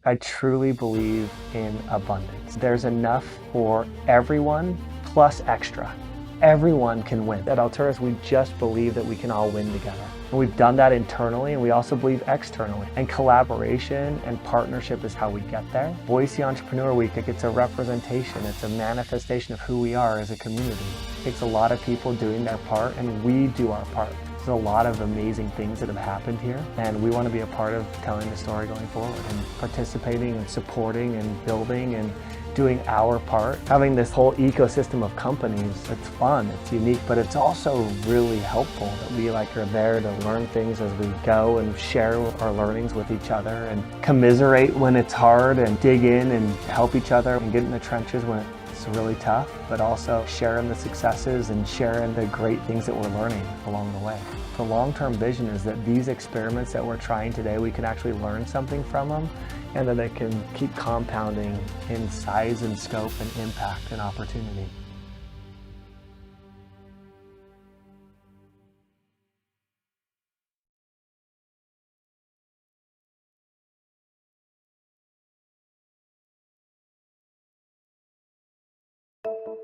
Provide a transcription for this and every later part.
I truly believe in abundance. There's enough for everyone plus extra. Everyone can win. At Alturas, we just believe that we can all win together. And we've done that internally, and we also believe externally. And collaboration and partnership is how we get there. Boise Entrepreneur Week, it's a representation, it's a manifestation of who we are as a community. It takes a lot of people doing their part, and we do our part. There's a lot of amazing things that have happened here, and we want to be a part of telling the story going forward and participating and supporting and building and doing our part. Having this whole ecosystem of companies, it's fun, it's unique, but it's also really helpful that we are there to learn things as we go and share our learnings with each other and commiserate when it's hard and dig in and help each other and get in the trenches when it's really tough, but also sharing the successes and sharing the great things that we're learning along the way. The long-term vision is that these experiments that we're trying today, we can actually learn something from them, and that they can keep compounding in size and scope and impact and opportunity.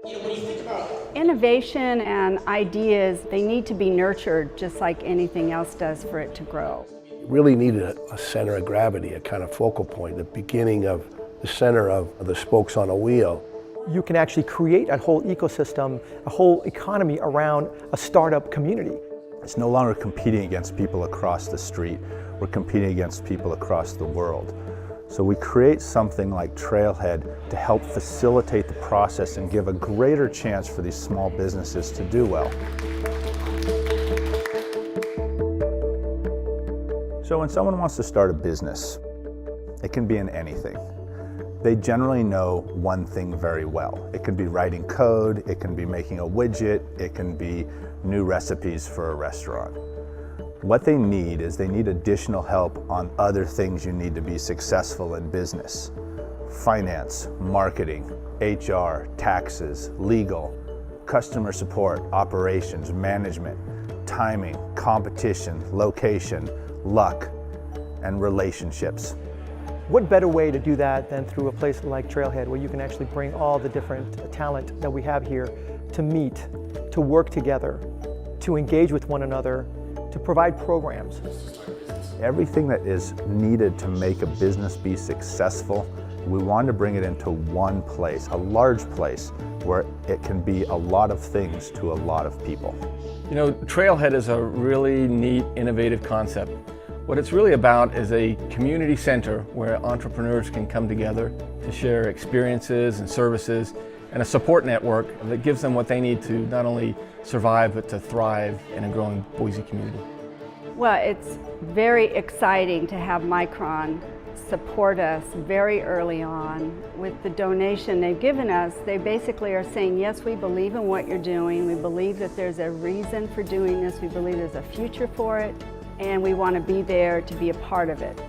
When you think about innovation and ideas, they need to be nurtured just like anything else does for it to grow. Really needed a center of gravity, a kind of focal point, the beginning of the center of the spokes on a wheel. You can actually create a whole ecosystem, a whole economy around a startup community. It's no longer competing against people across the street. We're competing against people across the world. So we create something like Trailhead to help facilitate the process and give a greater chance for these small businesses to do well. So when someone wants to start a business, it can be in anything. They generally know one thing very well. It can be writing code, it can be making a widget, it can be new recipes for a restaurant. What they need is they need additional help on other things you need to be successful in business. Finance, marketing, HR, taxes, legal, customer support, operations, management, timing, competition, location, luck, and relationships. What better way to do that than through a place like Trailhead, where you can actually bring all the different talent that we have here to meet, to work together, to engage with one another, to provide programs. Everything that is needed to make a business be successful, we want to bring it into one place, a large place, where it can be a lot of things to a lot of people. You know, Trailhead is a really neat, innovative concept. What it's really about is a community center where entrepreneurs can come together to share experiences and services, and a support network that gives them what they need to not only survive, but to thrive in a growing Boise community. Well, it's very exciting to have Micron support us very early on. With the donation they've given us, they basically are saying, yes, we believe in what you're doing, we believe that there's a reason for doing this, we believe there's a future for it, and we want to be there to be a part of it.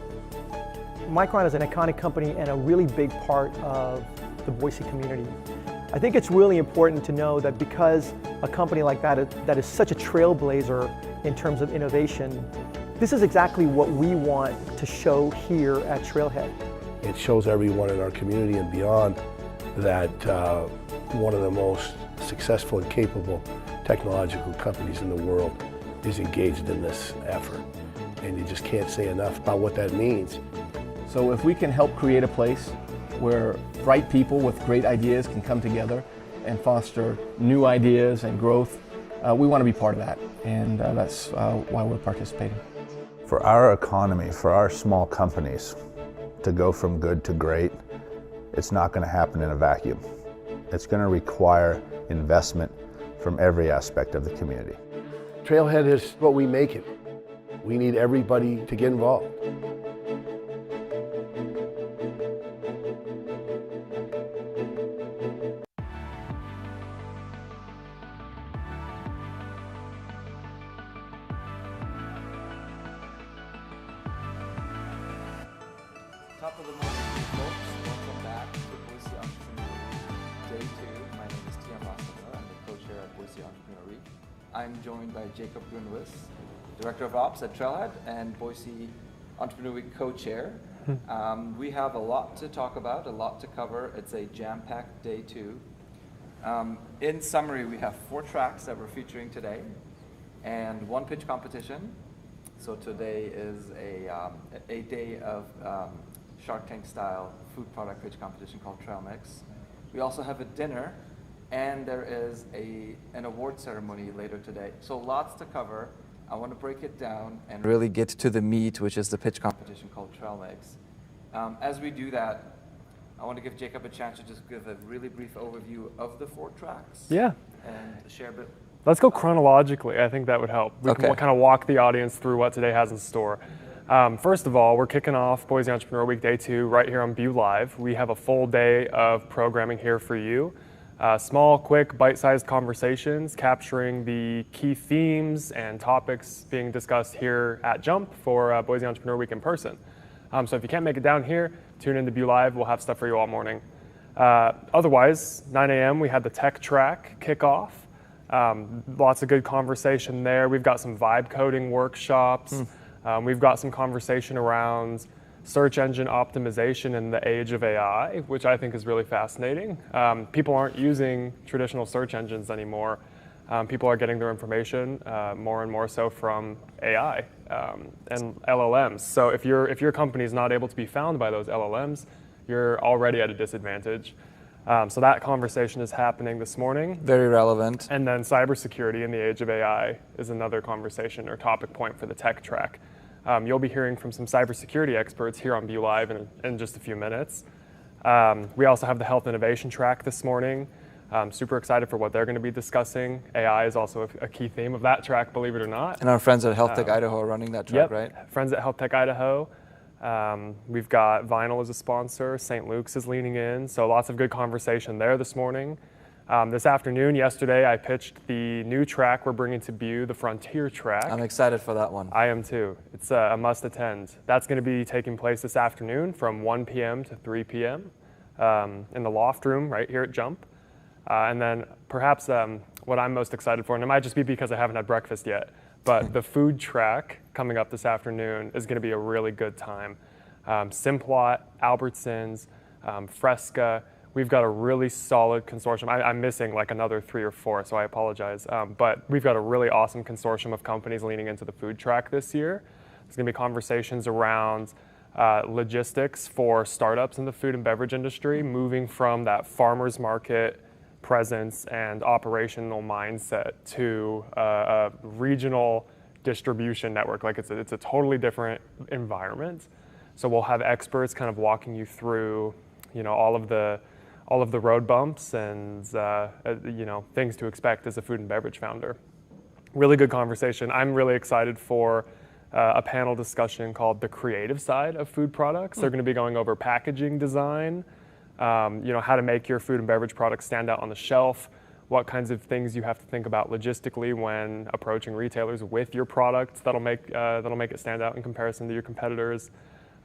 Micron is an iconic company and a really big part of the Boise community. I think it's really important to know that because a company like that is such a trailblazer in terms of innovation, this is exactly what we want to show here at Trailhead. It shows everyone in our community and beyond that one of the most successful and capable technological companies in the world is engaged in this effort. And you just can't say enough about what that means. So if we can help create a place where bright people with great ideas can come together and foster new ideas and growth, we want to be part of that, and that's why we're participating. For our economy, for our small companies to go from good to great, it's not going to happen in a vacuum. It's going to require investment from every aspect of the community. Trailhead is what we make it. We need everybody to get involved. Top of the morning, folks. Welcome back to Boise Entrepreneur Day 2. My name is Tian Rastama. I'm the co-chair at Boise Entrepreneur Week. I'm joined by Jacob Grunwis, Director of Ops at Trailhead and Boise Entrepreneur Week co-chair. We have a lot to talk about, a lot to cover. It's a jam-packed day 2. In summary, we have 4 tracks that we're featuring today and 1 pitch competition. So today is a day of Shark Tank style food product pitch competition called Trailmix. We also have a dinner, and there is an award ceremony later today. So lots to cover. I want to break it down and really get to the meat, which is the pitch competition called Trailmix. As we do that, I want to give Jacob a chance to just give a really brief overview of the 4 tracks. Yeah. And share a bit. Let's go chronologically. I think that would help. We can kind of walk the audience through what today has in store. First of all, we're kicking off Boise Entrepreneur Week Day 2 right here on BEW Live. We have a full day of programming here for you. Small, quick, bite-sized conversations capturing the key themes and topics being discussed here at Jump for Boise Entrepreneur Week in person. So if you can't make it down here, tune into BEW Live. We'll have stuff for you all morning. Otherwise, 9 a.m. we had the tech track kickoff. Lots of good conversation there. We've got some vibe coding workshops. We've got some conversation around search engine optimization in the age of AI, which I think is really fascinating. People aren't using traditional search engines anymore. People are getting their information more and more so from AI and LLMs. So if your company is not able to be found by those LLMs, you're already at a disadvantage. So that conversation is happening this morning. Very relevant. And then cybersecurity in the age of AI is another conversation or topic point for the tech track. You'll be hearing from some cybersecurity experts here on BEW Live in just a few minutes. We also have the health innovation track this morning. Super excited for what they're going to be discussing. AI is also a key theme of that track, believe it or not. And our friends at Health Tech Idaho are running that track, right? Friends at Health Tech Idaho. We've got Vinyl as a sponsor. St. Luke's is leaning in. So lots of good conversation there this morning. This afternoon, yesterday, I pitched the new track we're bringing to BEW, the Frontier track. I'm excited for that one. I am too. It's a must attend. That's going to be taking place this afternoon from 1 p.m. to 3 p.m. In the loft room right here at Jump. And then perhaps what I'm most excited for, and it might just be because I haven't had breakfast yet, but the food track coming up this afternoon is going to be a really good time. Simplot, Albertsons, Fresca. We've got a really solid consortium. I'm missing like another 3 or 4, so I apologize. But we've got a really awesome consortium of companies leaning into the food track this year. There's going to be conversations around logistics for startups in the food and beverage industry, moving from that farmer's market presence and operational mindset to a regional distribution network. Like it's a totally different environment. So we'll have experts kind of walking you through, all of the road bumps and things to expect as a food and beverage founder. Really good conversation. I'm really excited for a panel discussion called The Creative Side of Food Products. They're going to be going over packaging design, how to make your food and beverage products stand out on the shelf, what kinds of things you have to think about logistically when approaching retailers with your product that'll make it stand out in comparison to your competitors.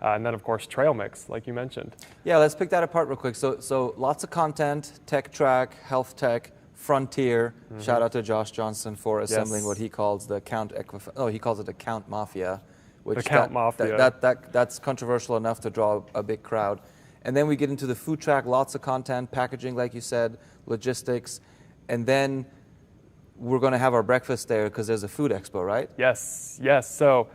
And then, of course, Trailmix, like you mentioned. Yeah, let's pick that apart real quick. So lots of content, tech track, health tech, Frontier. Shout out to Josh Johnson for assembling what he calls the he calls it the Count Mafia. Which the Count Mafia. That's controversial enough to draw a big crowd. And then we get into the food track, lots of content, packaging, like you said, logistics. And then we're going to have our breakfast there because there's a food expo, right? Yes. So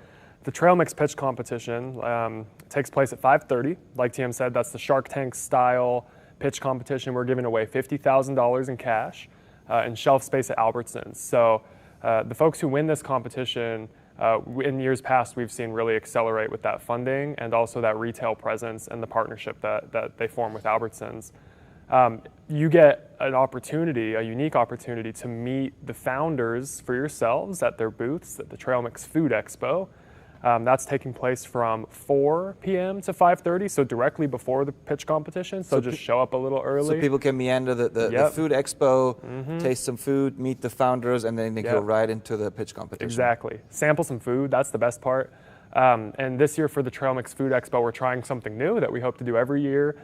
the Trailmix Pitch Competition takes place at 5:30. Like TM said, that's the Shark Tank style pitch competition. We're giving away $50,000 in cash and shelf space at Albertsons. So the folks who win this competition, in years past, we've seen really accelerate with that funding and also that retail presence and the partnership that they form with Albertsons. You get an opportunity, a unique opportunity to meet the founders for yourselves at their booths at the Trailmix Food Expo. That's taking place from 4 p.m. to 5:30, so directly before the pitch competition. So just show up a little early. So people can meander the food expo, taste some food, meet the founders, and then they go right into the pitch competition. Exactly. Sample some food, that's the best part. And this year for the Trailmix Food Expo, we're trying something new that we hope to do every year.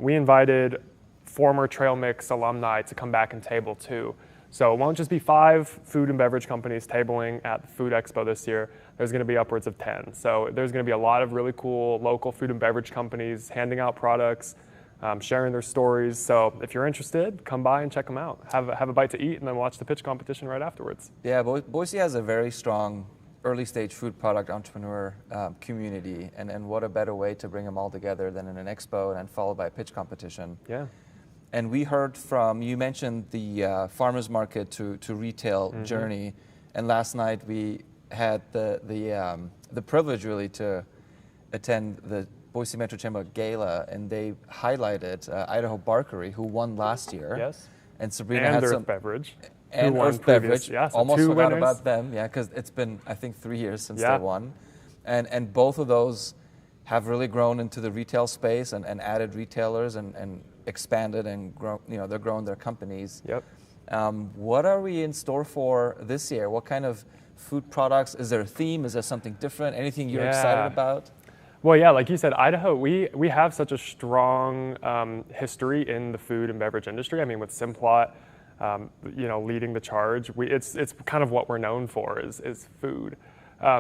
We invited former Trailmix alumni to come back and table too. So it won't just be 5 food and beverage companies tabling at the Food Expo this year. There's going to be upwards of 10. So there's going to be a lot of really cool local food and beverage companies handing out products, sharing their stories. So if you're interested, come by and check them out. Have a bite to eat and then watch the pitch competition right afterwards. Yeah, Boise has a very strong early stage food product entrepreneur community, and what a better way to bring them all together than in an expo and then followed by a pitch competition. Yeah. And we heard from, you mentioned the farmers market to retail journey, and last night we had the privilege really to attend the Boise Metro Chamber Gala, and they highlighted Idaho Barkery, who won last year. Yes. And Sabrina And had Earth some Beverage. and who won Earth Beverage. previous- yeah, so almost 2 forgot winners. about them, yeah, because it's been I think 3 years since Yeah. they won, and both of those have really grown into the retail space and added retailers and expanded and grown. You know, they're growing their companies. Yep. What are we in store for this year? What kind of food products? Is there a theme? Is there something different? Anything you're excited about? Well, yeah, like you said, Idaho, we have such a strong history in the food and beverage industry. I mean, with Simplot, leading the charge, it's kind of what we're known for is food.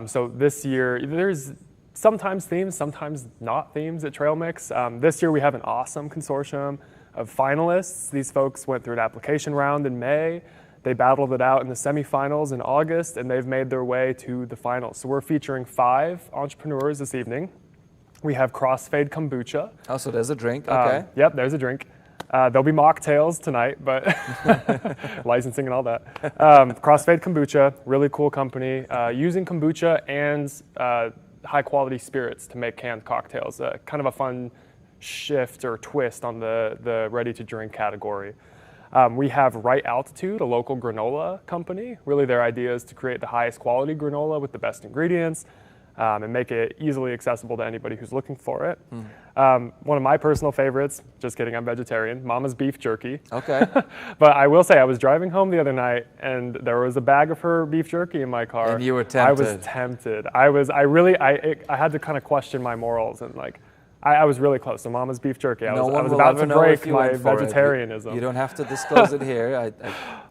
So this year, there's sometimes themes, sometimes not themes at Trailmix. This year we have an awesome consortium of finalists. These folks went through an application round in May. They battled it out in the semifinals in August, and they've made their way to the finals. So we're featuring 5 entrepreneurs this evening. We have Crossfade Kombucha. Oh, so there's a drink, okay. Yep, there's a drink. There'll be mocktails tonight, but licensing and all that. Crossfade Kombucha, really cool company, using kombucha and high quality spirits to make canned cocktails. Kind of a fun shift or twist on the ready to drink category. We have Right Altitude, a local granola company. Really their idea is to create the highest quality granola with the best ingredients and make it easily accessible to anybody who's looking for it. One of my personal favorites, just kidding, I'm vegetarian, Mama's Beef Jerky. Okay. But I will say, I was driving home the other night and there was a bag of her beef jerky in my car. And you were I was tempted. tempted. I had to kind of question my morals and I was really close. So Mama's Beef Jerky. I was about to break my vegetarianism. You don't have to disclose it here. I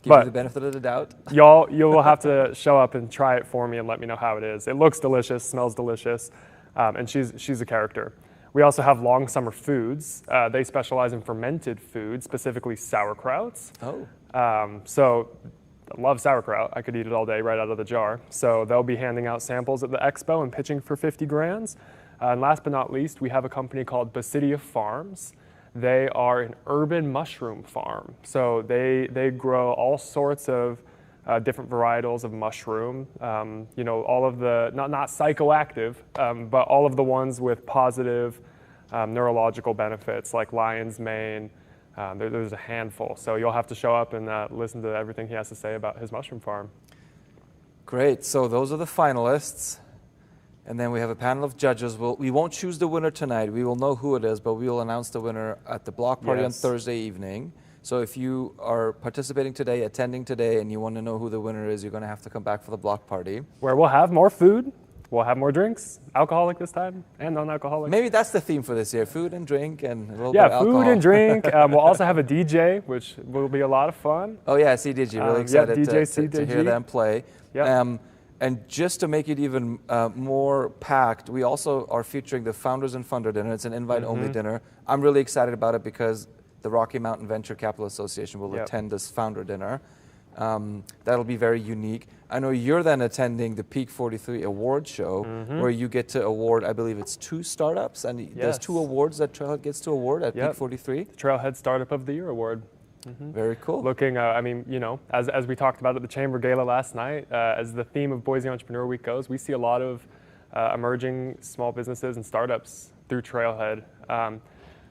give you the benefit of the doubt. You will have to show up and try it for me and let me know how it is. It looks delicious, smells delicious, and she's a character. We also have Long Summer Foods. They specialize in fermented food, specifically sauerkrauts. Oh. So I love sauerkraut. I could eat it all day right out of the jar. So they'll be handing out samples at the expo and pitching for 50 grand. And last but not least, we have a company called Basidia Farms. They are an urban mushroom farm. So they grow all sorts of different varietals of mushroom. All of the, not psychoactive, but all of the ones with positive neurological benefits like lion's mane. There's a handful. So you'll have to show up and listen to everything he has to say about his mushroom farm. Great. So those are the finalists. And then we have a panel of judges. We won't choose the winner tonight. We will know who it is, but we will announce the winner at the block party on Thursday evening. So if you are participating today, attending today, and you want to know who the winner is, you're going to have to come back for the block party. Where we'll have more food, we'll have more drinks, alcoholic this time, and non-alcoholic. Maybe that's the theme for this year, food and drink and a little bit of alcohol. Yeah, food and drink. We'll also have a DJ, which will be a lot of fun. Oh yeah, CDG, really excited DJ to hear them play. Yep. And just to make it even more packed, we also are featuring the Founders and Funder Dinner. It's an invite-only dinner. I'm really excited about it because the Rocky Mountain Venture Capital Association will attend this Founder Dinner. That'll be very unique. I know you're then attending the Peak 43 Award Show, where you get to award, I believe it's 2 startups, and there's 2 awards that Trailhead gets to award at Peak 43. The Trailhead Startup of the Year Award. Very cool. Looking, as we talked about at the Chamber Gala last night, as the theme of Boise Entrepreneur Week goes, we see a lot of emerging small businesses and startups through Trailhead.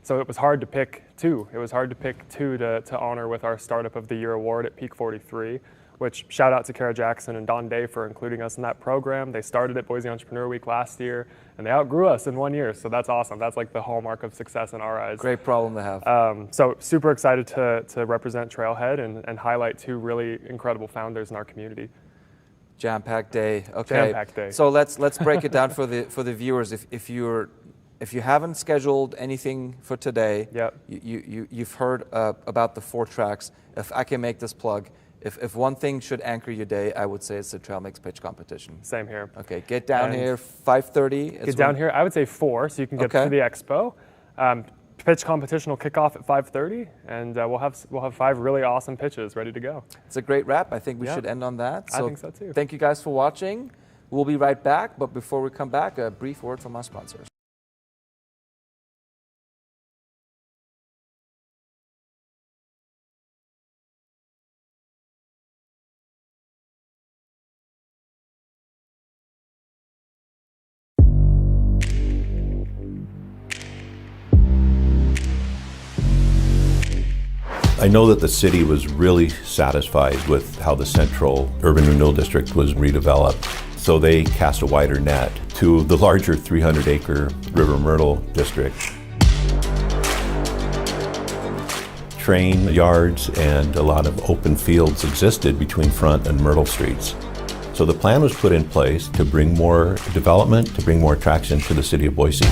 So it was hard to pick 2. It was hard to pick 2 to honor with our Startup of the Year award at Peak 43, which shout out to Kara Jackson and Don Day for including us in that program. They started at Boise Entrepreneur Week last year, and they outgrew us in 1 year. So that's awesome. That's like the hallmark of success in our eyes. Great problem to have. So super excited to represent Trailhead and highlight 2 really incredible founders in our community. Jam-packed day. Okay. Jam-packed day. So let's break it down for the viewers. If you haven't scheduled anything for today, you've heard about the 4 tracks. If I can make this plug, If one thing should anchor your day, I would say it's the Trailmix Pitch Competition. Same here. Okay, get down And here, 5:30. Get down here, I would say 4, so you can get to the expo. Pitch competition will kick off at 5:30, and we'll have 5 really awesome pitches ready to go. It's a great wrap. I think we should end on that. I think so too. Thank you guys for watching. We'll be right back, but before we come back, a brief word from our sponsors. I know that the city was really satisfied with how the Central Urban Renewal District was redeveloped, so they cast a wider net to the larger 300-acre River Myrtle District. Train yards and a lot of open fields existed between Front and Myrtle Streets. So the plan was put in place to bring more development, to bring more attraction to the city of Boise.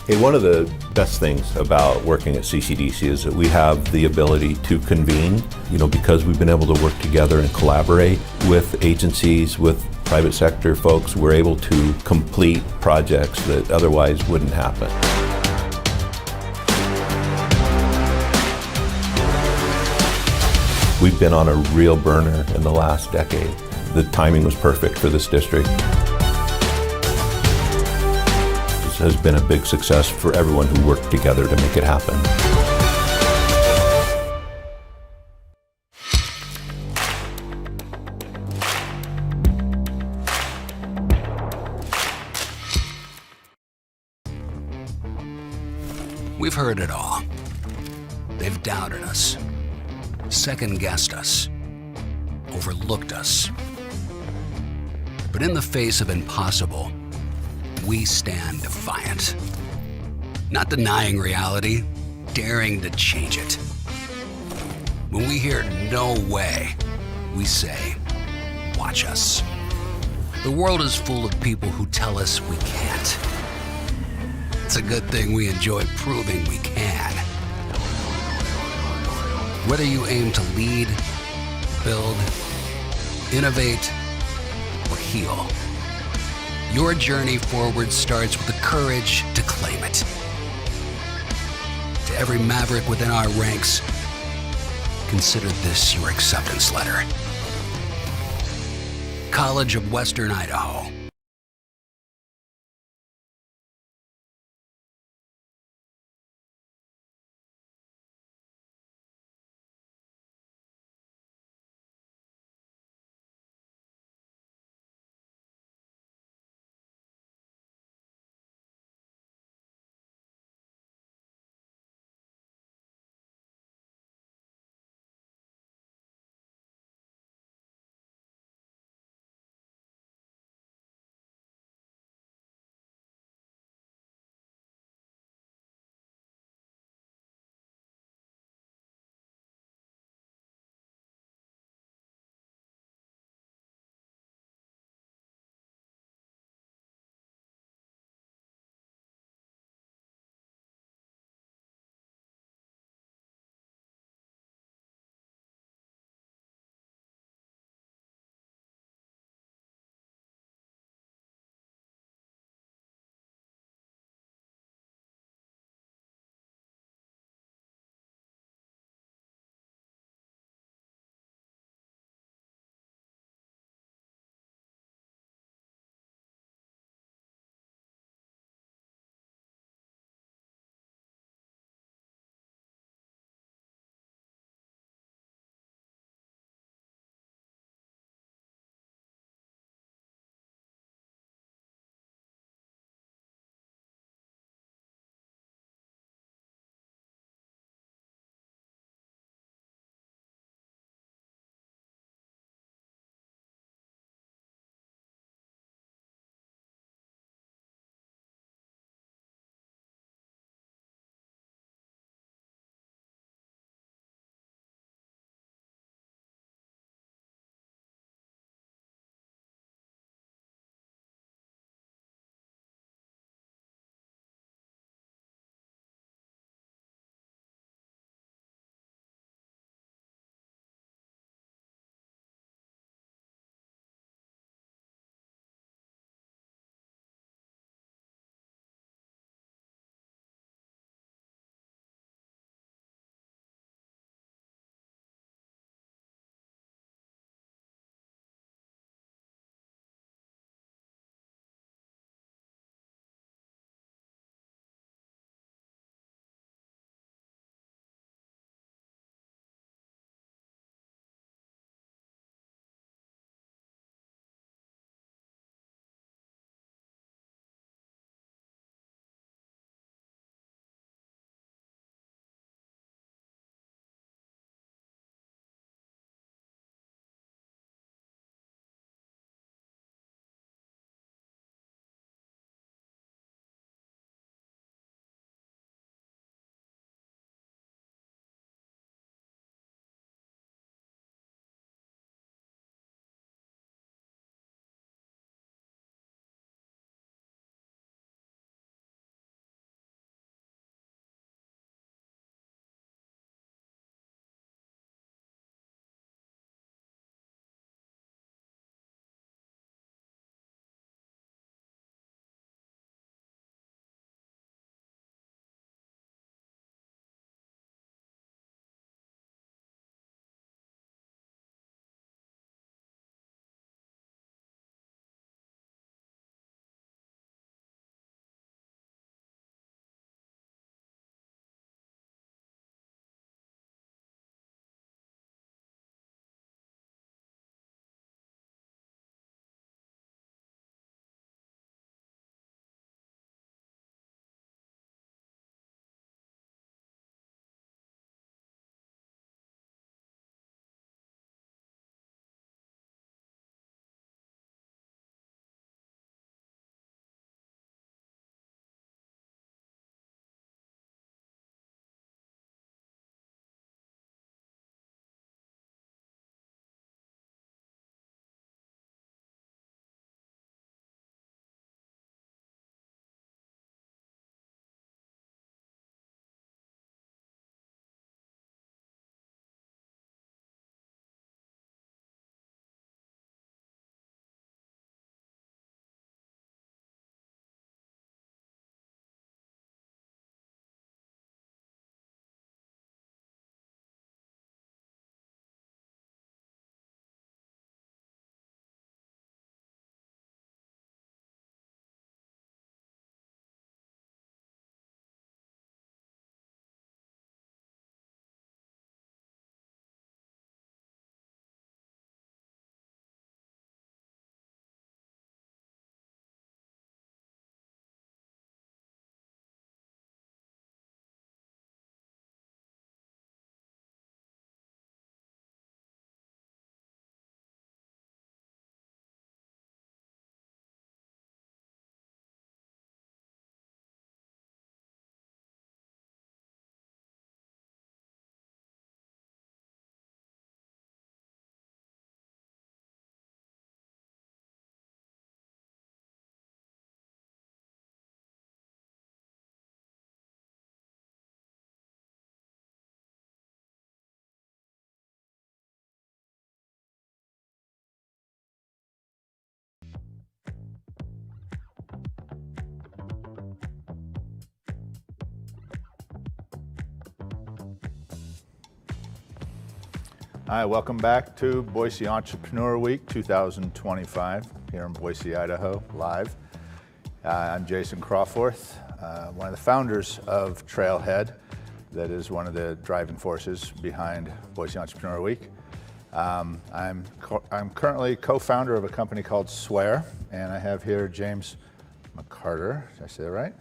Hey, one of the best things about working at CCDC is that we have the ability to convene, because we've been able to work together and collaborate with agencies, with private sector folks. We're able to complete projects that otherwise wouldn't happen. We've been on a real burner in the last decade. The timing was perfect for this district. Has been a big success for everyone who worked together to make it happen. We've heard it all. They've doubted us, second-guessed us, overlooked us. But in the face of impossible, we stand defiant. Not denying reality, daring to change it. When we hear no way, we say, watch us. The world is full of people who tell us we can't. It's a good thing we enjoy proving we can. Whether you aim to lead, build, innovate, or heal, your journey forward starts with the courage to claim it. To every maverick within our ranks, consider this your acceptance letter. College of Western Idaho. Hi, welcome back to Boise Entrepreneur Week 2025 here in Boise, Idaho, live. I'm Jason Crawforth, one of the founders of Trailhead, that is one of the driving forces behind Boise Entrepreneur Week. I'm currently co-founder of a company called Swear, and I have here James McCarter. Did I say that right?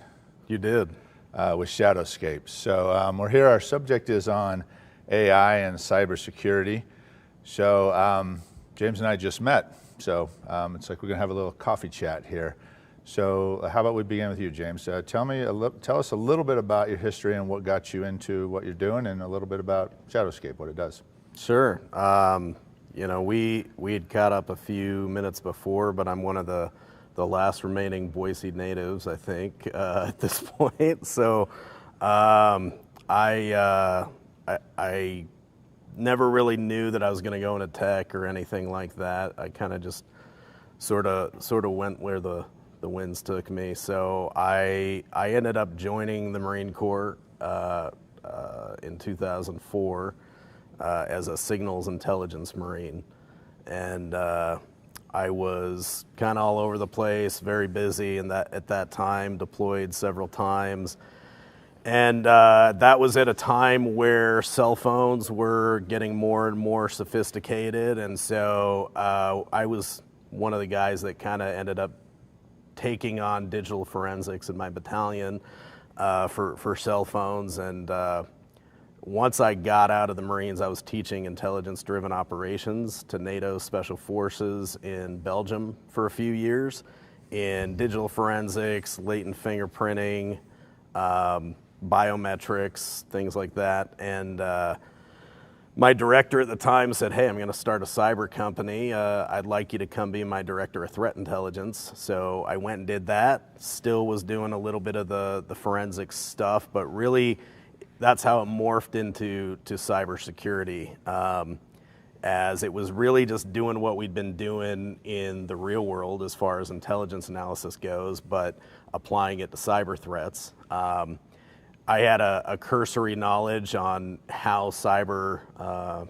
You did. With Shadowscape. So we're here, our subject is on AI and cybersecurity. So James and I just met, so it's like we're gonna have a little coffee chat here. So how about we begin with you, James? Tell us a little bit about your history and what got you into what you're doing, and a little bit about Shadowscape, what it does. Sure. You know, we'd caught up a few minutes before, but I'm one of the last remaining Boise natives, I think, at this point. So I never really knew that I was going to go into tech or anything like that. I kind of just sort of went where the winds took me. So I ended up joining the Marine Corps in 2004 as a signals intelligence Marine. And I was kind of all over the place, very busy, and at that time deployed several times. And that was at a time where cell phones were getting more and more sophisticated, and so I was one of the guys that kind of ended up taking on digital forensics in my battalion for cell phones. And once I got out of the Marines, I was teaching intelligence-driven operations to NATO Special Forces in Belgium for a few years in digital forensics, latent fingerprinting, biometrics, things like that. And my director at the time said, hey, I'm going to start a cyber company. I'd like you to come be my director of threat intelligence. So I went and did that. Still was doing a little bit of the forensics stuff, but really that's how it morphed into cybersecurity, as it was really just doing what we'd been doing in the real world as far as intelligence analysis goes, but applying it to cyber threats. I had a cursory knowledge on how cyber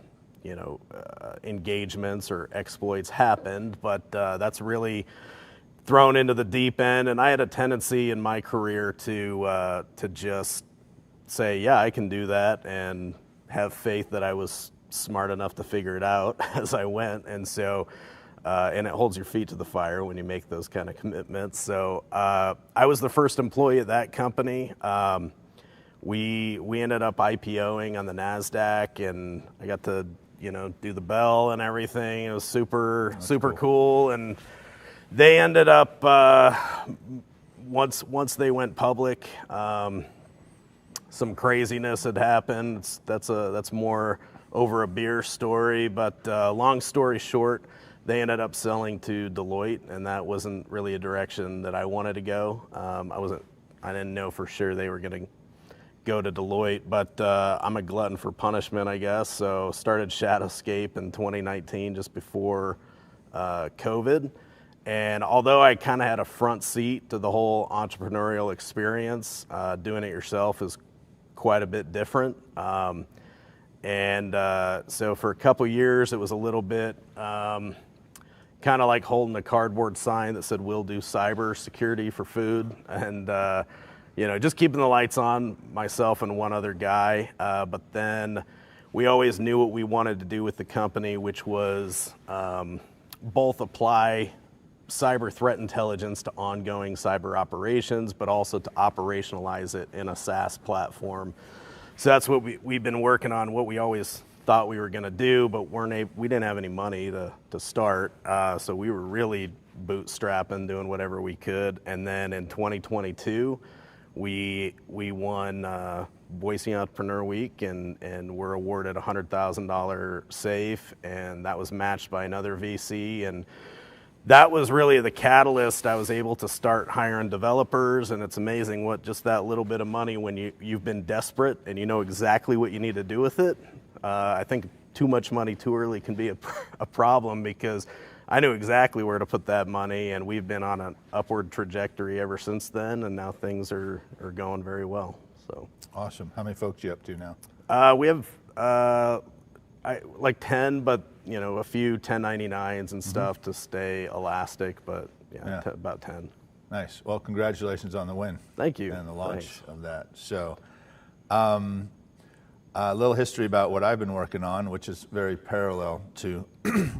engagements or exploits happened, but that's really thrown into the deep end. And I had a tendency in my career to just say, yeah, I can do that, and have faith that I was smart enough to figure it out as I went. And so, and it holds your feet to the fire when you make those kind of commitments. So I was the first employee at that company. We ended up IPOing on the NASDAQ, and I got to, do the bell and everything. It was super cool. And they ended up, once they went public, some craziness had happened. That's more over a beer story, but long story short, they ended up selling to Deloitte, and that wasn't really a direction that I wanted to go. I didn't know for sure they were going to go to Deloitte, but I'm a glutton for punishment, I guess. So started Shadowscape in 2019, just before COVID. And although I kind of had a front seat to the whole entrepreneurial experience, doing it yourself is quite a bit different. So for a couple years, it was a little bit kind of like holding a cardboard sign that said, "We'll do cyber security for food." And just keeping the lights on, myself and one other guy. But then we always knew what we wanted to do with the company, which was both apply cyber threat intelligence to ongoing cyber operations, but also to operationalize it in a SaaS platform. So that's what we've been working on, what we always thought we were going to do, but we didn't have any money to start. So we were really bootstrapping, doing whatever we could. And then in 2022, we won Boise Entrepreneur Week, and were awarded a $100,000 SAFE, and that was matched by another VC. And that was really the catalyst. I was able to start hiring developers, and it's amazing what just that little bit of money, when you've been desperate and you know exactly what you need to do with it. I think too much money too early can be a problem, because I knew exactly where to put that money, and we've been on an upward trajectory ever since then, and now things are going very well. So awesome. How many folks are you up to now? We have like 10, but a few 1099s and stuff to stay elastic, but about 10. Nice. Well, congratulations on the win. Thank you. And the launch of that. So, a little history about what I've been working on, which is very parallel to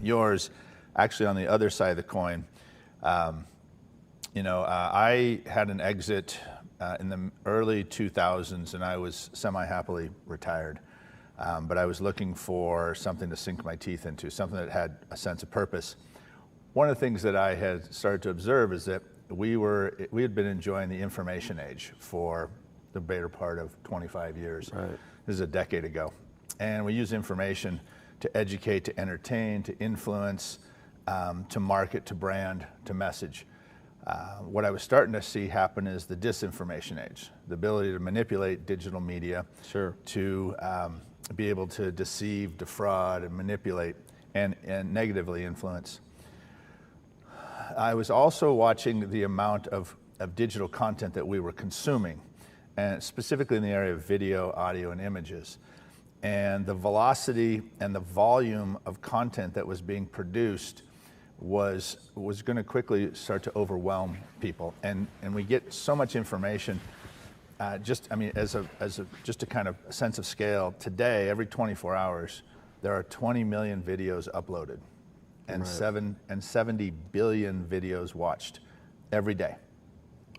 yours, actually on the other side of the coin. I had an exit in the early 2000s, and I was semi-happily retired. But I was looking for something to sink my teeth into, something that had a sense of purpose. One of the things that I had started to observe is that we had been enjoying the information age for the better part of 25 years. Right. This is a decade ago. And we use information to educate, to entertain, to influence, to market, to brand, to message. What I was starting to see happen is the disinformation age, the ability to manipulate digital media, to be able to deceive, defraud, and manipulate, and negatively influence. I was also watching the amount of digital content that we were consuming, and specifically in the area of video, audio, and images. And the velocity and the volume of content that was being produced was going to quickly start to overwhelm people. And we get so much information. Just a kind of sense of scale, today, every 24 hours, there are 20 million videos uploaded and 70 billion videos watched every day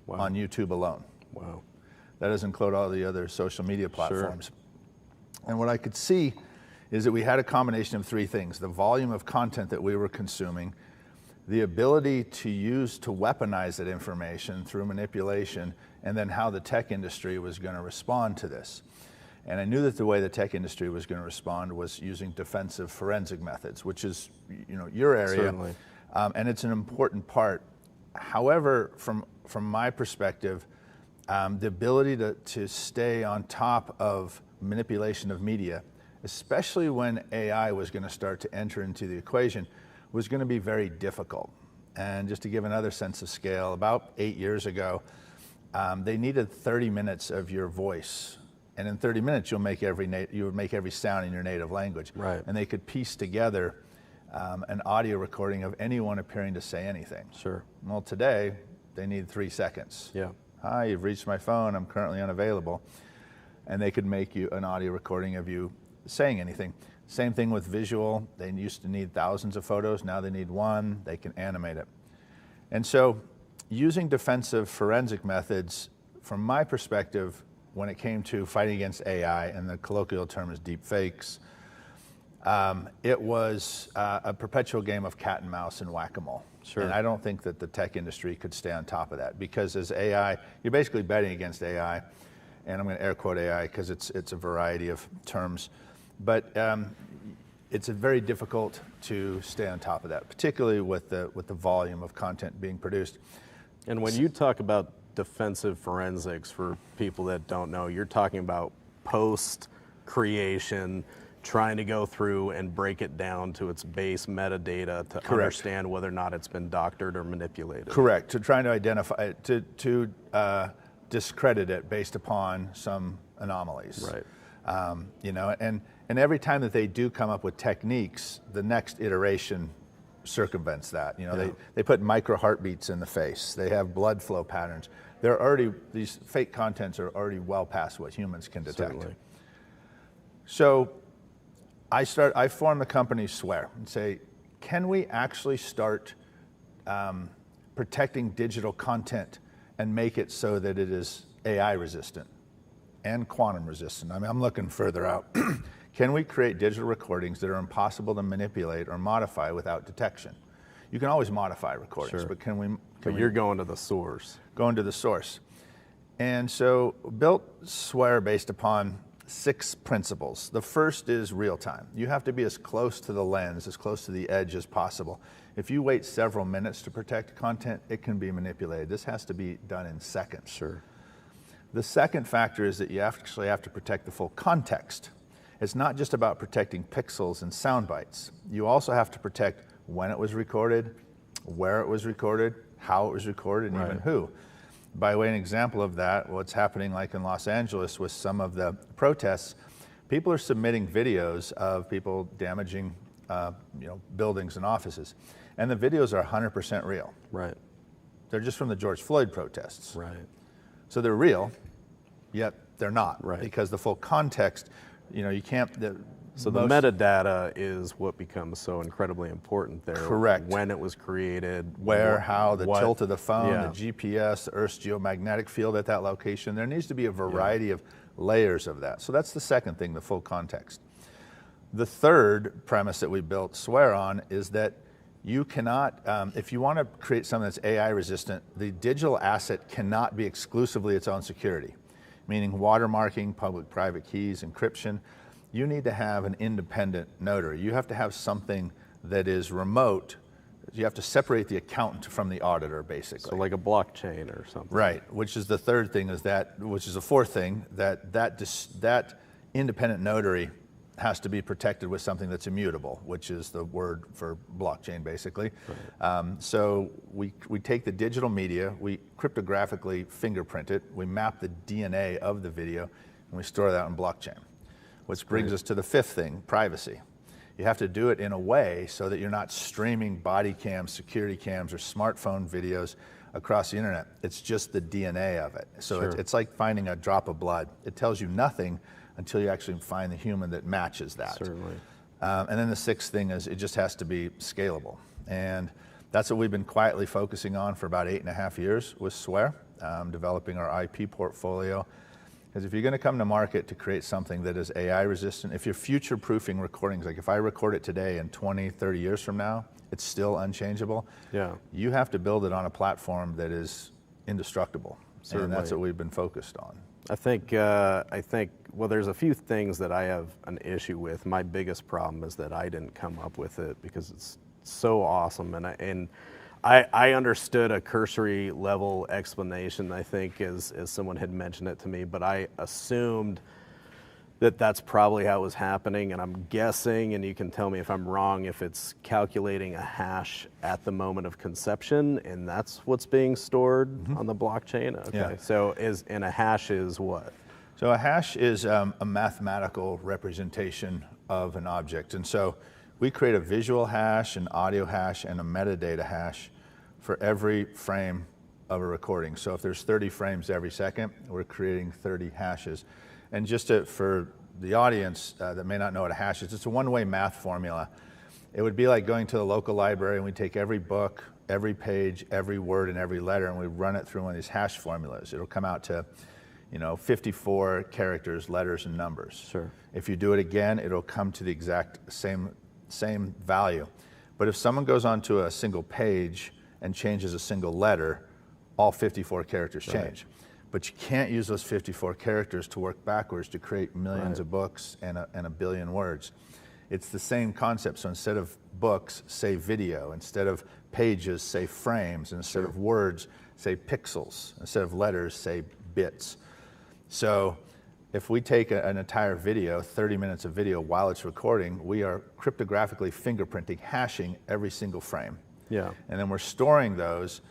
on YouTube alone. Wow. That doesn't include all the other social media platforms. And what I could see is that we had a combination of three things: the volume of content that we were consuming, the ability to weaponize that information through manipulation, and then how the tech industry was going to respond to this. And I knew that the way the tech industry was going to respond was using defensive forensic methods, which is your area. Certainly. And it's an important part. However, from my perspective, the ability to stay on top of manipulation of media, especially when AI was going to start to enter into the equation, was going to be very difficult. And just to give another sense of scale, about 8 years ago, they needed 30 minutes of your voice. And in 30 minutes, you would make every sound in your native language. Right. And they could piece together an audio recording of anyone appearing to say anything. Sure. Well, today, they need 3 seconds. Yeah. Hi, you've reached my phone, I'm currently unavailable. And they could make you an audio recording of you saying anything. Same thing with visual. They used to need thousands of photos, now they need one, they can animate it. And so using defensive forensic methods, from my perspective, when it came to fighting against AI, and the colloquial term is deep fakes, it was a perpetual game of cat and mouse and whack-a-mole. Sure. And I don't think that the tech industry could stay on top of that, because as AI, you're basically betting against AI, and I'm going to air quote AI because it's a variety of terms, but it's very difficult to stay on top of that, particularly with the volume of content being produced. And when you talk about defensive forensics, for people that don't know, you're talking about post-creation, trying to go through and break it down to its base metadata to understand whether or not it's been doctored or manipulated. Correct. To trying to identify, to discredit it based upon some anomalies. Right. And every time that they do come up with techniques, the next iteration circumvents that. They put micro heartbeats in the face. They have blood flow patterns. These fake contents are already well past what humans can detect. Certainly. So I form the company Swear and say, can we actually start protecting digital content and make it so that it is AI resistant and quantum resistant? I mean, I'm looking further out. Can we create digital recordings that are impossible to manipulate or modify without detection? You can always modify recordings, but can we? You're going to the source. Going to the source. And so built Swear based upon 6 principles. The first is real time. You have to be as close to the lens, as close to the edge as possible. If you wait several minutes to protect content, it can be manipulated. This has to be done in seconds. Sure. The second factor is that you actually have to protect the full context. It's not just about protecting pixels and sound bites. You also have to protect when it was recorded, where it was recorded, how it was recorded, and even who. By way of an example of that, what's happening like in Los Angeles with some of the protests, People are submitting videos of people damaging buildings and offices. And the videos are 100% real. Right. They're just from the George Floyd protests. Right. So they're real, yet they're not. Right. Because the full context, you can't. So the metadata is what becomes so incredibly important there. Correct. When it was created. Where, how, the tilt of the phone, yeah. the GPS, the Earth's geomagnetic field at that location. There needs to be a variety of layers of that. So that's the second thing, the full context. The third premise that we built Swear on is that you cannot, if you want to create something that's AI resistant, the digital asset cannot be exclusively its own security, meaning watermarking, public-private keys, encryption. You need to have an independent notary. You have to have something that is remote. You have to separate the accountant from the auditor, basically. So like a blockchain or something. Right, which is the third thing, which is the fourth thing, that independent notary has to be protected with something that's immutable, which is the word for blockchain, basically. Right. So we take the digital media, we cryptographically fingerprint it, we map the DNA of the video, and we store that in blockchain. Which brings us to the fifth thing, privacy. You have to do it in a way so that you're not streaming body cams, security cams, or smartphone videos across the internet. It's just the DNA of it. So it's like finding a drop of blood. It tells you nothing until you actually find the human that matches that. Certainly. And then the sixth thing is it just has to be scalable. And that's what we've been quietly focusing on for about 8.5 years with Swear, developing our IP portfolio. Because if you're going to come to market to create something that is AI resistant, if you're future-proofing recordings, like if I record it today and 20, 30 years from now, it's still unchangeable. Yeah. You have to build it on a platform that is indestructible. Certainly. And that's what we've been focused on. I think, well, there's a few things that I have an issue with. My biggest problem is that I didn't come up with it because it's so awesome. And I understood a cursory level explanation, I think, as someone had mentioned it to me, but I assumed that that's probably how it was happening, and I'm guessing, and you can tell me if I'm wrong, if it's calculating a hash at the moment of conception, and that's what's being stored on the blockchain? Okay, Yeah. So and a hash is what? So a hash is a mathematical representation of an object. And so we create a visual hash, an audio hash, and a metadata hash for every frame of a recording. So if there's 30 frames every second, we're creating 30 hashes. And just for the audience that may not know what a hash is, it's a one-way math formula. It would be like going to the local library and we take every book, every page, every word, and every letter, and we run it through one of these hash formulas. It'll come out to 54 characters, letters, and numbers. Sure. If you do it again, it'll come to the exact same value. But if someone goes onto a single page and changes a single letter, all 54 characters change. But you can't use those 54 characters to work backwards to create millions of books and a billion words. It's the same concept. So instead of books, say video. Instead of pages, say frames. Instead of words, say pixels. Instead of letters, say bits. So if we take an entire video, 30 minutes of video while it's recording, we are cryptographically fingerprinting, hashing every single frame. Yeah. And then we're storing those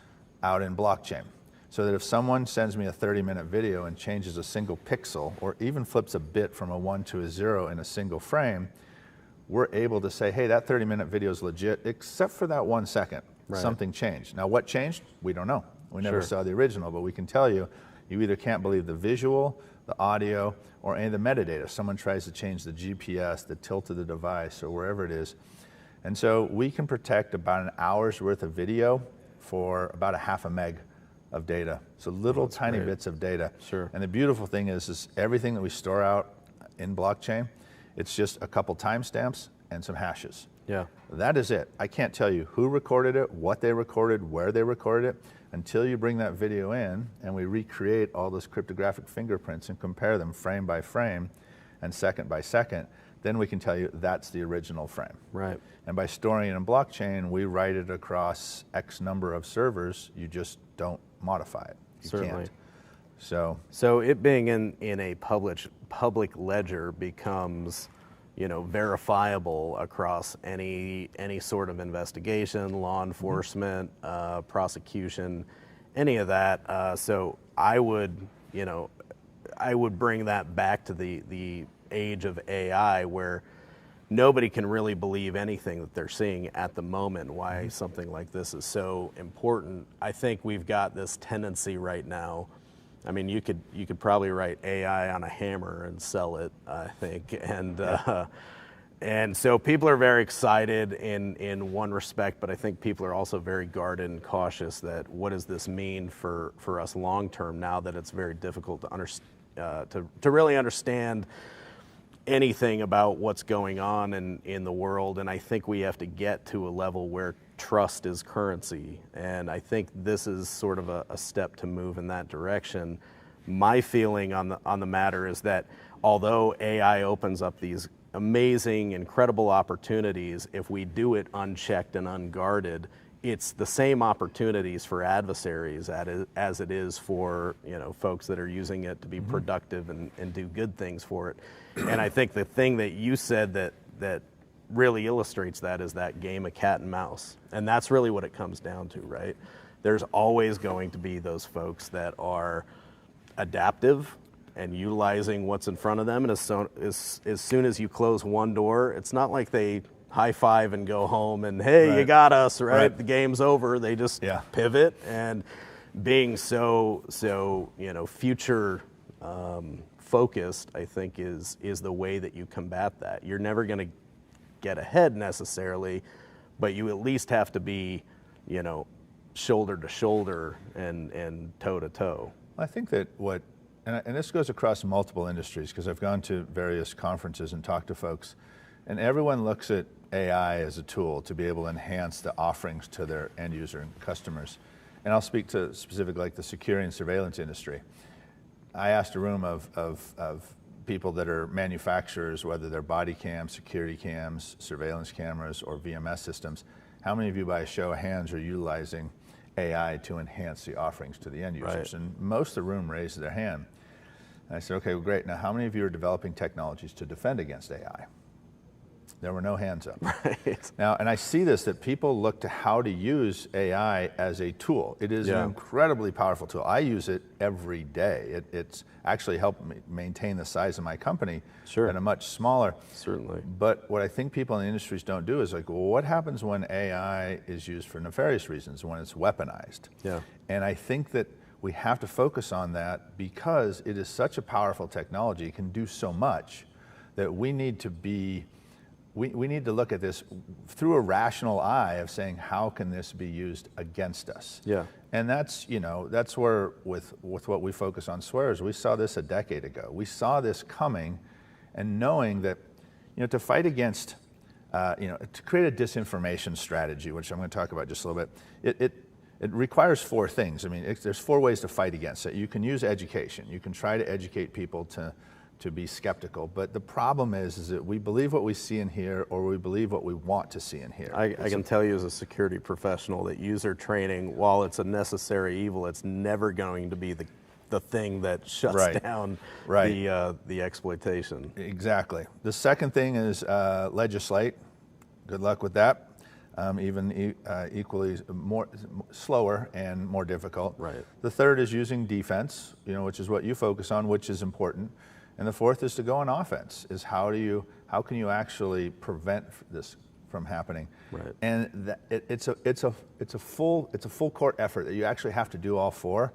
out in blockchain. So that if someone sends me a 30-minute video and changes a single pixel or even flips a bit from a 1 to a 0 in a single frame, we're able to say, hey, that 30-minute video is legit, except for that 1 second. Something changed. Now, what changed? We don't know. We never saw the original, but we can tell you, you either can't believe the visual, the audio, or any of the metadata. If someone tries to change the GPS, the tilt of the device, or wherever it is. And so we can protect about an hour's worth of video for about a half a meg of data. So little tiny bits of data. Sure. And the beautiful thing is everything that we store out in blockchain, it's just a couple timestamps and some hashes. Yeah. That is it. I can't tell you who recorded it, what they recorded, where they recorded it, until you bring that video in and we recreate all those cryptographic fingerprints and compare them frame by frame and second by second. Then we can tell you that's the original frame. Right. And by storing it in blockchain, we write it across X number of servers. You just don't modify it. You Certainly. can't. So it being in a public ledger becomes, verifiable across any sort of investigation, law enforcement, prosecution, any of that. So I would bring that back to the age of AI where nobody can really believe anything that they're seeing at the moment, why something like this is so important. I think we've got this tendency right now. I mean, you could probably write AI on a hammer and sell it, I think. And so people are very excited in one respect, but I think people are also very guarded and cautious that what does this mean for us long term now that it's very difficult to really understand anything about what's going on in the world. And I think we have to get to a level where trust is currency. And I think this is sort of a step to move in that direction. My feeling on the matter is that although AI opens up these amazing, incredible opportunities, if we do it unchecked and unguarded, it's the same opportunities for adversaries as it is for folks that are using it to be productive and do good things for it. And I think the thing that you said that really illustrates that is that game of cat and mouse. And that's really what it comes down to, right? There's always going to be those folks that are adaptive and utilizing what's in front of them. And as soon as you close one door, it's not like they high five and go home and, hey, you got us, right? The game's over. They just pivot. And being so future focused, I think is the way that you combat that. You're never going to get ahead necessarily, but you at least have to be, shoulder to shoulder and toe to toe. I think that and this goes across multiple industries, because I've gone to various conferences and talked to folks, and everyone looks at AI as a tool to be able to enhance the offerings to their end user and customers. And I'll speak to specifically like the security and surveillance industry. I asked a room of people that are manufacturers, whether they're body cams, security cams, surveillance cameras, or VMS systems, how many of you by a show of hands are utilizing AI to enhance the offerings to the end users? And most of the room raised their hand. And I said, okay, well, great. Now, how many of you are developing technologies to defend against AI? There were no hands up. Now, and I see this, that people look to how to use AI as a tool. It is an incredibly powerful tool. I use it every day. It's actually helped me maintain the size of my company at a much smaller. Certainly. But what I think people in the industries don't do is like, well, what happens when AI is used for nefarious reasons, when it's weaponized? And I think that we have to focus on that because it is such a powerful technology. It can do so much that we need to be we need to look at this through a rational eye of saying, how can this be used against us? And that's, that's where with what we focus on swears, we saw this a decade ago. We saw this coming, and knowing that, to fight against, to create a disinformation strategy, which I'm going to talk about just a little bit, it requires four things. I mean, there's four ways to fight against it. You can use education. You can try to educate people to be skeptical, but the problem is that we believe what we see and hear, or we believe what we want to see and hear. I can tell you as a security professional that user training, while it's a necessary evil, it's never going to be the thing that shuts down the exploitation. Exactly. The second thing is legislate. Good luck with that. Equally more slower and more difficult. The third is using defense, which is what you focus on, which is important. And the fourth is to go on offense. Is how can you actually prevent this from happening? And it's a full court effort that you actually have to do all four,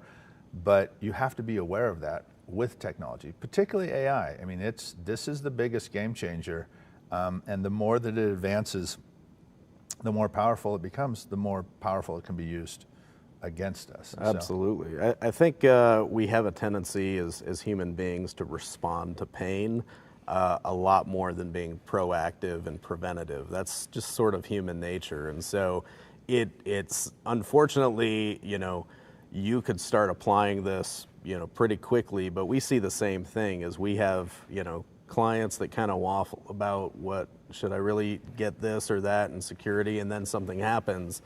but you have to be aware of that with technology, particularly AI. I mean, this is the biggest game changer, and the more that it advances, the more powerful it becomes, the more powerful it can be used against us. Absolutely. I think we have a tendency as human beings to respond to pain a lot more than being proactive and preventative. That's just sort of human nature. And so it's unfortunately, you could start applying this, pretty quickly, but we see the same thing as we have, clients that kind of waffle about should I really get this or that in security, and then something happens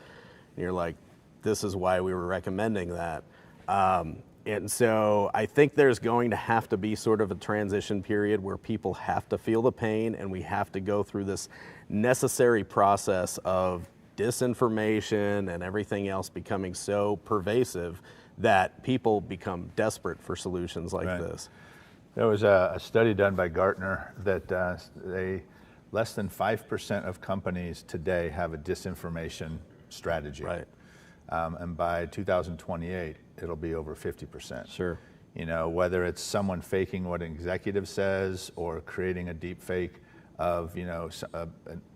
and you're like, this is why we were recommending that. And so I think there's going to have to be sort of a transition period where people have to feel the pain, and we have to go through this necessary process of disinformation and everything else becoming so pervasive that people become desperate for solutions like this. There was a study done by Gartner that less than 5% of companies today have a disinformation strategy. Right. And by 2028, it'll be over 50%. Sure. You know, whether it's someone faking what an executive says or creating a deep fake of, you know,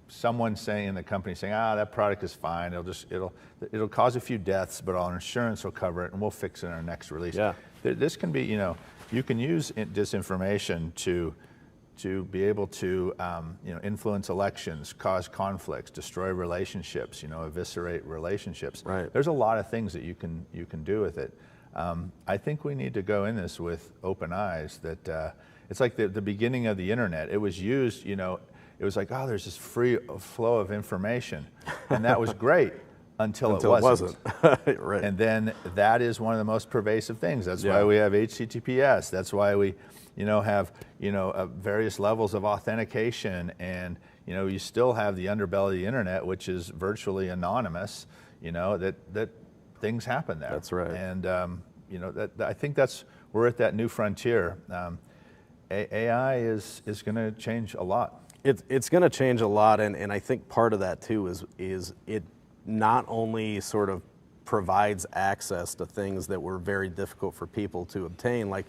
someone saying in the company saying, that product is fine. It'll cause a few deaths, but our insurance will cover it and we'll fix it in our next release. Yeah. This can be, you know, you can use disinformation to be able to, you know, influence elections, cause conflicts, destroy relationships, you know, eviscerate relationships. Right. There's a lot of things that you can do with it. I think we need to go in this with open eyes. That it's like the beginning of the internet. It was used, you know, it was like, there's this free flow of information, and that was great until it wasn't. Right. And then that is one of the most pervasive things. That's why we have HTTPS. That's why we, you know, have, you know, various levels of authentication, and, you know, you still have the underbelly of the internet, which is virtually anonymous, you know, that things happen there. That's right. And, you know, I think we're at that new frontier. AI is going to change a lot. It's going to change a lot, and I think part of that too is it not only sort of provides access to things that were very difficult for people to obtain, like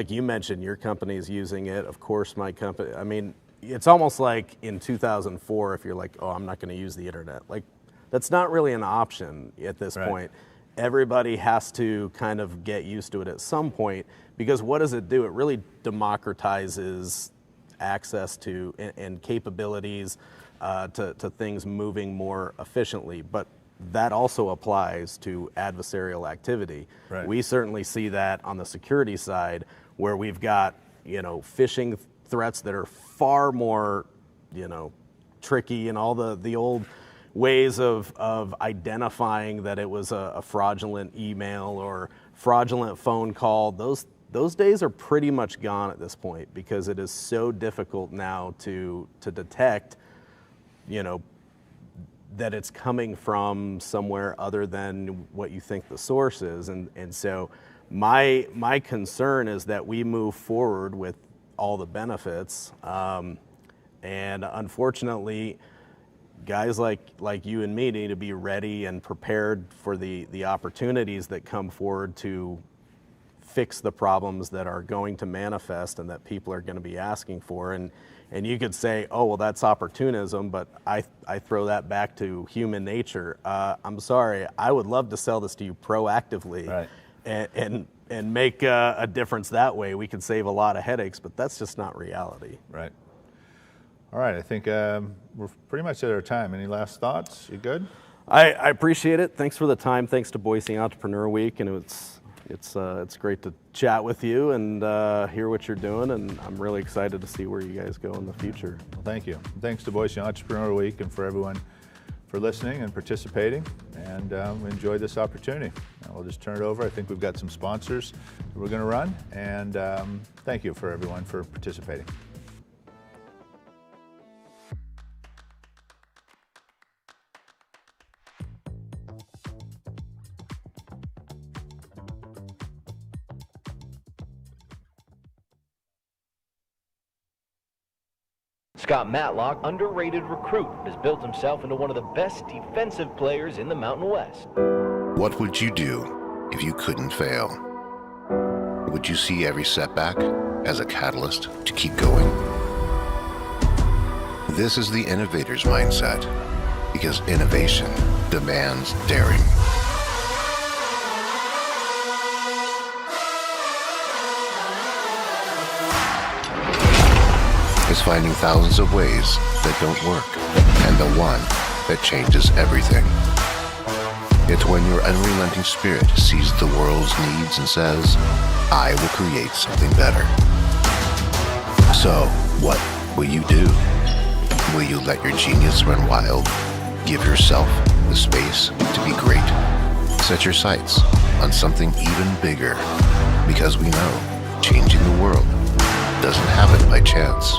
you mentioned, your company is using it. Of course, my company. I mean, it's almost like in 2004, if you're like, I'm not going to use the internet, like that's not really an option at this point. Everybody has to kind of get used to it at some point, because what does it do? It really democratizes access to and capabilities to things moving more efficiently. But that also applies to adversarial activity. Right. We certainly see that on the security side, where we've got, you know, phishing threats that are far more, you know, tricky, and all the old ways of identifying that it was a fraudulent email or fraudulent phone call. Those days are pretty much gone at this point, because it is so difficult now to detect, you know, that it's coming from somewhere other than what you think the source is. And so my concern is that we move forward with all the benefits. And unfortunately, guys like you and me need to be ready and prepared for the opportunities that come forward to fix the problems that are going to manifest and that people are going to be asking for. And you could say, well, that's opportunism, but I throw that back to human nature. I'm sorry, I would love to sell this to you proactively, right, and make a difference that way. We could save a lot of headaches, but that's just not reality. Right. All right, I think we're pretty much at our time. Any last thoughts? You good? I appreciate it. Thanks for the time. Thanks to Boise Entrepreneur Week, and it's great to chat with you and hear what you're doing, and I'm really excited to see where you guys go in the future. Well, thank you. Thanks to Boise Entrepreneur Week, and for everyone for listening and participating, and we enjoyed this opportunity. Now we'll just turn it over. I think we've got some sponsors that we're going to run, and thank you for everyone for participating. Scott Matlock, underrated recruit, has built himself into one of the best defensive players in the Mountain West. What would you do if you couldn't fail? Would you see every setback as a catalyst to keep going? This is the innovator's mindset, because innovation demands daring. Is finding thousands of ways that don't work, and the one that changes everything. It's when your unrelenting spirit sees the world's needs and says, I will create something better. So, what will you do? Will you let your genius run wild? Give yourself the space to be great? Set your sights on something even bigger, because we know changing the world doesn't happen by chance.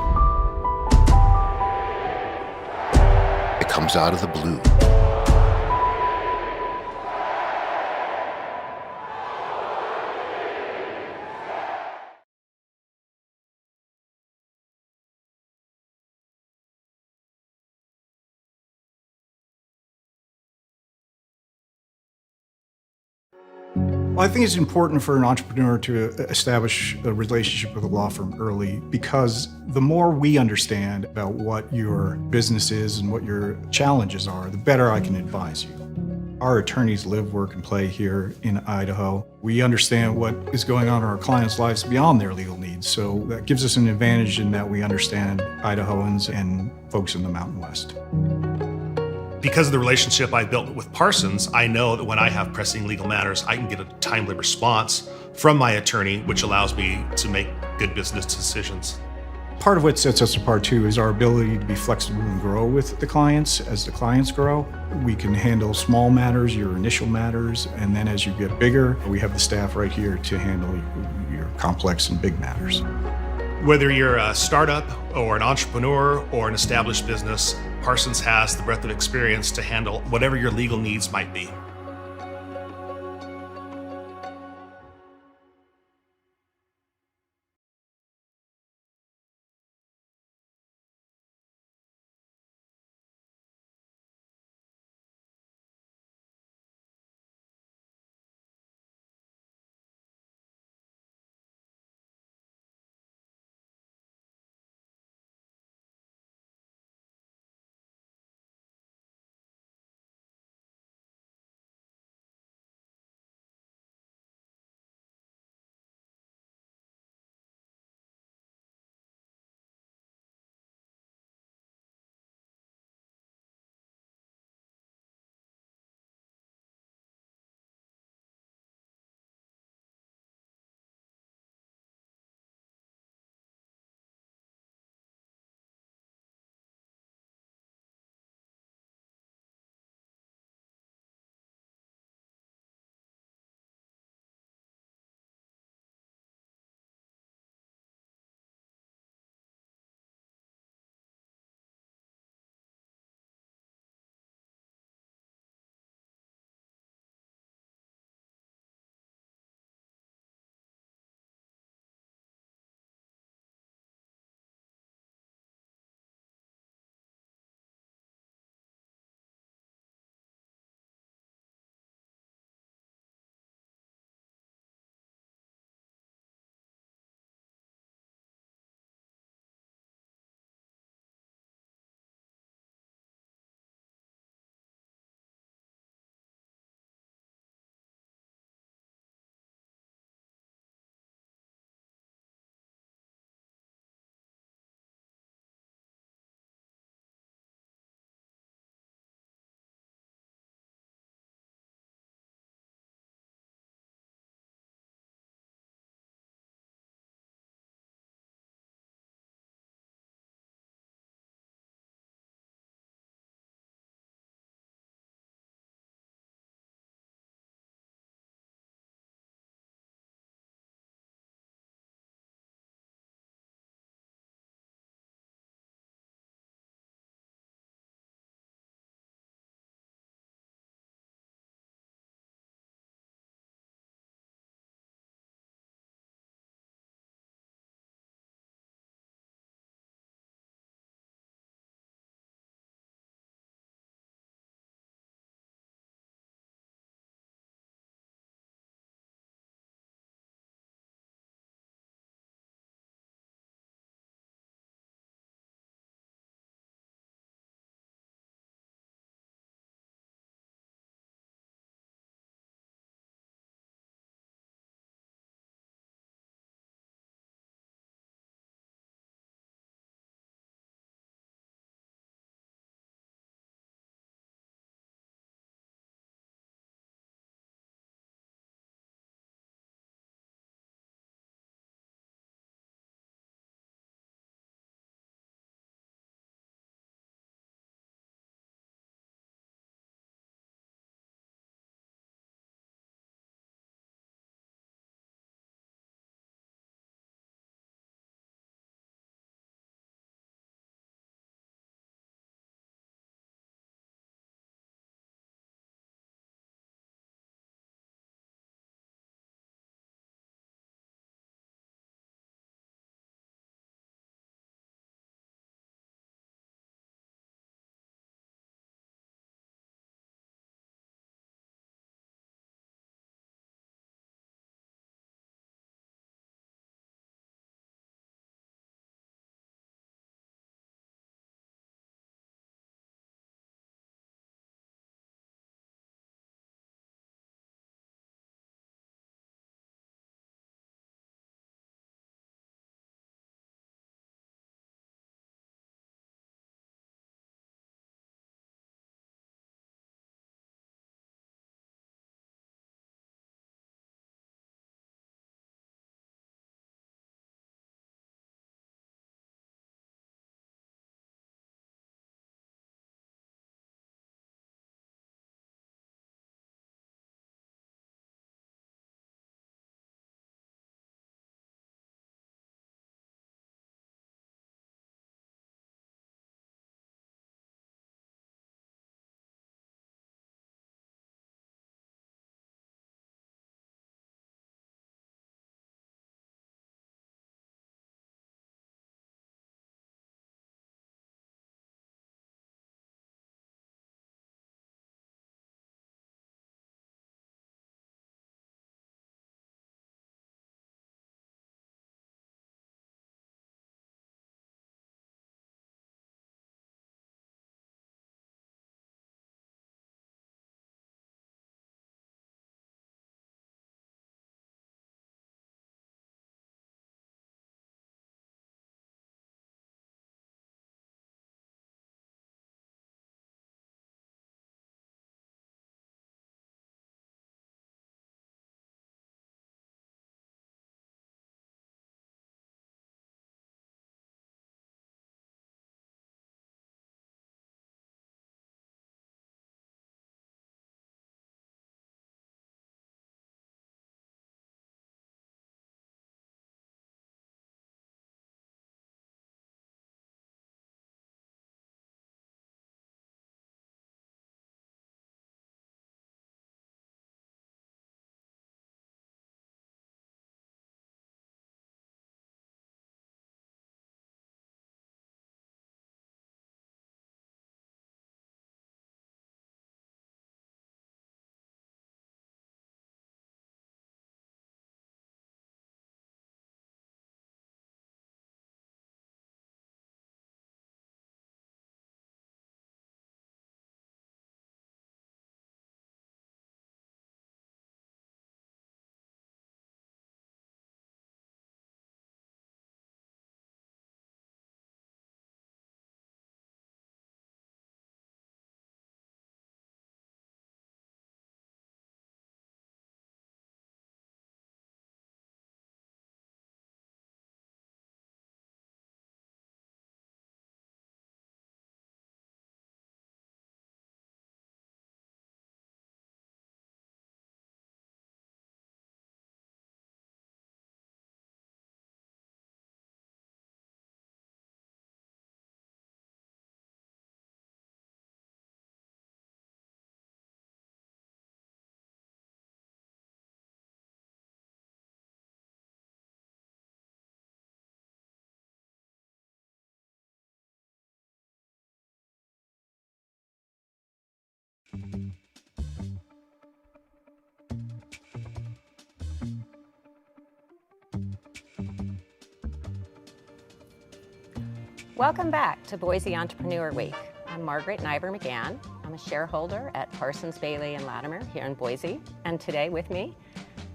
It comes out of the blue. Well, I think it's important for an entrepreneur to establish a relationship with a law firm early, because the more we understand about what your business is and what your challenges are, the better I can advise you. Our attorneys live, work, and play here in Idaho. We understand what is going on in our clients' lives beyond their legal needs, so that gives us an advantage in that we understand Idahoans and folks in the Mountain West. Because of the relationship I built with Parsons, I know that when I have pressing legal matters, I can get a timely response from my attorney, which allows me to make good business decisions. Part of what sets us apart too is our ability to be flexible and grow with the clients. As the clients grow, we can handle small matters, your initial matters, and then as you get bigger, we have the staff right here to handle your complex and big matters. Whether you're a startup or an entrepreneur or an established business, Parsons has the breadth of experience to handle whatever your legal needs might be. Welcome back to Boise Entrepreneur Week. I'm Margaret Nyber McGann. I'm a shareholder at Parsons, Bailey & Latimer here in Boise. And today with me,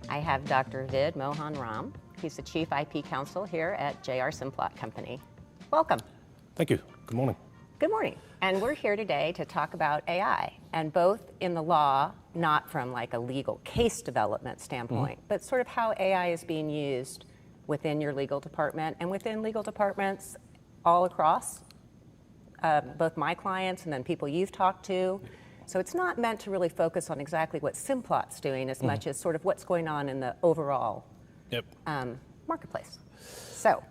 I have Dr. Vid Mohan Ram. He's the Chief IP Counsel here at J.R. Simplot Company. Welcome. Thank you. Good morning. Good morning. And we're here today to talk about AI, and both in the law, not from like a legal case development standpoint, but sort of how AI is being used within your legal department and within legal departments all across, both my clients and then people you've talked to. So it's not meant to really focus on exactly what Simplot's doing as much as sort of what's going on in the overall marketplace. So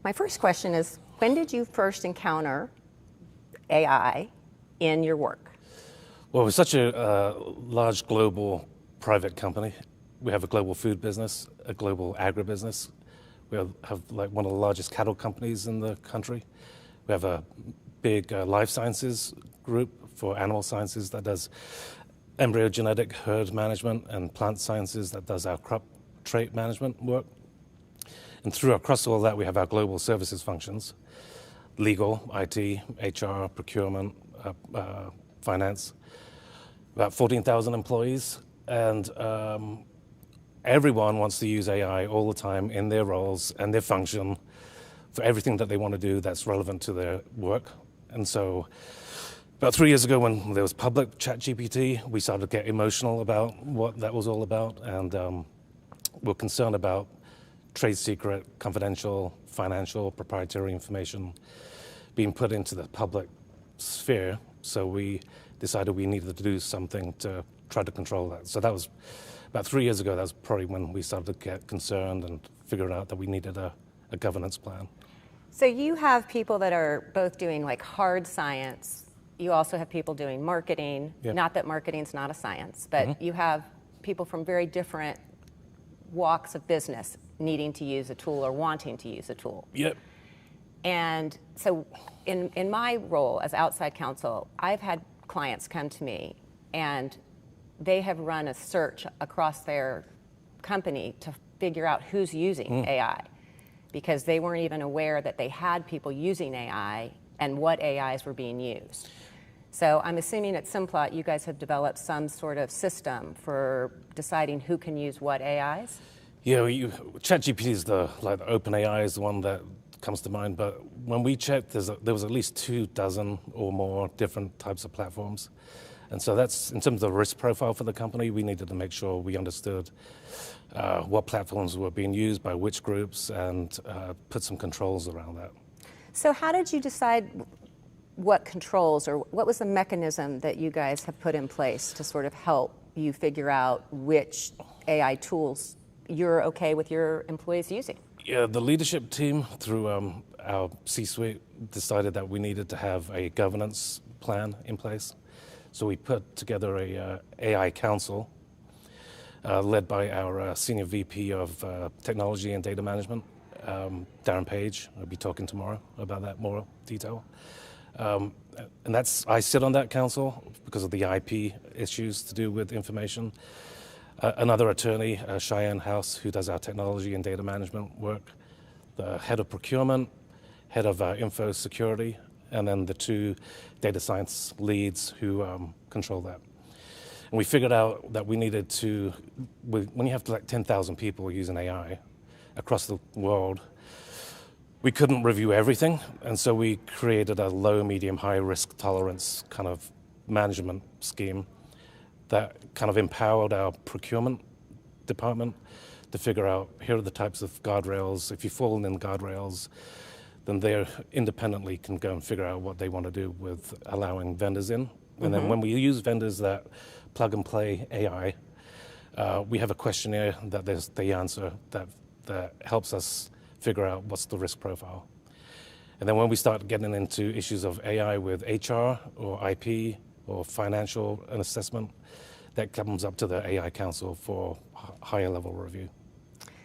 my first question is, when did you first encounter AI in your work? Well, we're such a large global private company. We have a global food business, a global agribusiness. We have like one of the largest cattle companies in the country. We have a big life sciences group for animal sciences that does embryogenetic herd management, and plant sciences that does our crop trait management work. And across all that, we have our global services functions: legal, IT, HR, procurement, finance. About 14,000 employees, and everyone wants to use AI all the time in their roles and their function for everything that they want to do that's relevant to their work. And so about 3 years ago, when there was public ChatGPT, we started to get emotional about what that was all about, and we're concerned about trade secret, confidential, financial, proprietary information being put into the public sphere. So we decided we needed to do something to try to control that. So that was about 3 years ago. That was probably when we started to get concerned and figured out that we needed a governance plan. So you have people that are both doing like hard science. You also have people doing marketing. Not that marketing's not a science, but you have people from very different walks of business needing to use a tool or wanting to use a tool. Yep. And so in my role as outside counsel, I've had clients come to me and they have run a search across their company to figure out who's using AI, because they weren't even aware that they had people using AI and what AIs were being used. So I'm assuming at Simplot, you guys have developed some sort of system for deciding who can use what AIs? Yeah, ChatGPT is the OpenAI is the one that comes to mind, but when we checked, there was at least 24 or more different types of platforms. And so that's, in terms of the risk profile for the company, we needed to make sure we understood what platforms were being used by which groups, and put some controls around that. So how did you decide what controls, or what was the mechanism that you guys have put in place to sort of help you figure out which AI tools you're okay with your employees using? Yeah, the leadership team, through our C-suite, decided that we needed to have a governance plan in place. So we put together a AI council led by our senior VP of technology and data management, Darren Page. I'll be talking tomorrow about that more detail. And I sit on that council because of the IP issues to do with information. Another attorney, Cheyenne House, who does our technology and data management work, the head of procurement, head of info security, and then the 2 data science leads who control that. And we figured out that we needed to, when you have like 10,000 people using AI across the world, we couldn't review everything, and so we created a low, medium, high risk tolerance kind of management scheme that kind of empowered our procurement department to figure out, here are the types of guardrails. If you fall in the guardrails, then they independently can go and figure out what they want to do with allowing vendors in. And then when we use vendors that plug and play AI, we have a questionnaire that they answer that helps us figure out what's the risk profile. And then when we start getting into issues of AI with HR or IP or financial and assessment, that comes up to the AI Council for higher level review.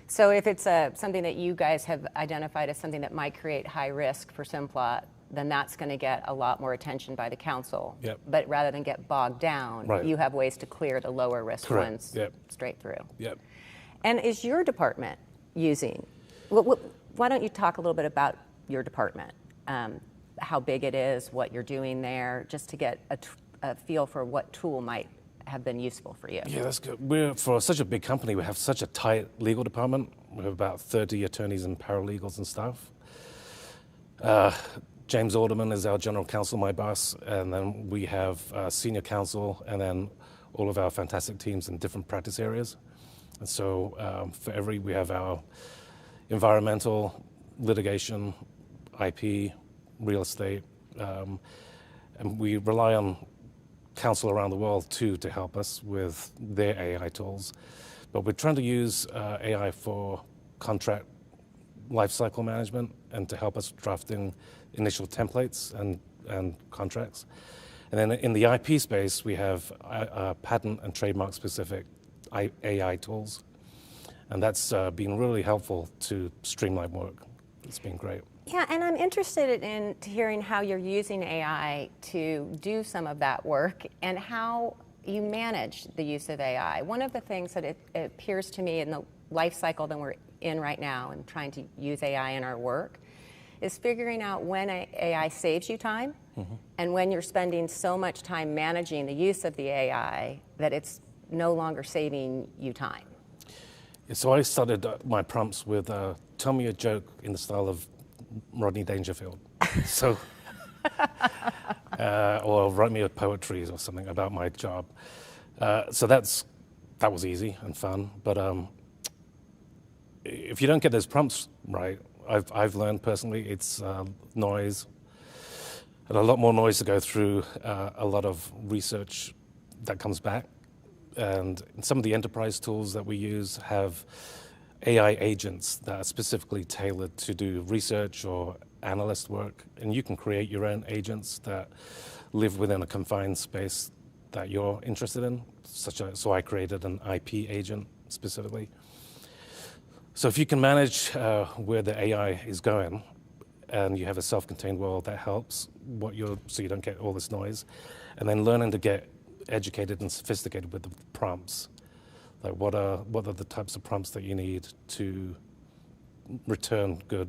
So if it's something that you guys have identified as something that might create high risk for Simplot, then that's going to get a lot more attention by the council. Yep. But rather than get bogged down, Right. you have ways to clear the lower risk Correct. ones Yep. straight through. Yep. And is your department using, why don't you talk a little bit about your department, how big it is, what you're doing there, just to get a feel for what tool might have been useful for you. Yeah, that's good. For such a big company, we have such a tight legal department. We have about 30 attorneys and paralegals and staff. James Alderman is our general counsel, my boss, and then we have senior counsel, and then all of our fantastic teams in different practice areas. And so we have our environmental, litigation, IP, real estate, and we rely on counsel around the world too to help us with their AI tools. But we're trying to use AI for contract lifecycle management and to help us drafting initial templates and contracts. And then in the IP space, we have patent and trademark specific AI tools. And that's been really helpful to streamline work. It's been great. Yeah, and I'm interested in hearing how you're using AI to do some of that work and how you manage the use of AI. One of the things that it appears to me in the life cycle that we're in right now and trying to use AI in our work is figuring out when AI saves you time and when you're spending so much time managing the use of the AI that it's no longer saving you time. So I started my prompts with tell me a joke in the style of Rodney Dangerfield. So, or write me a poetry or something about my job. So that was easy and fun. But if you don't get those prompts right, I've learned personally it's noise, and a lot more noise to go through, a lot of research that comes back. And some of the enterprise tools that we use have AI agents that are specifically tailored to do research or analyst work, and you can create your own agents that live within a confined space that you're interested in. So I created an IP agent specifically. So if you can manage where the AI is going, and you have a self-contained world, that helps so you don't get all this noise, and then learning to get educated and sophisticated with the prompts. Like what are the types of prompts that you need to return good,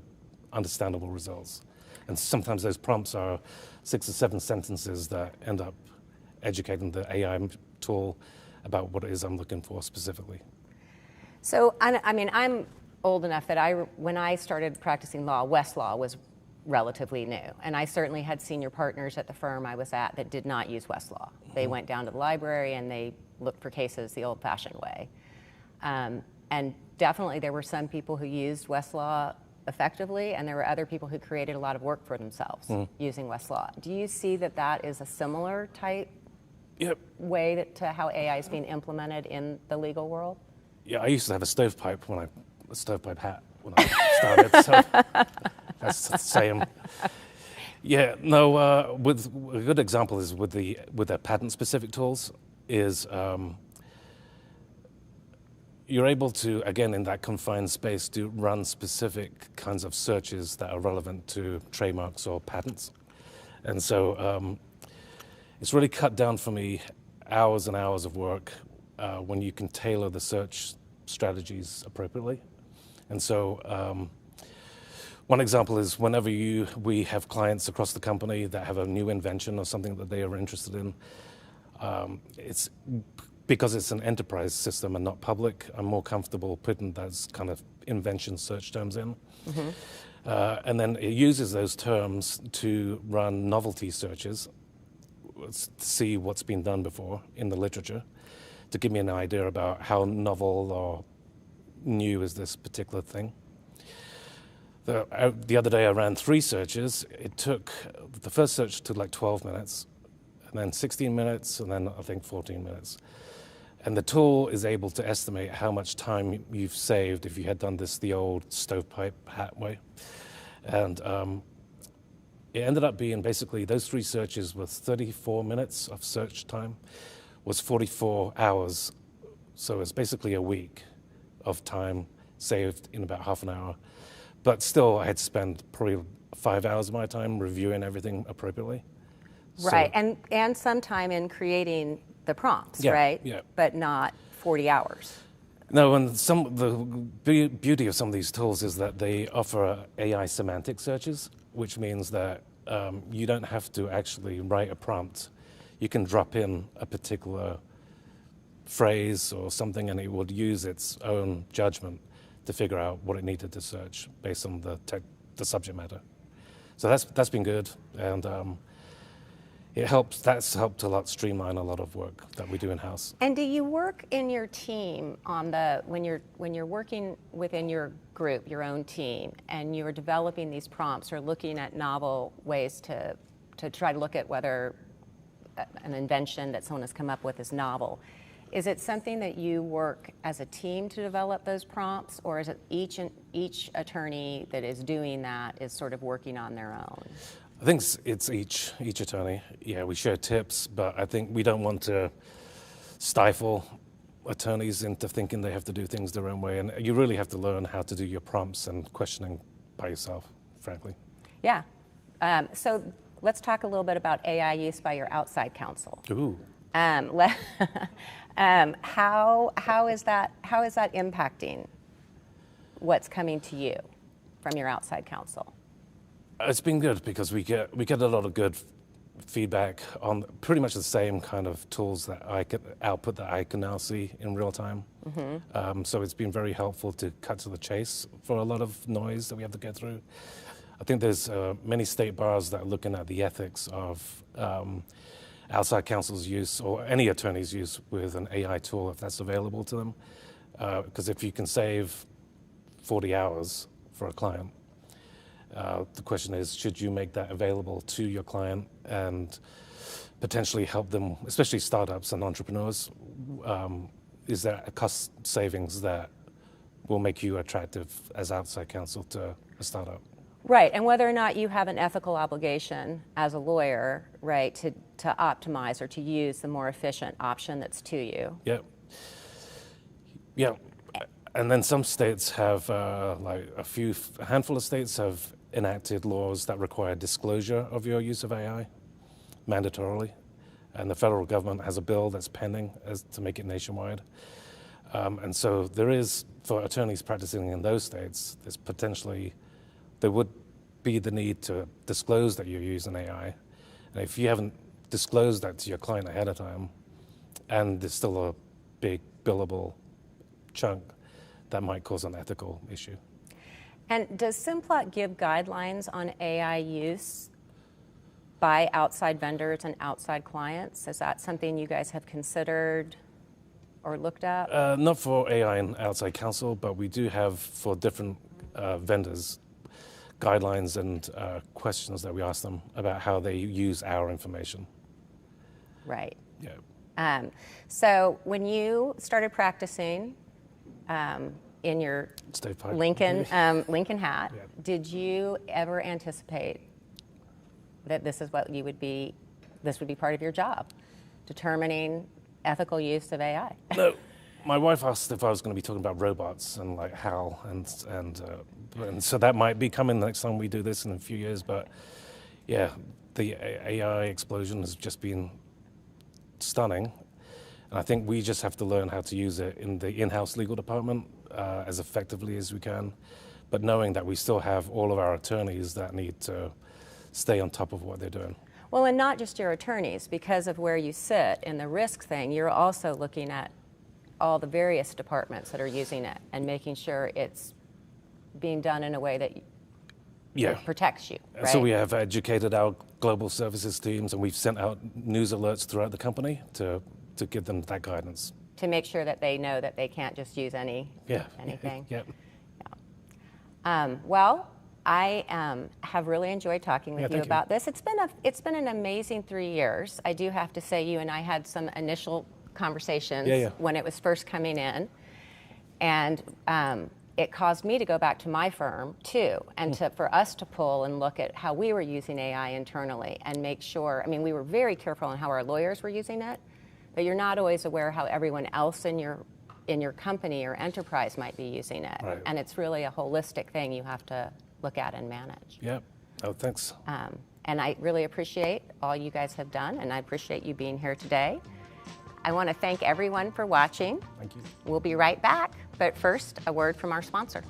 understandable results? And sometimes those prompts are 6 or 7 sentences that end up educating the AI tool about what it is I'm looking for specifically. So, I mean, I'm old enough that when I started practicing law, Westlaw was relatively new. And I certainly had senior partners at the firm I was at that did not use Westlaw. They went down to the library and they looked for cases the old-fashioned way. And definitely there were some people who used Westlaw effectively, and there were other people who created a lot of work for themselves using Westlaw. Do you see that is a similar type way to how AI is being implemented in the legal world? Yeah, I used to have a stovepipe hat when I started, so that's the same. Yeah, no, with a good example is with the patent-specific tools is you're able to, again, in that confined space, to run specific kinds of searches that are relevant to trademarks or patents. And so it's really cut down for me hours and hours of work when you can tailor the search strategies appropriately. And so one example is whenever we have clients across the company that have a new invention or something that they are interested in, it's because it's an enterprise system and not public, I'm more comfortable putting those kind of invention search terms in. And then it uses those terms to run novelty searches, to see what's been done before in the literature, to give me an idea about how novel or new is this particular thing. The other day I ran 3 searches. The first search took like 12 minutes, and then 16 minutes, and then I think 14 minutes. And the tool is able to estimate how much time you've saved if you had done this the old stovepipe hat way. And it ended up being basically those 3 searches with 34 minutes of search time was 44 hours. So it's basically a week of time saved in about half an hour But still, I had to spend probably 5 hours of my time reviewing everything appropriately. Right, and some time in creating the prompts, Yeah, right? yeah. But not 40 hours. No, and the beauty of some of these tools is that they offer AI semantic searches, which means that you don't have to actually write a prompt. You can drop in a particular phrase or something, and it would use its own judgment to figure out what it needed to search based on the subject matter. So that's been good, and that's helped a lot streamline a lot of work that we do in-house. And do you work in your team on when you're working within your group, your own team, and you're developing these prompts or looking at novel ways to try to look at whether an invention that someone has come up with is novel? Is it something that you work as a team to develop those prompts, or is it each attorney that is doing that is sort of working on their own? I think it's each attorney. Yeah, we share tips, but I think we don't want to stifle attorneys into thinking they have to do things their own way. And you really have to learn how to do your prompts and questioning by yourself, frankly. Yeah. So let's talk a little bit about AI use by your outside counsel. Ooh. How is that impacting what's coming to you from your outside counsel? It's been good because we get a lot of good feedback on pretty much the same kind of tools that output that I can now see in real time. Mm-hmm. So it's been very helpful to cut to the chase for a lot of noise that we have to get through. I think there's many state bars that are looking at the ethics of outside counsel's use or any attorney's use with an AI tool if that's available to them. Because if you can save 40 hours for a client, the question is, should you make that available to your client and potentially help them, especially startups and entrepreneurs? Is there a cost savings that will make you attractive as outside counsel to a startup? Right, and whether or not you have an ethical obligation as a lawyer, right, to optimize or to use the more efficient option that's to you. Yeah. And then some states have, a handful of states have enacted laws that require disclosure of your use of AI mandatorily. And the federal government has a bill that's pending to make it nationwide. And so there is, for attorneys practicing in those states, there would be the need to disclose that you're using AI. And if you haven't disclosed that to your client ahead of time, and there's still a big billable chunk, that might cause an ethical issue. And does Simplot give guidelines on AI use by outside vendors and outside clients? Is that something you guys have considered or looked at? Not for AI and outside counsel, but we do have for different vendors guidelines and questions that we ask them about how they use our information. Right. Yeah. So when you started practicing in your Lincoln hat, did you ever anticipate that this is what this would be part of your job, determining ethical use of AI? No. My wife asked if I was going to be talking about robots and like HAL, and so that might be coming the next time we do this in a few years. But yeah, the AI explosion has just been stunning, and I think we just have to learn how to use it in the in-house legal department as effectively as we can. But knowing that we still have all of our attorneys that need to stay on top of what they're doing. Well, and not just your attorneys, because of where you sit in the risk thing, you're also looking at all the various departments that are using it and making sure it's being done in a way that protects you, right? So we have educated our global services teams, and we've sent out news alerts throughout the company to give them that guidance. To make sure that they know that they can't just use anything. Yeah. Well, I have really enjoyed talking with you about this. It's been an amazing 3 years. I do have to say, you and I had some initial conversations when it was first coming in, and it caused me to go back to my firm too, and for us to pull and look at how we were using AI internally and make sure. I mean, we were very careful on how our lawyers were using it, but you're not always aware how everyone else in your in your company or enterprise might be using it. Right. And it's really a holistic thing you have to look at and manage. Yep. Oh, thanks. And I really appreciate all you guys have done, and I appreciate you being here today. I want to thank everyone for watching. Thank you. We'll be right back, but first, a word from our sponsor.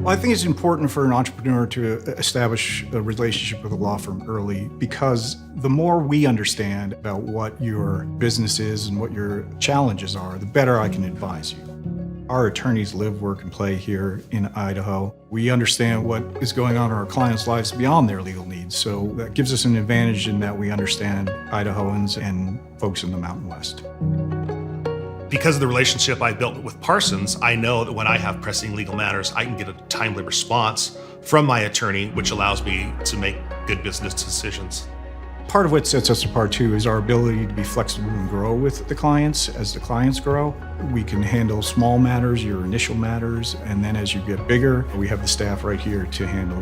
Well, I think it's important for an entrepreneur to establish a relationship with a law firm early, because the more we understand about what your business is and what your challenges are, the better I can advise you. Our attorneys live, work, and play here in Idaho. We understand what is going on in our clients' lives beyond their legal needs, so that gives us an advantage in that we understand Idahoans and folks in the Mountain West. Because of the relationship I built with Parsons, I know that when I have pressing legal matters, I can get a timely response from my attorney, which allows me to make good business decisions. Part of what sets us apart too is our ability to be flexible and grow with the clients. As the clients grow, we can handle small matters, your initial matters, and then as you get bigger, we have the staff right here to handle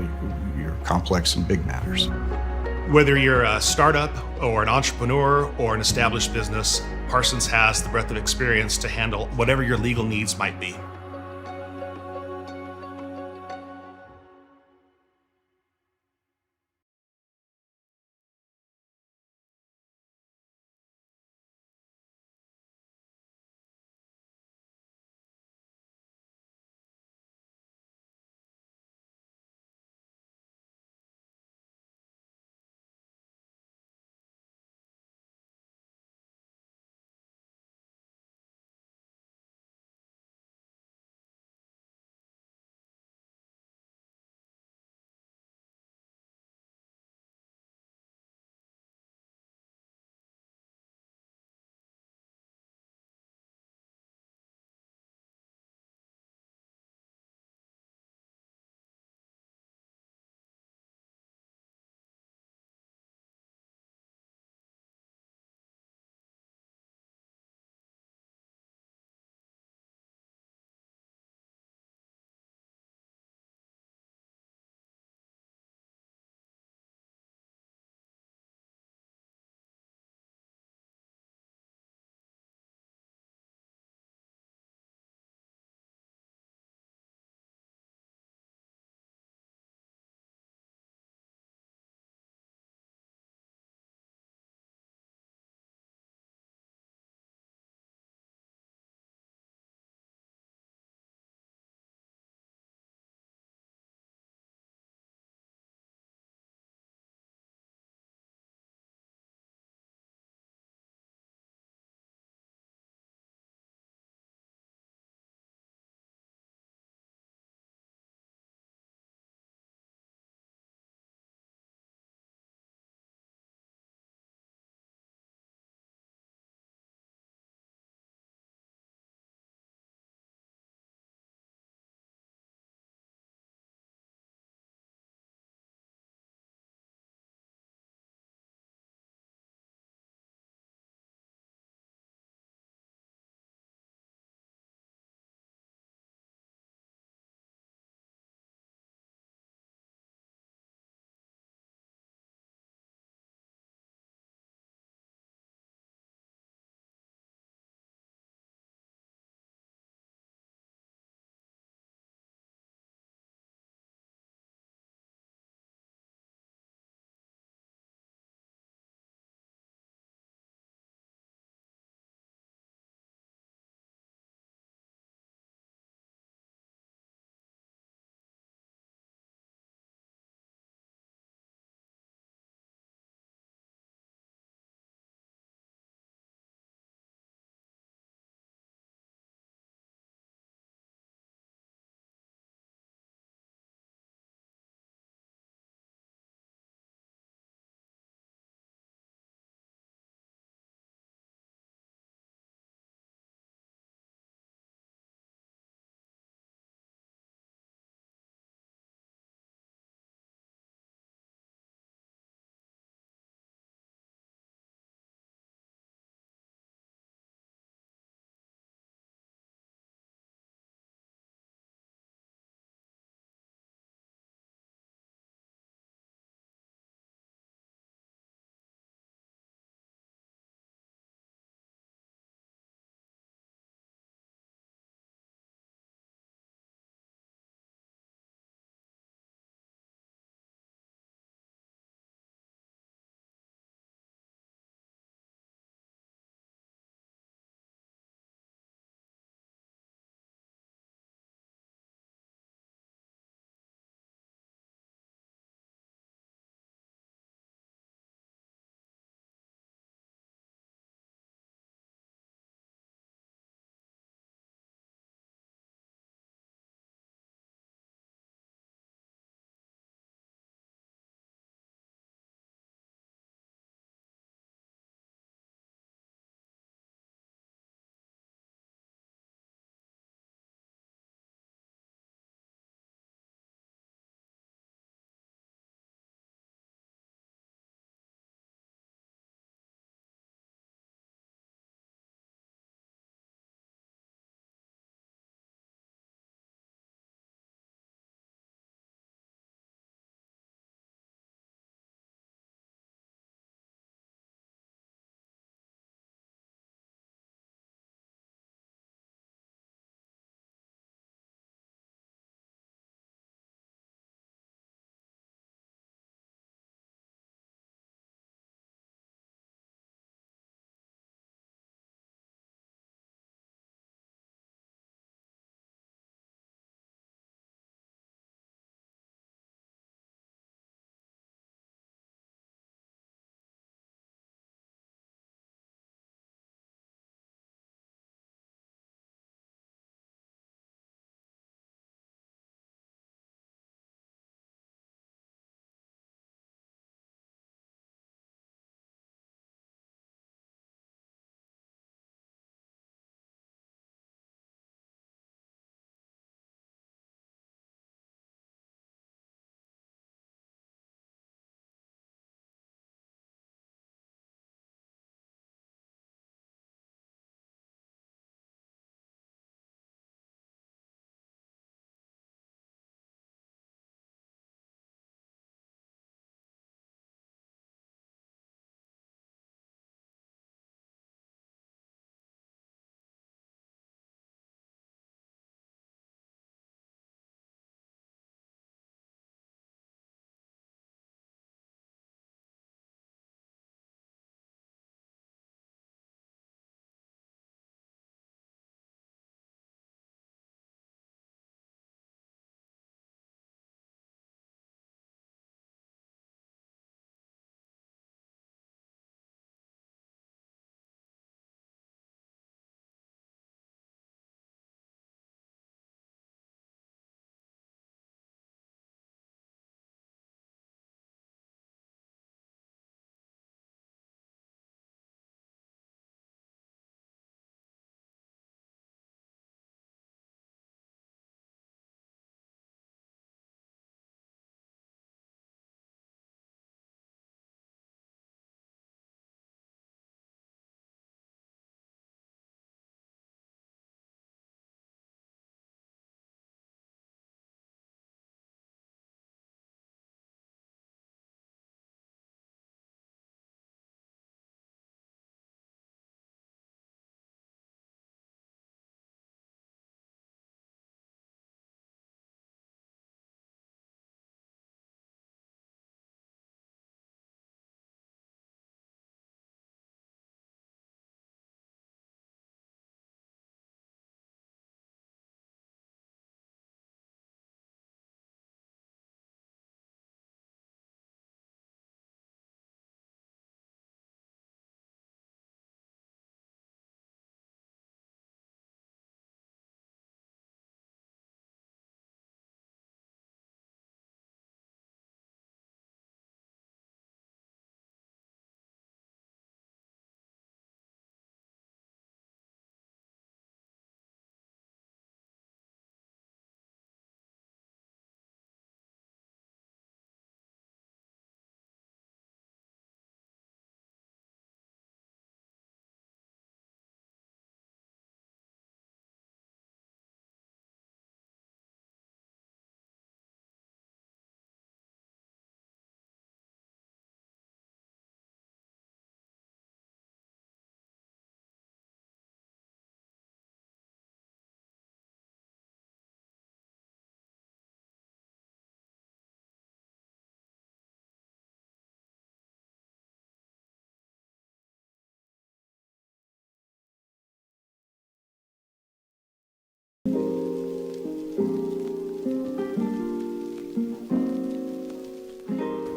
your complex and big matters. Whether you're a startup or an entrepreneur or an established business, Parsons has the breadth of experience to handle whatever your legal needs might be.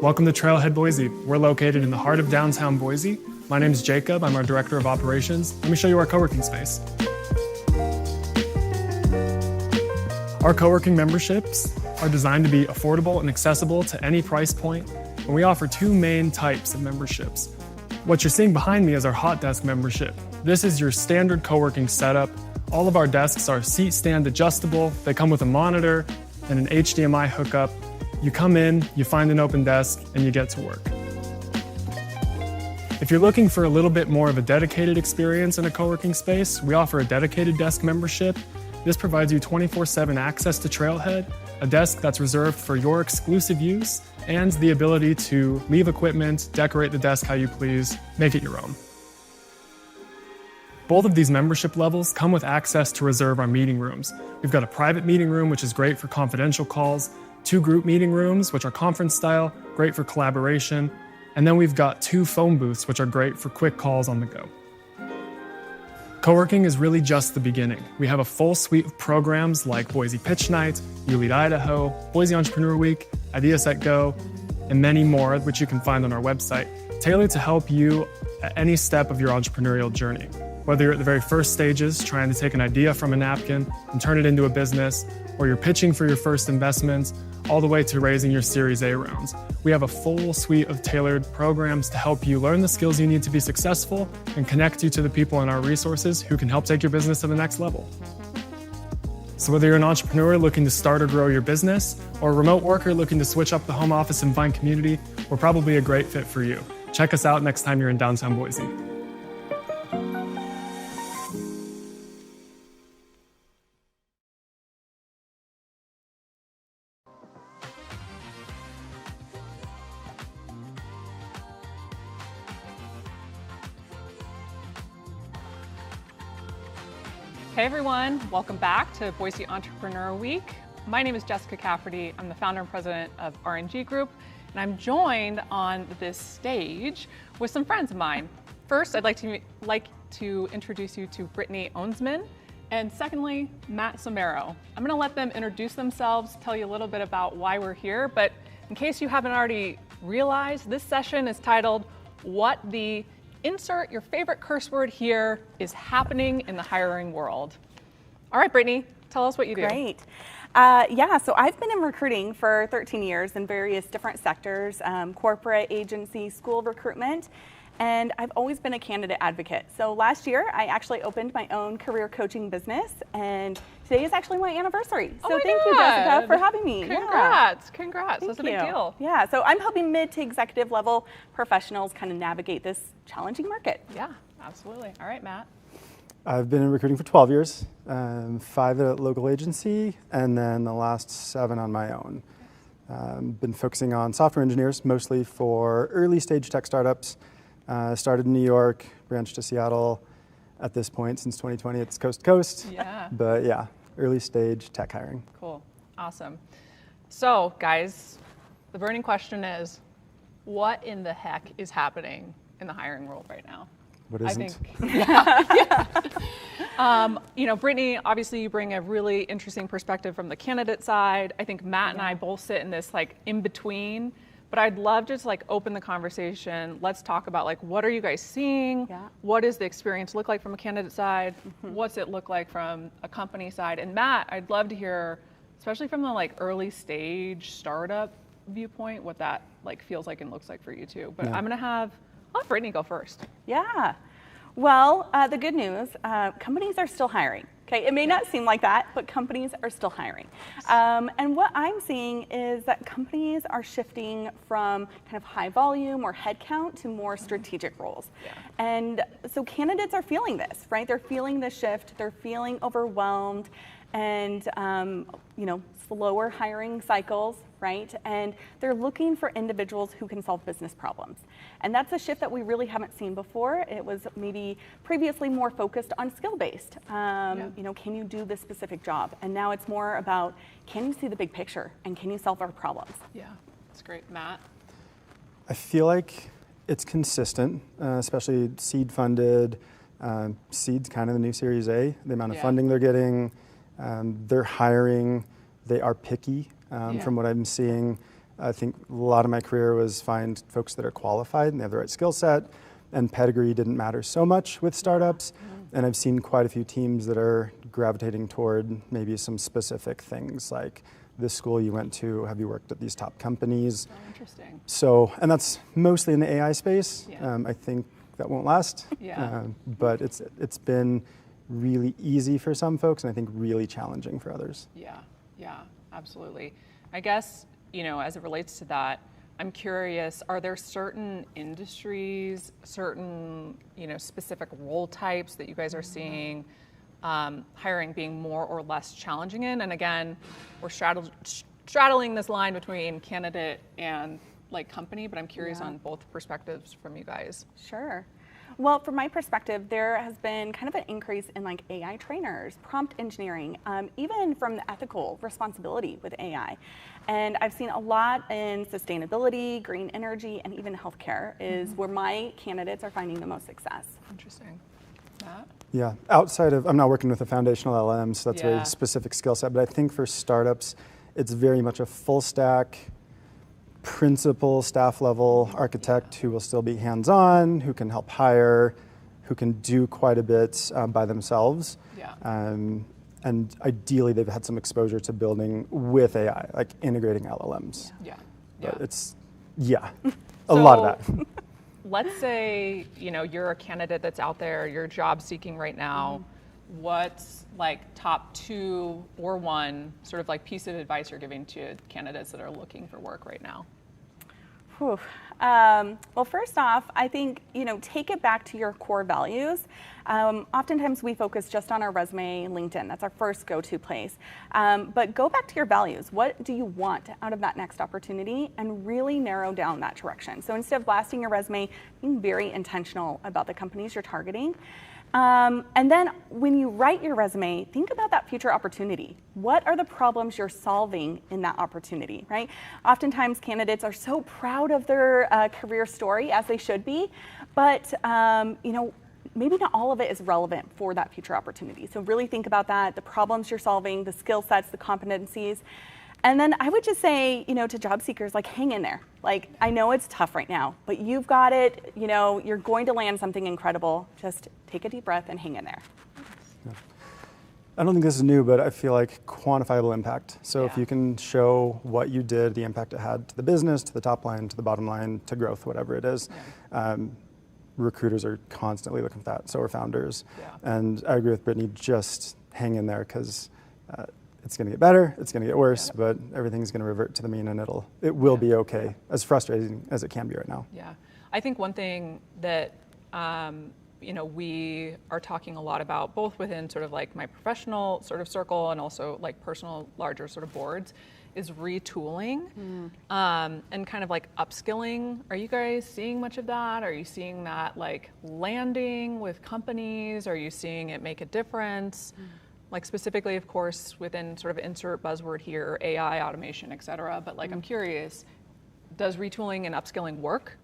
Welcome to Trailhead Boise. We're located in the heart of downtown Boise. My name is Jacob. I'm our Director of Operations. Let me show you our co-working space. Our co-working memberships are designed to be affordable and accessible to any price point, and we offer two main types of memberships. What you're seeing behind me is our hot desk membership. This is your standard co-working setup. All of our desks are seat stand adjustable. They come with a monitor and an HDMI hookup. You come in, you find an open desk, and you get to work. If you're looking for a little bit more of a dedicated experience in a co-working space, we offer a dedicated desk membership. This provides you 24/7 access to Trailhead, a desk that's reserved for your exclusive use, and the ability to leave equipment, decorate the desk how you please, make it your own. Both of these membership levels come with access to reserve our meeting rooms. We've got a private meeting room, which is great for confidential calls, 2 group meeting rooms, which are conference style, great for collaboration, and then we've got 2 phone booths, which are great for quick calls on the go. Co-working is really just the beginning. We have a full suite of programs like Boise Pitch Night, You Lead Idaho, Boise Entrepreneur Week, Idea Set Go, and many more, which you can find on our website, tailored to help you at any step of your entrepreneurial journey. Whether you're at the very first stages, trying to take an idea from a napkin and turn it into a business, or you're pitching for your first investments, all the way to raising your Series A rounds. We have a full suite of tailored programs to help you learn the skills you need to be successful and connect you to the people in our resources who can help take your business to the next level. So whether you're an entrepreneur looking to start or grow your business, or a remote worker looking to switch up the home office and find community, we're probably a great fit for you. Check us out next time you're in downtown Boise. Hey everyone, welcome back to Boise Entrepreneur Week. My name is Jessica Cafferty. I'm the founder and president of RNG Group, and I'm joined on this stage with some friends of mine. First, I'd like to introduce you to Brittany Ownsman, and secondly, Matt Somero. I'm gonna let them introduce themselves, tell you a little bit about why we're here, but in case you haven't already realized, this session is titled, What the Insert your favorite curse word here is happening in the hiring world. All right, Brittany, tell us what you do. Great. So I've been in recruiting for 13 years in various different sectors, corporate, agency, school recruitment, and I've always been a candidate advocate. So last year, I actually opened my own career coaching business, and today is actually my anniversary. So thank you, Jessica, for having me. Congrats, congrats, that's a big deal. Yeah, so I'm helping mid to executive level professionals kind of navigate this challenging market. Yeah, absolutely. All right, Matt. I've been in recruiting for 12 years, 5 at a local agency, and then the last 7 on my own. Been focusing on software engineers, mostly for early stage tech startups. Started in New York, branched to Seattle. At this point, since 2020, it's coast to coast. Yeah. But yeah, early stage tech hiring. Cool, awesome. So guys, the burning question is, what in the heck is happening in the hiring world right now? What isn't? Brittany, obviously you bring a really interesting perspective from the candidate side. I think Matt and I both sit in this in between, but I'd love to just open the conversation. Let's talk about what are you guys seeing? Yeah. What does the experience look like from a candidate side? Mm-hmm. What's it look like from a company side? And Matt, I'd love to hear, especially from the early stage startup viewpoint, what that feels like and looks like for you too. But yeah. I'll let Brittany go first. Yeah. Well, the good news, companies are still hiring. Okay, it may not seem like that, but companies are still hiring. And what I'm seeing is that companies are shifting from kind of high volume or headcount to more strategic roles. Yeah. And so candidates are feeling this, right? They're feeling the shift, they're feeling overwhelmed, and slower hiring cycles, right? And they're looking for individuals who can solve business problems. And that's a shift that we really haven't seen before. It was maybe previously more focused on skill-based. Can you do this specific job? And now it's more about, can you see the big picture and can you solve our problems? Yeah, that's great. Matt? I feel like it's consistent, especially seed funded. Seed's kind of the new Series A, the amount of funding they're getting. They're hiring. They are picky from what I'm seeing. I think a lot of my career was find folks that are qualified and they have the right skill set, and pedigree didn't matter so much with startups. And I've seen quite a few teams that are gravitating toward maybe some specific things like this school you went to, have you worked at these top companies? Oh, interesting. So, and that's mostly in the AI space. Yeah. I think that won't last. Yeah. But it's been really easy for some folks and I think really challenging for others. Yeah, yeah, absolutely. I guess, as it relates to that, I'm curious, are there certain industries, certain, specific role types that you guys are seeing hiring being more or less challenging in? And again, we're straddling this line between candidate and company, but I'm curious on both perspectives from you guys. Sure. Well, from my perspective, there has been kind of an increase in AI trainers, prompt engineering, even from the ethical responsibility with AI. And I've seen a lot in sustainability, green energy, and even healthcare is where my candidates are finding the most success. Interesting. Matt? Yeah, outside of, I'm not working with a foundational LLM, so that's a very specific skill set, but I think for startups, it's very much a full stack, principal, staff level architect who will still be hands-on, who can help hire, who can do quite a bit by themselves. Yeah. And ideally, they've had some exposure to building with AI, like integrating LLMs. Yeah. But it's, a lot of that. Let's say, you're a candidate that's out there, you're job seeking right now. What's top 2 or 1 sort of piece of advice you're giving to candidates that are looking for work right now? Whew. Well, first off, I think, take it back to your core values. Oftentimes we focus just on our resume, LinkedIn. That's our first go-to place. But go back to your values. What do you want out of that next opportunity? And really narrow down that direction. So instead of blasting your resume, being very intentional about the companies you're targeting. And then when you write your resume, think about that future opportunity. What are the problems you're solving in that opportunity, right? Oftentimes candidates are so proud of their career story, as they should be, but maybe not all of it is relevant for that future opportunity. So really think about that, the problems you're solving, the skill sets, the competencies. And then I would just say, to job seekers, hang in there. I know it's tough right now, but you've got it. You're going to land something incredible. Just take a deep breath and hang in there. Yeah. I don't think this is new, but I feel like quantifiable impact. So if you can show what you did, the impact it had to the business, to the top line, to the bottom line, to growth, whatever it is, recruiters are constantly looking for that. So are founders. And I agree with Brittany, just hang in there because it's going to get better, it's going to get worse, but everything's going to revert to the mean and it will be okay, as frustrating as it can be right now. Yeah, I think one thing that we are talking a lot about, both within sort of my professional sort of circle and also personal larger sort of boards, is retooling and kind of upskilling. Are you guys seeing much of that? Are you seeing that landing with companies? Are you seeing it make a difference? Specifically, of course, within sort of insert buzzword here, AI, automation, et cetera. But I'm curious, does retooling and upskilling work?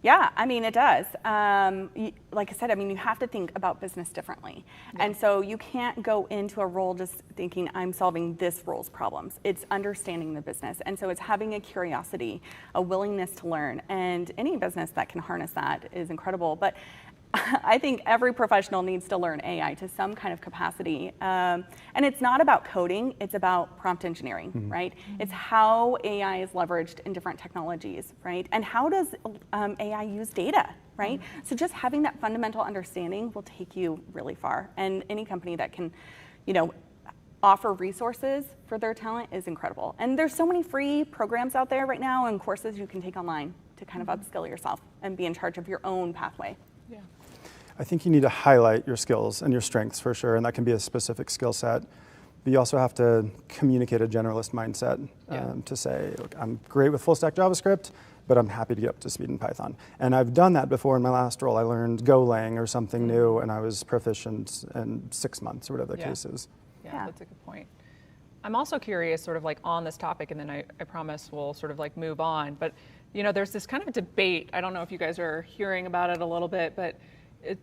Yeah, I mean, it does. Like I said, you have to think about business differently. And so you can't go into a role just thinking, I'm solving this role's problems. It's understanding the business. And so it's having a curiosity, a willingness to learn. And any business that can harness that is incredible. But I think every professional needs to learn AI to some kind of capacity. And it's not about coding, it's about prompt engineering, right? It's how AI is leveraged in different technologies, right? And how does AI use data, right? So just having that fundamental understanding will take you really far. And any company that can, offer resources for their talent is incredible. And there's so many free programs out there right now and courses you can take online to kind of upskill yourself and be in charge of your own pathway. Yeah. I think you need to highlight your skills and your strengths for sure, and that can be a specific skill set. But you also have to communicate a generalist mindset to say, look, I'm great with full stack JavaScript, but I'm happy to get up to speed in Python. And I've done that before in my last role. I learned Golang or something new, and I was proficient in 6 months or whatever the case is. Yeah, that's a good point. I'm also curious, sort of on this topic, and then I promise we'll sort of move on. But there's this kind of debate. I don't know if you guys are hearing about it a little bit, but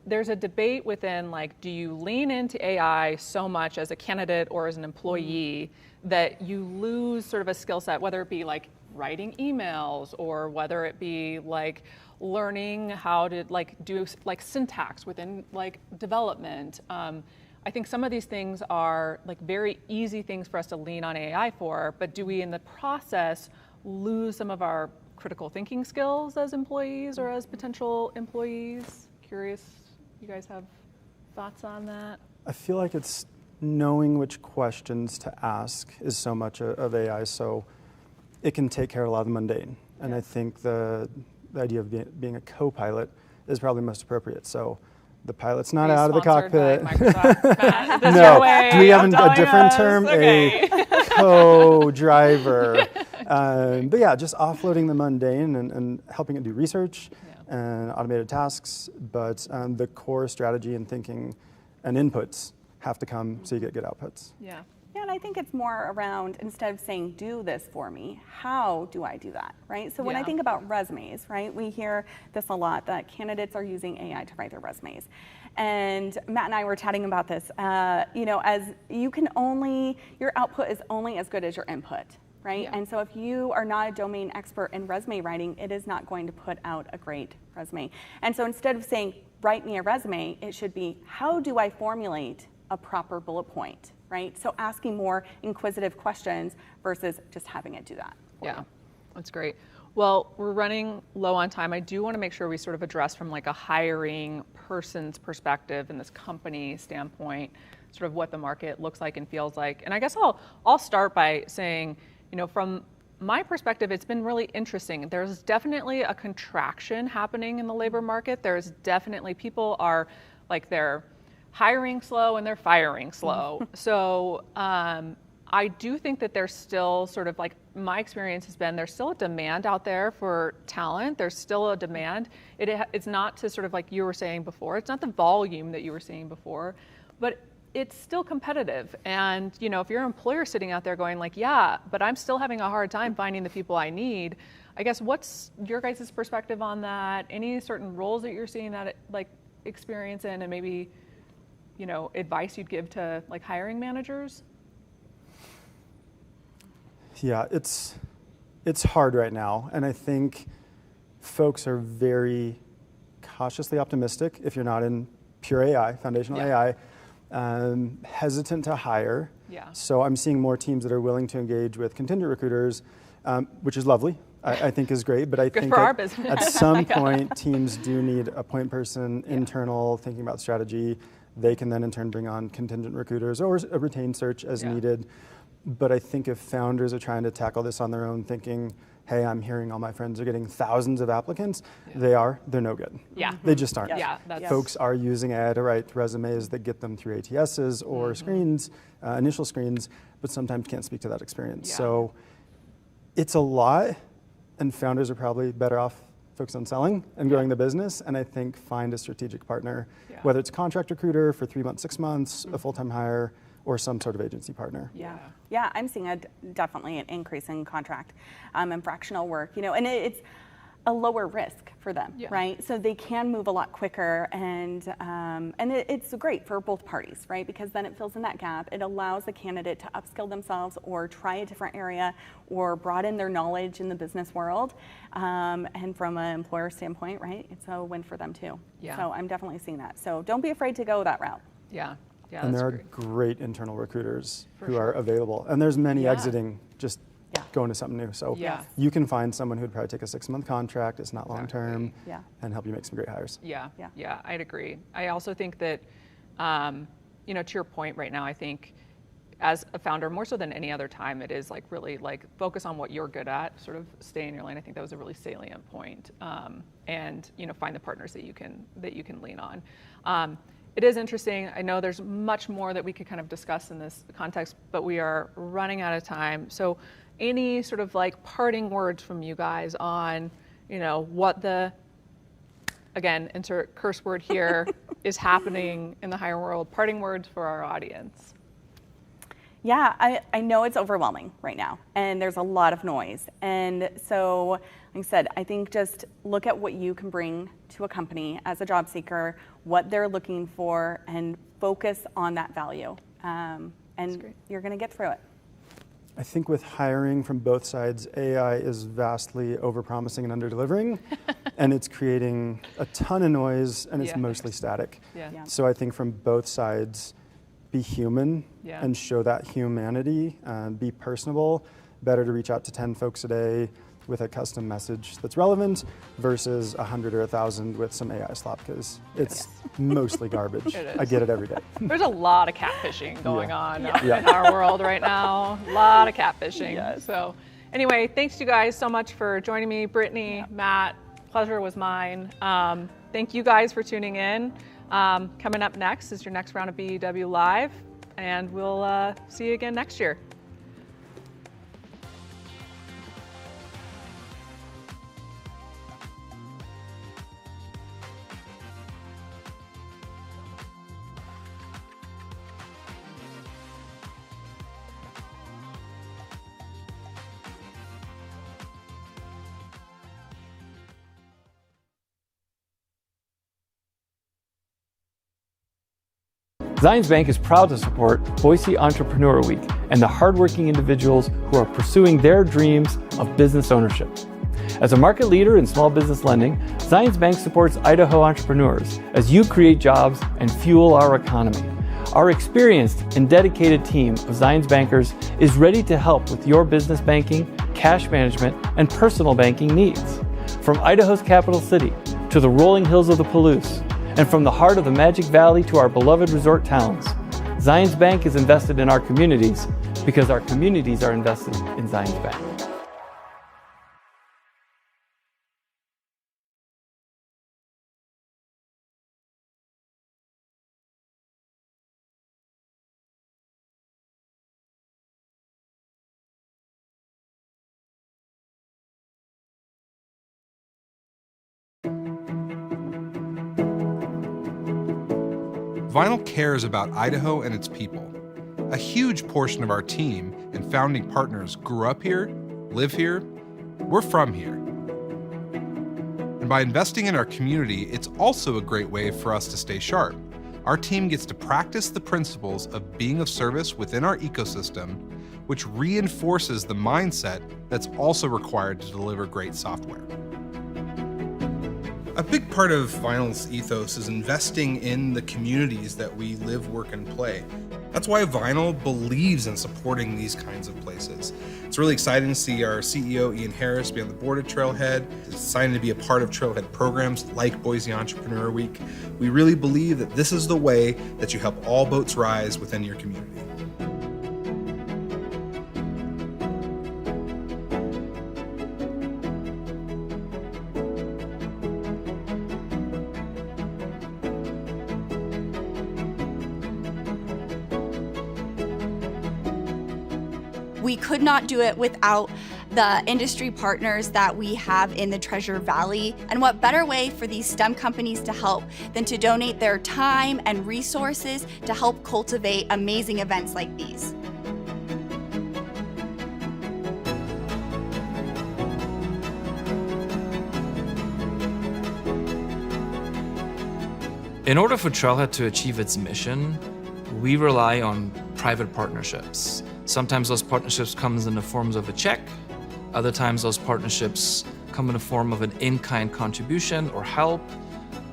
there's a debate within, like, do you lean into AI so much as a candidate or as an employee that you lose sort of a skill set, whether it be like writing emails or whether it be like learning how to like do like syntax within like development. I think some of these things are like very easy things for us to lean on AI for, but do we in the process lose some of our critical thinking skills as employees or as potential employees? Curious, you guys have thoughts on that? I feel like it's knowing which questions to ask is so much of AI, so it can take care of a lot of the mundane. And I think the idea of being a co-pilot is probably most appropriate. So the pilot's not out of the cockpit. No, do we have a different term? Okay. A co-driver. But yeah, just offloading the mundane and helping it do research and automated tasks. But the core strategy and thinking and inputs have to come so you get good outputs. Yeah, and I think it's more around, instead of saying, do this for me, how do I do that, right? So when I think about resumes, right, we hear this a lot, that candidates are using AI to write their resumes. And Matt and I were chatting about this, you know, as you can only, your output is only as good as your input, right? And so if you are not a domain expert in resume writing, it is not going to put out a great resume. And so instead of saying, write me a resume, it should be, how do I formulate a proper bullet point, right? So asking more inquisitive questions versus just having it do that. Yeah, that's great. Well, we're running low on time. I do want to make sure we sort of address from like a hiring person's perspective and this company standpoint, sort of what the market looks like and feels like. And I guess I'll start by saying, you know, from my perspective, it's been really interesting. There's definitely a contraction happening in the labor market. There's definitely, people are like, they're hiring slow and they're firing slow. So I do think that there's still sort of like, my experience has been, there's still a demand out there for talent. There's still a demand. It's not to sort of like you were saying before, it's not the volume that you were saying before, but it's still competitive. And you know, if you're an employer sitting out there going like, yeah, but I'm still having a hard time finding the people I need, I guess what's your guys' perspective on that? Any certain roles that you're seeing that like experience in, and maybe, you know, advice you'd give to like hiring managers? Yeah, it's hard right now, and I think folks are very cautiously optimistic if you're not in pure AI, foundational AI, hesitant to hire. So I'm seeing more teams that are willing to engage with contingent recruiters, which is lovely. I think is great, but I think at some point teams do need a point person, internal, thinking about strategy. They can then in turn bring on contingent recruiters or a retained search as needed. But I think if founders are trying to tackle this on their own, thinking, hey, I'm hearing all my friends are getting thousands of applicants, they're no good. They just aren't. Folks are using AI to write resumes that get them through ATSs or screens, initial screens, but sometimes can't speak to that experience. So it's a lot, and founders are probably better off focused on selling and growing the business, and I think find a strategic partner, whether it's a contract recruiter for 3 months, 6 months, a full-time hire, or some sort of agency partner. Yeah, I'm seeing definitely an increase in contract and fractional work, you know, and it's a lower risk for them, right? So they can move a lot quicker, and it's great for both parties, right? Because then it fills in that gap. It allows the candidate to upskill themselves or try a different area or broaden their knowledge in the business world. And from an employer standpoint, right, it's a win for them too. So I'm definitely seeing that. So don't be afraid to go that route. And there are great internal recruiters who are available. And there's many exiting, just going to something new. So you can find someone who'd probably take a 6-month contract, it's not long-term, and help you make some great hires. Yeah, I'd agree. I also think that, you know, to your point right now, I think as a founder, more so than any other time, it is like really like focus on what you're good at, sort of stay in your lane. I think that was a really salient point. And, you know, find the partners that you can lean on. It is interesting. I know there's much more that we could kind of discuss in this context, but we are running out of time. So any sort of like parting words from you guys on, you know, what the, again, insert curse word here, is happening in the hiring world, parting words for our audience. Yeah, I know it's overwhelming right now, and there's a lot of noise. And so, like I said, I think just look at what you can bring to a company as a job seeker, what they're looking for, and focus on that value. And you're going to get through it. I think with hiring from both sides, AI is vastly overpromising and underdelivering, and it's creating a ton of noise, and it's mostly static. So I think from both sides, be human and show that humanity, be personable. Better to reach out to 10 folks a day with a custom message that's relevant versus 100 or 1,000 with some AI slop, because it's mostly garbage. I get it every day. There's a lot of catfishing going on in our world right now. A lot of catfishing. So anyway, thanks to you guys so much for joining me. Brittany, Matt, pleasure was mine. Thank you guys for tuning in. Coming up next is your next round of BEW Live, and we'll see you again next year. Zions Bank is proud to support Boise Entrepreneur Week and the hardworking individuals who are pursuing their dreams of business ownership. As a market leader in small business lending, Zions Bank supports Idaho entrepreneurs as you create jobs and fuel our economy. Our experienced and dedicated team of Zions bankers is ready to help with your business banking, cash management, and personal banking needs. From Idaho's capital city to the rolling hills of the Palouse, and from the heart of the Magic Valley to our beloved resort towns, Zions Bank is invested in our communities because our communities are invested in Zions Bank. Vinyl cares about Idaho and its people. A huge portion of our team and founding partners grew up here, live here, we're from here. And by investing in our community, it's also a great way for us to stay sharp. Our team gets to practice the principles of being of service within our ecosystem, which reinforces the mindset that's also required to deliver great software. A big part of Vinyl's ethos is investing in the communities that we live, work, and play. That's why Vinyl believes in supporting these kinds of places. It's really exciting to see our CEO, Ian Harris, be on the board at Trailhead. It's exciting to be a part of Trailhead programs like Boise Entrepreneur Week. We really believe that this is the way that you help all boats rise within your community. We could not do it without the industry partners that we have in the Treasure Valley. And what better way for these STEM companies to help than to donate their time and resources to help cultivate amazing events like these. In order for Trailhead to achieve its mission, we rely on private partnerships. Sometimes those partnerships come in the forms of a check. Other times those partnerships come in the form of an in-kind contribution or help.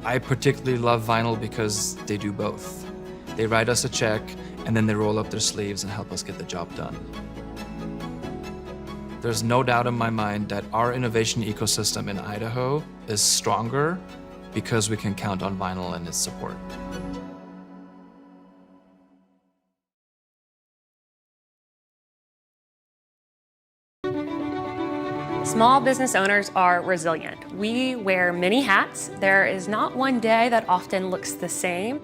I particularly love Vinyl because they do both. They write us a check and then they roll up their sleeves and help us get the job done. There's no doubt in my mind that our innovation ecosystem in Idaho is stronger because we can count on Vinyl and its support. Small business owners are resilient. We wear many hats. There is not one day that often looks the same.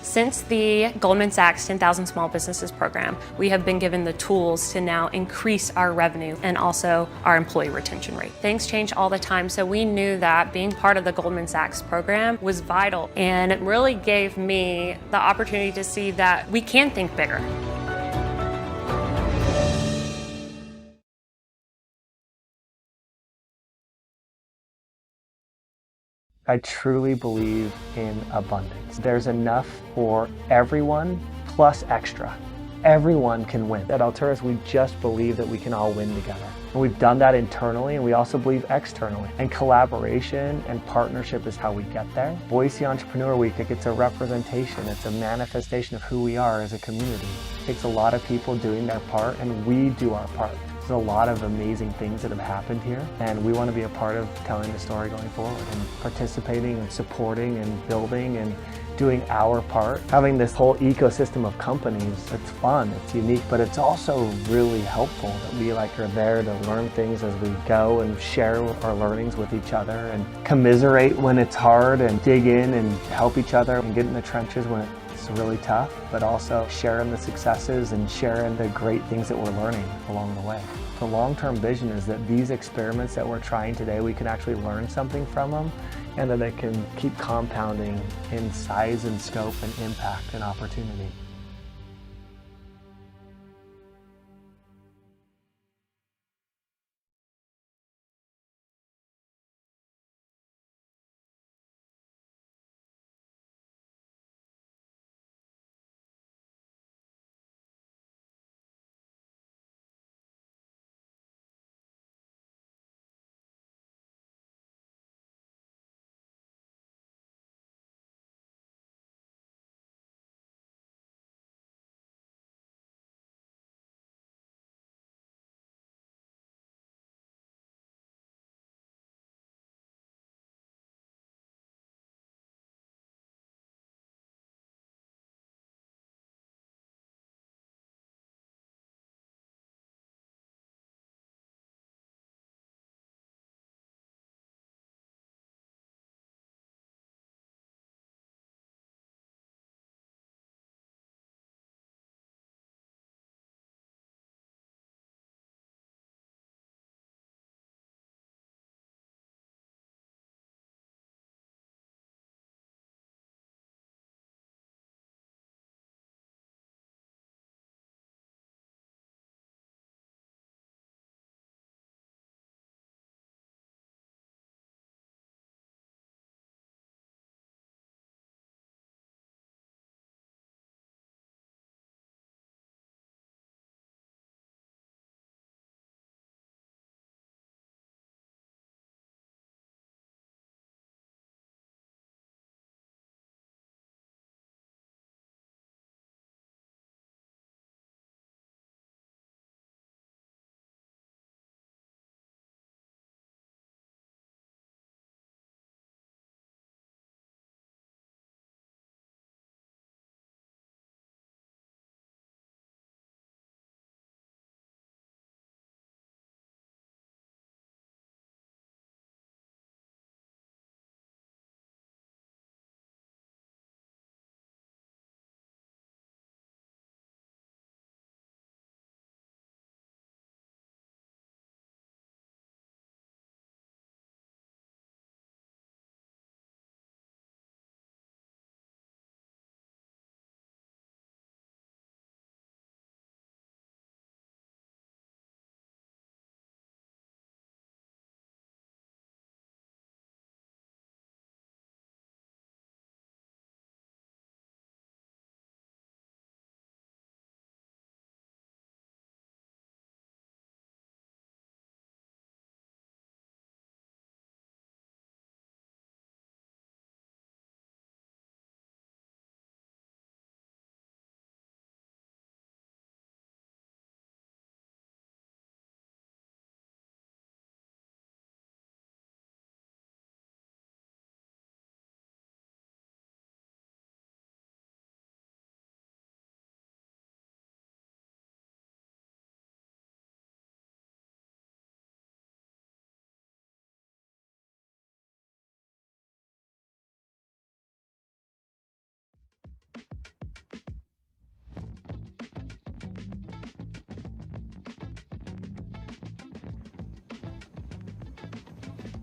Since the Goldman Sachs 10,000 Small Businesses program, we have been given the tools to now increase our revenue and also our employee retention rate. Things change all the time, so we knew that being part of the Goldman Sachs program was vital, and it really gave me the opportunity to see that we can think bigger. I truly believe in abundance. There's enough for everyone plus extra. Everyone can win. At Alturas, we just believe that we can all win together. And we've done that internally, and we also believe externally. And collaboration and partnership is how we get there. Boise Entrepreneur Week, it's a representation, it's a manifestation of who we are as a community. It takes a lot of people doing their part, and we do our part. There's a lot of amazing things that have happened here, and we want to be a part of telling the story going forward and participating and supporting and building and doing our part. Having this whole ecosystem of companies, it's fun, it's unique, but it's also really helpful that we are there to learn things as we go and share our learnings with each other and commiserate when it's hard and dig in and help each other and get in the trenches when it's really tough, but also sharing the successes and sharing the great things that we're learning along the way. The long-term vision is that these experiments that we're trying today, we can actually learn something from them, and that they can keep compounding in size and scope and impact and opportunity.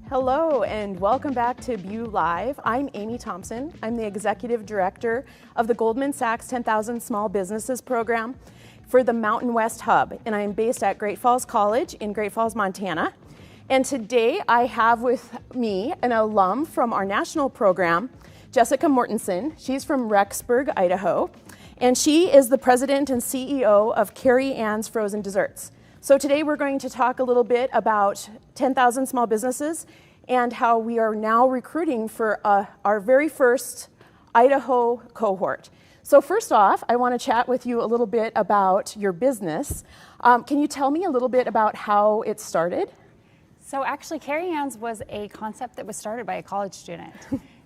Hello and welcome back to BEW Live. I'm Amy Thompson. I'm the Executive Director of the Goldman Sachs 10,000 Small Businesses Program for the Mountain West Hub, and I am based at Great Falls College in Great Falls, Montana. And today I have with me an alum from our national program, Jessica Mortensen. She's from Rexburg, Idaho, and she is the president and CEO of Carrie Ann's Frozen Desserts. So today we're going to talk a little bit about 10,000 small businesses and how we are now recruiting for our very first Idaho cohort. So first off, I want to chat with you a little bit about your business. Can you tell me a little bit about how it started? So actually, Carrie Ann's was a concept that was started by a college student,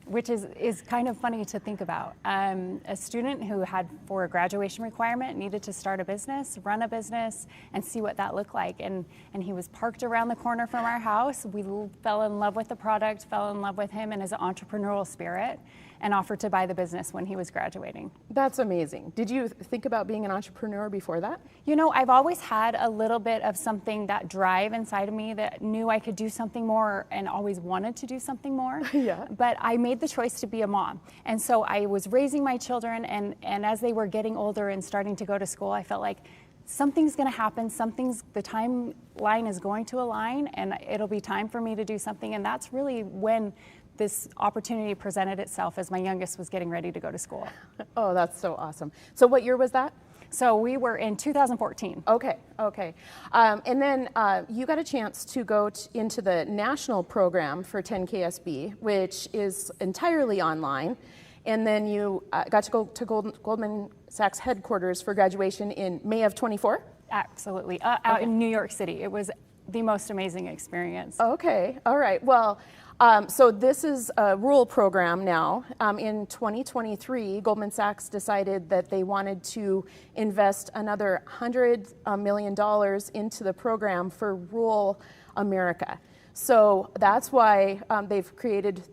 which is kind of funny to think about. A student who had, for a graduation requirement, needed to start a business, run a business, and see what that looked like. And he was parked around the corner from our house. We fell in love with the product, fell in love with him and his entrepreneurial spirit, and offered to buy the business when he was graduating. That's amazing. Did you think about being an entrepreneur before that? You know, I've always had a little bit of something, that drive inside of me that knew I could do something more and always wanted to do something more. Yeah. But I made the choice to be a mom. And so I was raising my children, and as they were getting older and starting to go to school, I felt like something's gonna happen, the timeline is going to align, and it'll be time for me to do something. And that's really when this opportunity presented itself, as my youngest was getting ready to go to school. Oh, that's so awesome. So what year was that? So we were in 2014. Okay. And then you got a chance to go into the national program for 10KSB, which is entirely online. And then you got to go to Goldman Sachs headquarters for graduation in May of 24? Absolutely, out in New York City. It was the most amazing experience. Okay, all right. Well, so this is a rural program now. In 2023, Goldman Sachs decided that they wanted to invest another $100 million into the program for rural America. So that's why they've created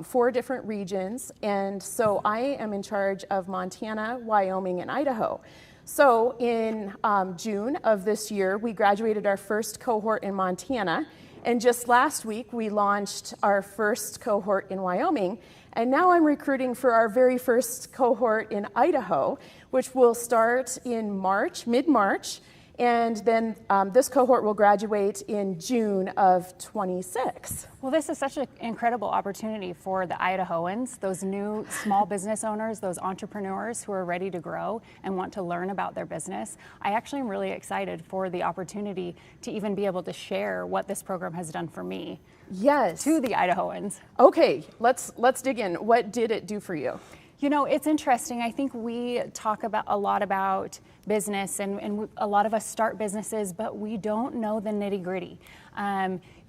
4 different regions. And so I am in charge of Montana, Wyoming, and Idaho. So in June of this year, we graduated our first cohort in Montana. And just last week, we launched our first cohort in Wyoming. And now I'm recruiting for our very first cohort in Idaho, which will start in March, mid-March. And then this cohort will graduate in June of 26. Well, this is such an incredible opportunity for the Idahoans, those new small business owners, those entrepreneurs who are ready to grow and want to learn about their business. I actually am really excited for the opportunity to even be able to share what this program has done for me. Yes. To the Idahoans. Okay, let's dig in. What did it do for you? You know, it's interesting. I think we talk a lot about business, and a lot of us start businesses, but we don't know the nitty-gritty.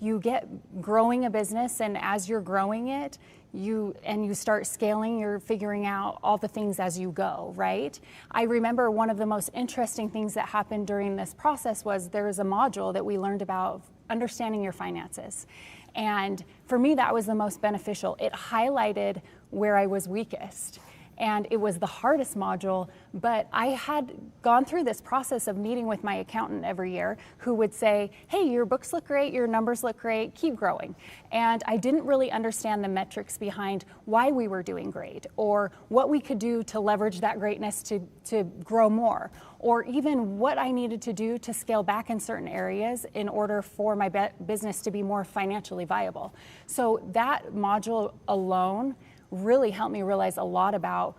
You get growing a business, and as you're growing it, you start scaling, you're figuring out all the things as you go, right? I remember one of the most interesting things that happened during this process was there was a module that we learned about understanding your finances. And for me, that was the most beneficial. It highlighted where I was weakest. And it was the hardest module, but I had gone through this process of meeting with my accountant every year who would say, hey, your books look great, your numbers look great, keep growing. And I didn't really understand the metrics behind why we were doing great, or what we could do to leverage that greatness to grow more, or even what I needed to do to scale back in certain areas in order for my business to be more financially viable. So that module alone really helped me realize a lot about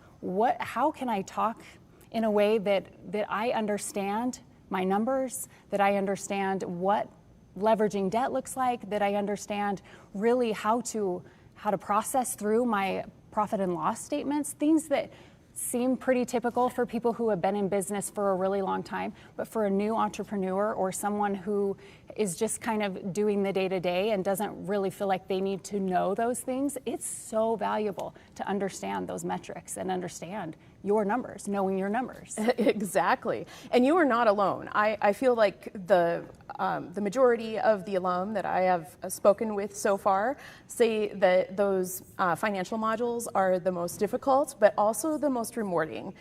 how can I talk in a way that I understand my numbers, that I understand what leveraging debt looks like, that I understand really how to process through my profit and loss statements, things that seem pretty typical for people who have been in business for a really long time, but for a new entrepreneur or someone who is just kind of doing the day-to-day and doesn't really feel like they need to know those things, it's so valuable to understand those metrics and understand your numbers, knowing your numbers. Exactly. And you are not alone. I feel like the majority of the alum that I have spoken with so far say that those financial modules are the most difficult, but also the most rewarding.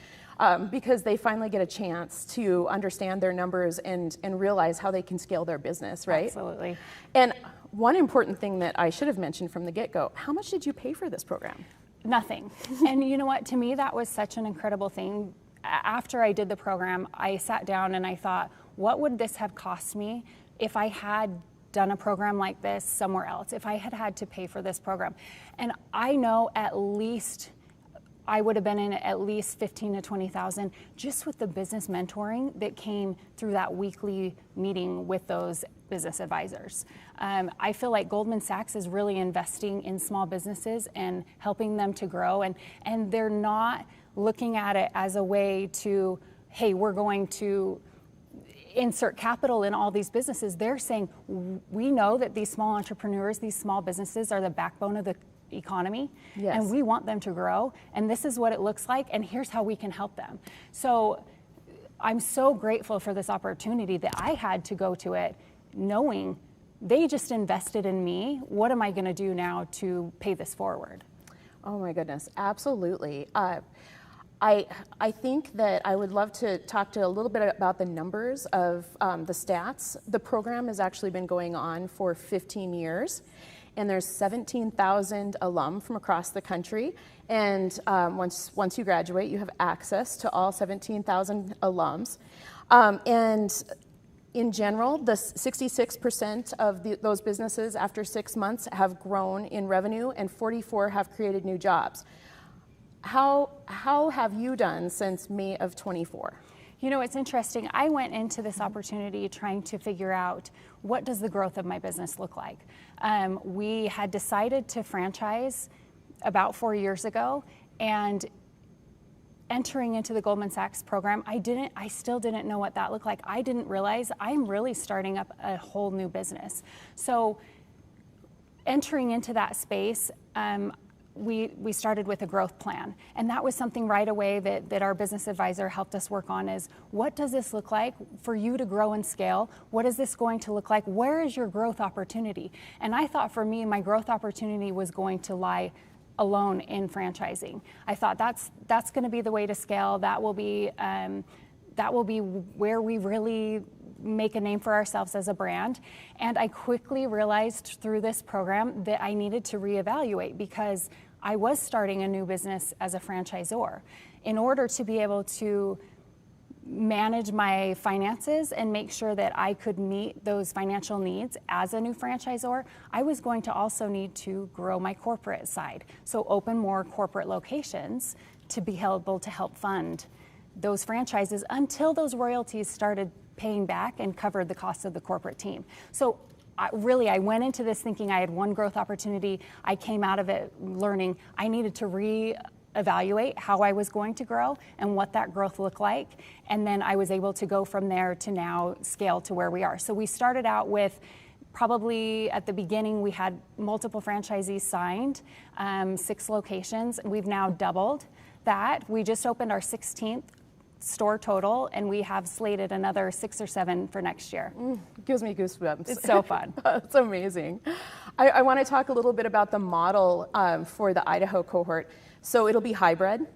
Because they finally get a chance to understand their numbers and realize how they can scale their business, right? Absolutely. And one important thing that I should have mentioned from the get-go, how much did you pay for this program? Nothing. And you know what, to me that was such an incredible thing. After I did the program, I sat down and I thought, what would this have cost me if I had done a program like this somewhere else, if I had to pay for this program. And I know at least I would have been in at least 15 to 20,000 just with the business mentoring that came through that weekly meeting with those business advisors. I feel like Goldman Sachs is really investing in small businesses and helping them to grow, and they're not looking at it as a way to, hey, we're going to insert capital in all these businesses. They're saying, we know that these small entrepreneurs, these small businesses are the backbone of the economy, yes, and we want them to grow, and this is what it looks like, and here's how we can help them. So I'm so grateful for this opportunity that I had to go to it knowing they just invested in me. What am I going to do now to pay this forward? Oh my goodness, absolutely. I think that I would love to talk to a little bit about the numbers of the stats. The program has actually been going on for 15 years. And there's 17,000 alum from across the country. And once you graduate, you have access to all 17,000 alums. And in general, the 66% of those businesses after 6 months have grown in revenue, and 44 have created new jobs. How have you done since May of 24? You know, it's interesting. I went into this opportunity trying to figure out what does the growth of my business look like. We had decided to franchise about 4 years ago, and entering into the Goldman Sachs program, I still didn't know what that looked like. I didn't realize I'm really starting up a whole new business. So entering into that space, we started with a growth plan, and that was something right away that our business advisor helped us work on. Is what does this look like for you to grow and scale? What is this going to look like? Where is your growth opportunity? And I thought for me, my growth opportunity was going to lie alone in franchising. I thought that's going to be the way to scale. That will be where we really make a name for ourselves as a brand. And I quickly realized through this program that I needed to reevaluate, because I was starting a new business as a franchisor. In order to be able to manage my finances and make sure that I could meet those financial needs as a new franchisor, I was going to also need to grow my corporate side. So open more corporate locations to be able to help fund those franchises until those royalties started paying back and covered the cost of the corporate team. So I went into this thinking I had one growth opportunity. I came out of it learning I needed to reevaluate how I was going to grow and what that growth looked like. And then I was able to go from there to now scale to where we are. So we started out with, probably at the beginning, we had multiple franchisees signed, 6 locations. We've now doubled that. We just opened our 16th store total, and we have slated another 6 or 7 for next year. Gives me goosebumps. It's so fun. It's amazing. I want to talk a little bit about the model for the Idaho cohort. So it'll be hybrid.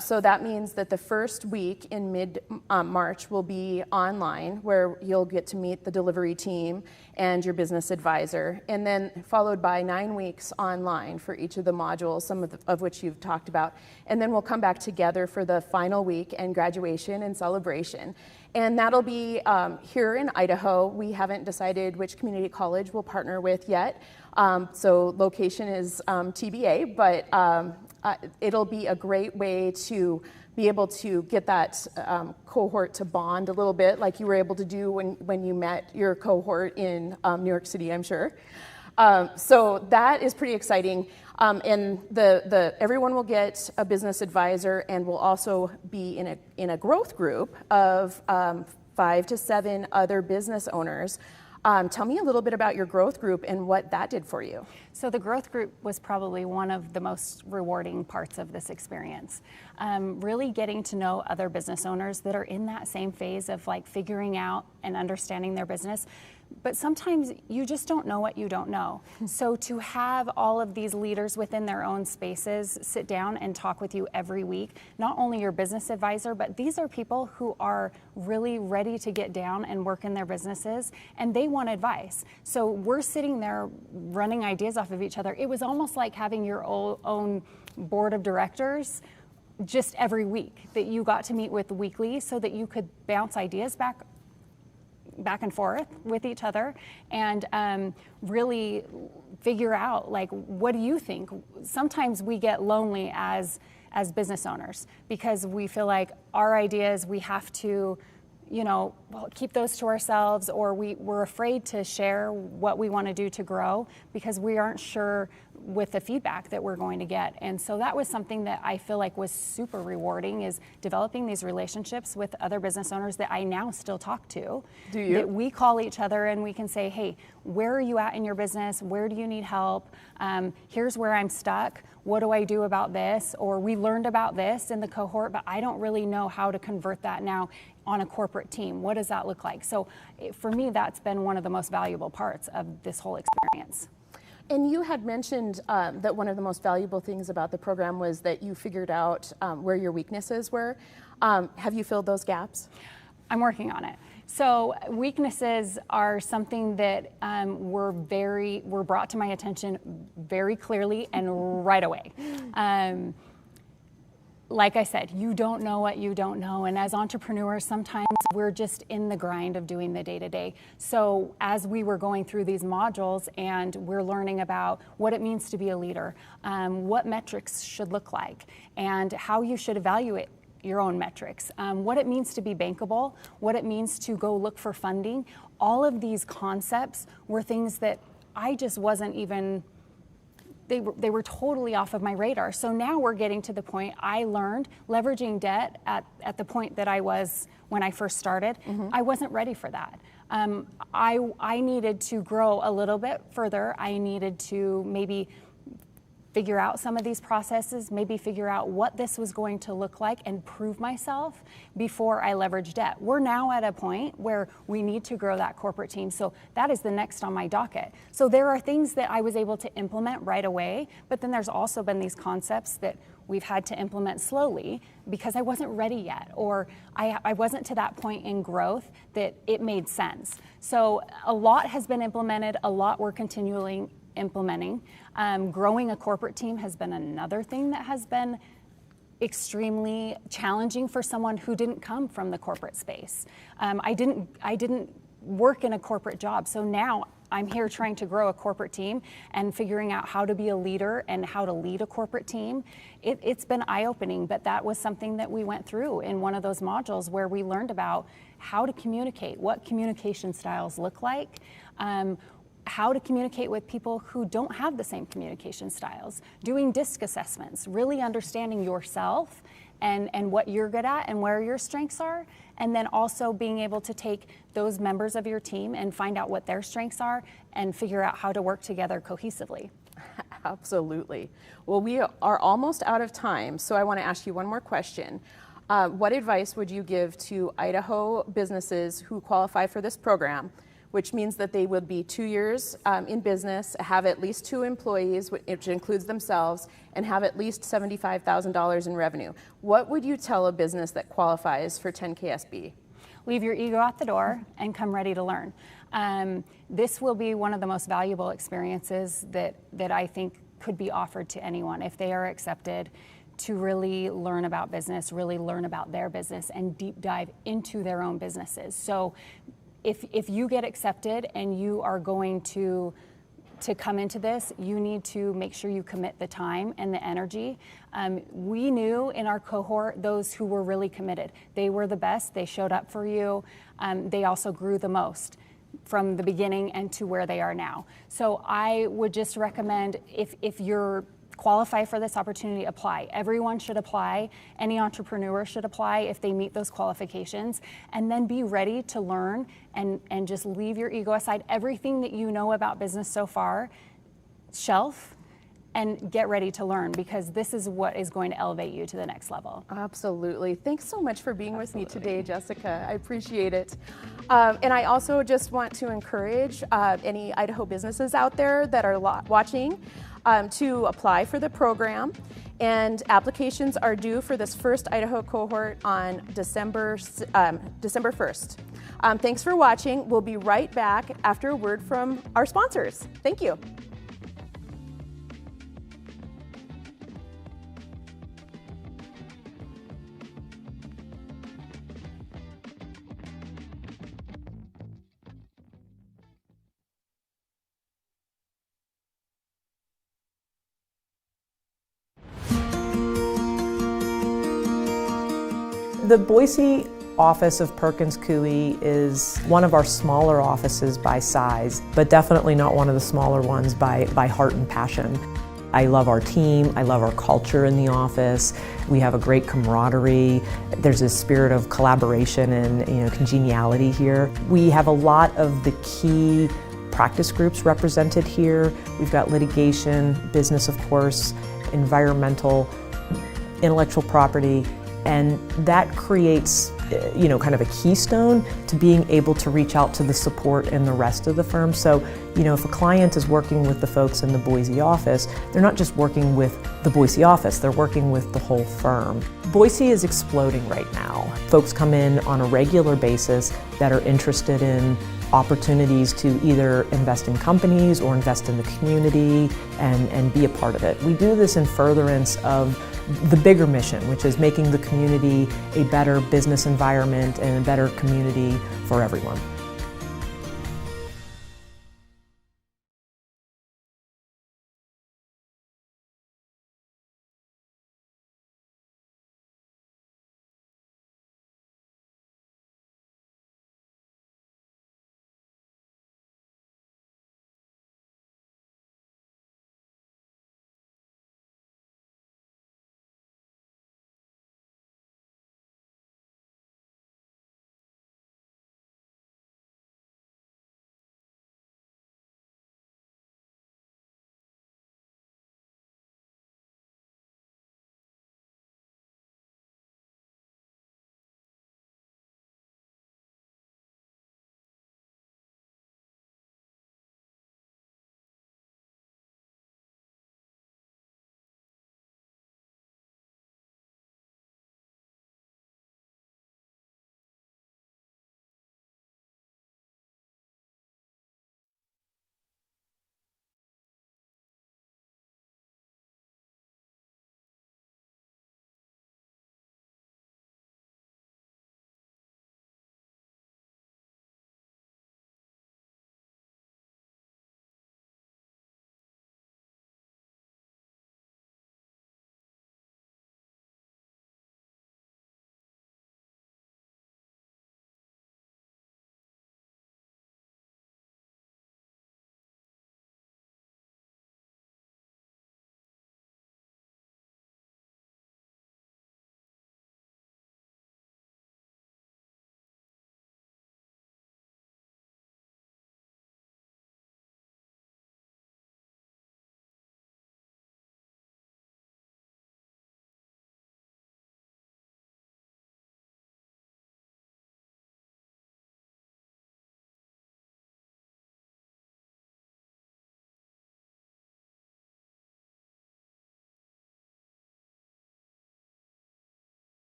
So that means that the first week in mid-March will be online, where you'll get to meet the delivery team and your business advisor, and then followed by 9 weeks online for each of the modules, some of which you've talked about. And then we'll come back together for the final week and graduation and celebration. And that'll be here in Idaho. We haven't decided which community college we'll partner with yet. So location is TBA, but it'll be a great way to be able to get that cohort to bond a little bit, like you were able to do when you met your cohort in New York City, I'm sure. So that is pretty exciting. And everyone will get a business advisor, and will also be in a growth group of 5 to 7 other business owners. Tell me a little bit about your growth group and what that did for you. So the growth group was probably one of the most rewarding parts of this experience. Really getting to know other business owners that are in that same phase of like figuring out and understanding their business. But sometimes you just don't know what you don't know. So to have all of these leaders within their own spaces sit down and talk with you every week, not only your business advisor, but these are people who are really ready to get down and work in their businesses, and they want advice. So we're sitting there running ideas off of each other. It was almost like having your own board of directors just every week that you got to meet with weekly, so that you could bounce ideas back back and forth with each other and really figure out, like, what do you think? Sometimes we get lonely as business owners because we feel like our ideas, we have to, keep those to ourselves, or we're afraid to share what we want to do to grow because we aren't sure with the feedback that we're going to get. And so that was something that I feel like was super rewarding, is developing these relationships with other business owners that I now still talk to. Do you? That we call each other and we can say, hey, where are you at in your business? Where do you need help? Here's where I'm stuck. What do I do about this? Or we learned about this in the cohort, but I don't really know how to convert that now on a corporate team. What does that look like? So for me, that's been one of the most valuable parts of this whole experience. And you had mentioned that one of the most valuable things about the program was that you figured out where your weaknesses were. Have you filled those gaps? I'm working on it. So weaknesses are something that were brought to my attention very clearly and right away. Like I said, you don't know what you don't know. And as entrepreneurs, sometimes we're just in the grind of doing the day-to-day. So as we were going through these modules and we're learning about what it means to be a leader, what metrics should look like, and how you should evaluate your own metrics, what it means to be bankable, what it means to go look for funding, all of these concepts were things that I just wasn't even, they were totally off of my radar. So now we're getting to the point I learned leveraging debt at the point that I was when I first started. I wasn't ready for that. I needed to grow a little bit further. I needed to maybe figure out some of these processes, maybe figure out what this was going to look like and prove myself before I leverage debt. We're now at a point where we need to grow that corporate team. So that is the next on my docket. So there are things that I was able to implement right away, but then there's also been these concepts that we've had to implement slowly because I wasn't ready yet, or I wasn't to that point in growth that it made sense. So a lot has been implemented, a lot we're continually implementing. Growing a corporate team has been another thing that has been extremely challenging for someone who didn't come from the corporate space. I didn't work in a corporate job, so now I'm here trying to grow a corporate team and figuring out how to be a leader and how to lead a corporate team. It's been eye-opening, but that was something that we went through in one of those modules where we learned about how to communicate, what communication styles look like, how to communicate with people who don't have the same communication styles, doing DISC assessments, really understanding yourself and what you're good at and where your strengths are, and then also being able to take those members of your team and find out what their strengths are and figure out how to work together cohesively. Absolutely. Well, we are almost out of time, so I want to ask you one more question. What advice would you give to Idaho businesses who qualify for this program, which means that they would be 2 years in business, have at least 2 employees, which includes themselves, and have at least $75,000 in revenue? What would you tell a business that qualifies for 10KSB? Leave your ego at the door and come ready to learn. This will be one of the most valuable experiences that I think could be offered to anyone if they are accepted to really learn about business, really learn about their business, and deep dive into their own businesses. So if you get accepted and you are going to come into this, you need to make sure you commit the time and the energy. We knew in our cohort those who were really committed. They were the best, they showed up for you, they also grew the most from the beginning and to where they are now. So I would just recommend, if you're qualify for this opportunity, apply. Everyone should apply. Any entrepreneur should apply if they meet those qualifications, and then be ready to learn and just leave your ego aside. Everything that you know about business so far, shelf, and get ready to learn, because this is what is going to elevate you to the next level. Absolutely. Thanks so much for being with me today, Jessica. I appreciate it. And I also just want to encourage any Idaho businesses out there that are watching to apply for the program. And applications are due for this first Idaho cohort on December 1st. Thanks for watching. We'll be right back after a word from our sponsors. Thank you. The Boise office of Perkins Coie is one of our smaller offices by size, but definitely not one of the smaller ones by heart and passion. I love our team, I love our culture in the office. We have a great camaraderie. There's a spirit of collaboration and congeniality here. We have a lot of the key practice groups represented here. We've got litigation, business of course, environmental, intellectual property, and that creates kind of a keystone to being able to reach out to the support in the rest of the firm. So, if a client is working with the folks in the Boise office, they're not just working with the Boise office, they're working with the whole firm. Boise is exploding right now. Folks come in on a regular basis that are interested in opportunities to either invest in companies or invest in the community and be a part of it. We do this in furtherance of the bigger mission, which is making the community a better business environment and a better community for everyone.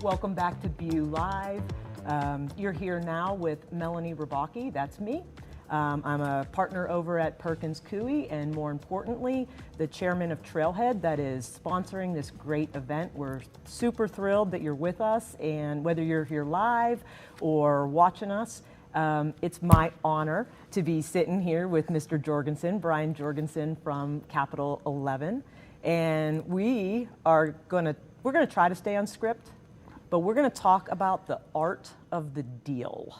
Welcome back to BEW Live. You're here now with Melanie Rabaki, that's me. I'm a partner over at Perkins Coie, and more importantly, the chairman of Trailhead that is sponsoring this great event. We're super thrilled that you're with us, and whether you're here live or watching us, it's my honor to be sitting here with Mr. Jorgensen, Brian Jorgensen from Capital 11, and we're gonna try to stay on script, but we're gonna talk about the art of the deal.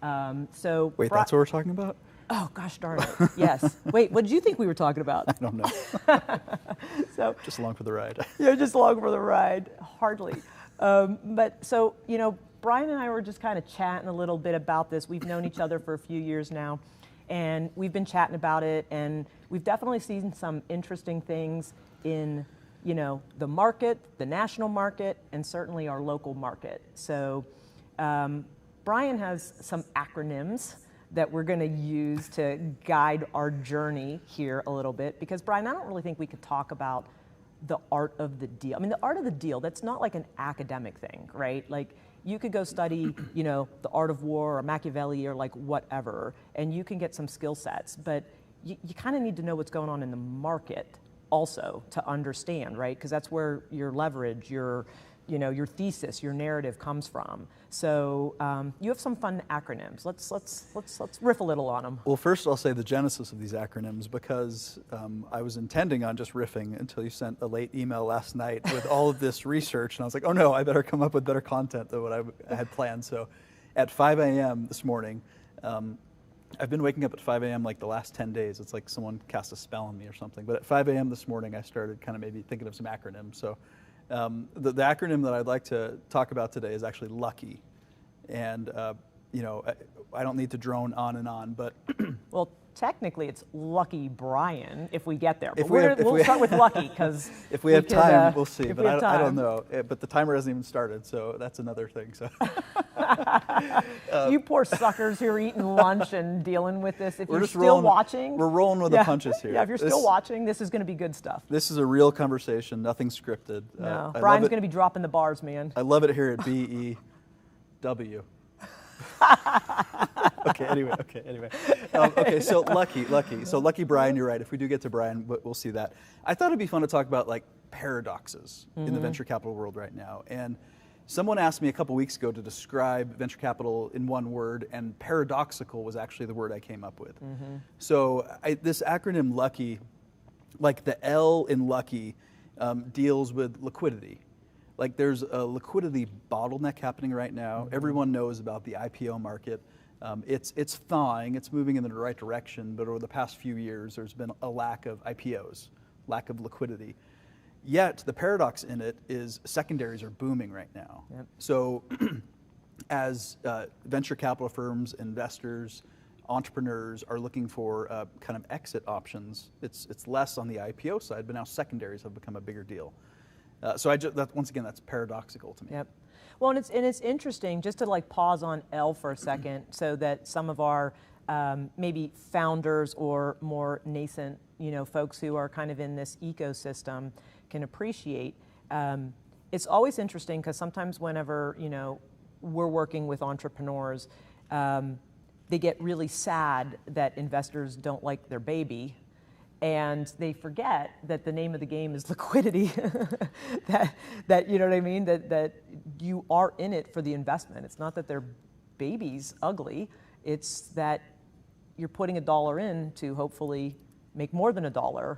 Wait, that's what we're talking about? Oh, gosh darn it. Yes. Wait, what did you think we were talking about? I don't know. Just along for the ride. Yeah, just along for the ride. Hardly. Brian and I were just kind of chatting a little bit about this. We've known each other for a few years now, and we've been chatting about it, and we've definitely seen some interesting things in, the market, the national market, and certainly our local market. So, Brian has some acronyms that we're going to use to guide our journey here a little bit, because Brian, I don't really think we could talk about the art of the deal. I mean, the art of the deal, that's not like an academic thing, right? Like, you could go study, the art of war or Machiavelli or like whatever, and you can get some skill sets, but you kind of need to know what's going on in the market also to understand, right? Because that's where your leverage, your thesis, your narrative comes from. So you have some fun acronyms. Let's riff a little on them. Well, first I'll say the genesis of these acronyms, because I was intending on just riffing until you sent a late email last night with all of this research, and I was like, oh no, I better come up with better content than what I had planned. So at 5 a.m. this morning, I've been waking up at 5 a.m. like the last 10 days. It's like someone cast a spell on me or something. But at 5 a.m. this morning, I started kind of maybe thinking of some acronyms. So the acronym that I'd like to talk about today is actually LUCKY. And, I don't need to drone on and on, but... Well, technically it's Lucky Brian if we get there. But we'll start with Lucky, because... If we have time, we'll see. But I don't know. But the timer hasn't even started, so that's another thing. So. You poor suckers who are eating lunch and dealing with this. If you're still watching... We're rolling with the punches here. Yeah, if you're still watching, this is going to be good stuff. This is a real conversation, nothing scripted. No, Brian's going to be dropping the bars, man. I love it here at BEW. Okay, so Lucky. So Lucky Brian, you're right. If we do get to Brian, we'll see that. I thought it'd be fun to talk about like paradoxes in the venture capital world right now. And someone asked me a couple weeks ago to describe venture capital in one word, and paradoxical was actually the word I came up with. So this acronym Lucky, like the L in Lucky, deals with liquidity. Like there's a liquidity bottleneck happening right now. Everyone knows about the IPO market. It's thawing, it's moving in the right direction, but over the past few years, there's been a lack of IPOs, lack of liquidity. Yet the paradox in it is secondaries are booming right now. Yep. So as venture capital firms, investors, entrepreneurs are looking for kind of exit options, it's less on the IPO side, but now secondaries have become a bigger deal. So once again, that's paradoxical to me. Yep. Well, and it's interesting just to like pause on L for a second, so that some of our maybe founders or more nascent, folks who are kind of in this ecosystem can appreciate. It's always interesting because sometimes whenever we're working with entrepreneurs, they get really sad that investors don't like their baby. And they forget that the name of the game is liquidity, that you know what I mean, that you are in it for the investment. It's not that their baby's ugly, it's that you're putting $1 in to hopefully make more than $1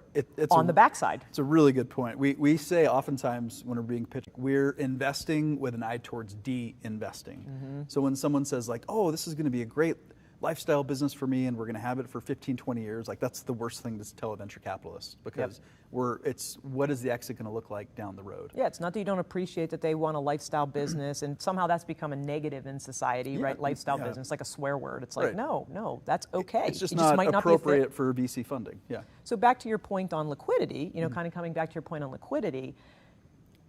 on the backside. It's a really good point. We say oftentimes when we're being pitched, we're investing with an eye towards de-investing. So when someone says like, oh, this is going to be a great lifestyle business for me and we're going to have it for 15, 20 years, like that's the worst thing to tell a venture capitalist, because what is the exit going to look like down the road? Yeah, it's not that you don't appreciate that they want a lifestyle business, and somehow that's become a negative in society, right? Lifestyle business, like a swear word. It's like, no, that's okay. It's just not appropriate for VC funding. Yeah. So back to your point on liquidity, kind of coming back to your point on liquidity,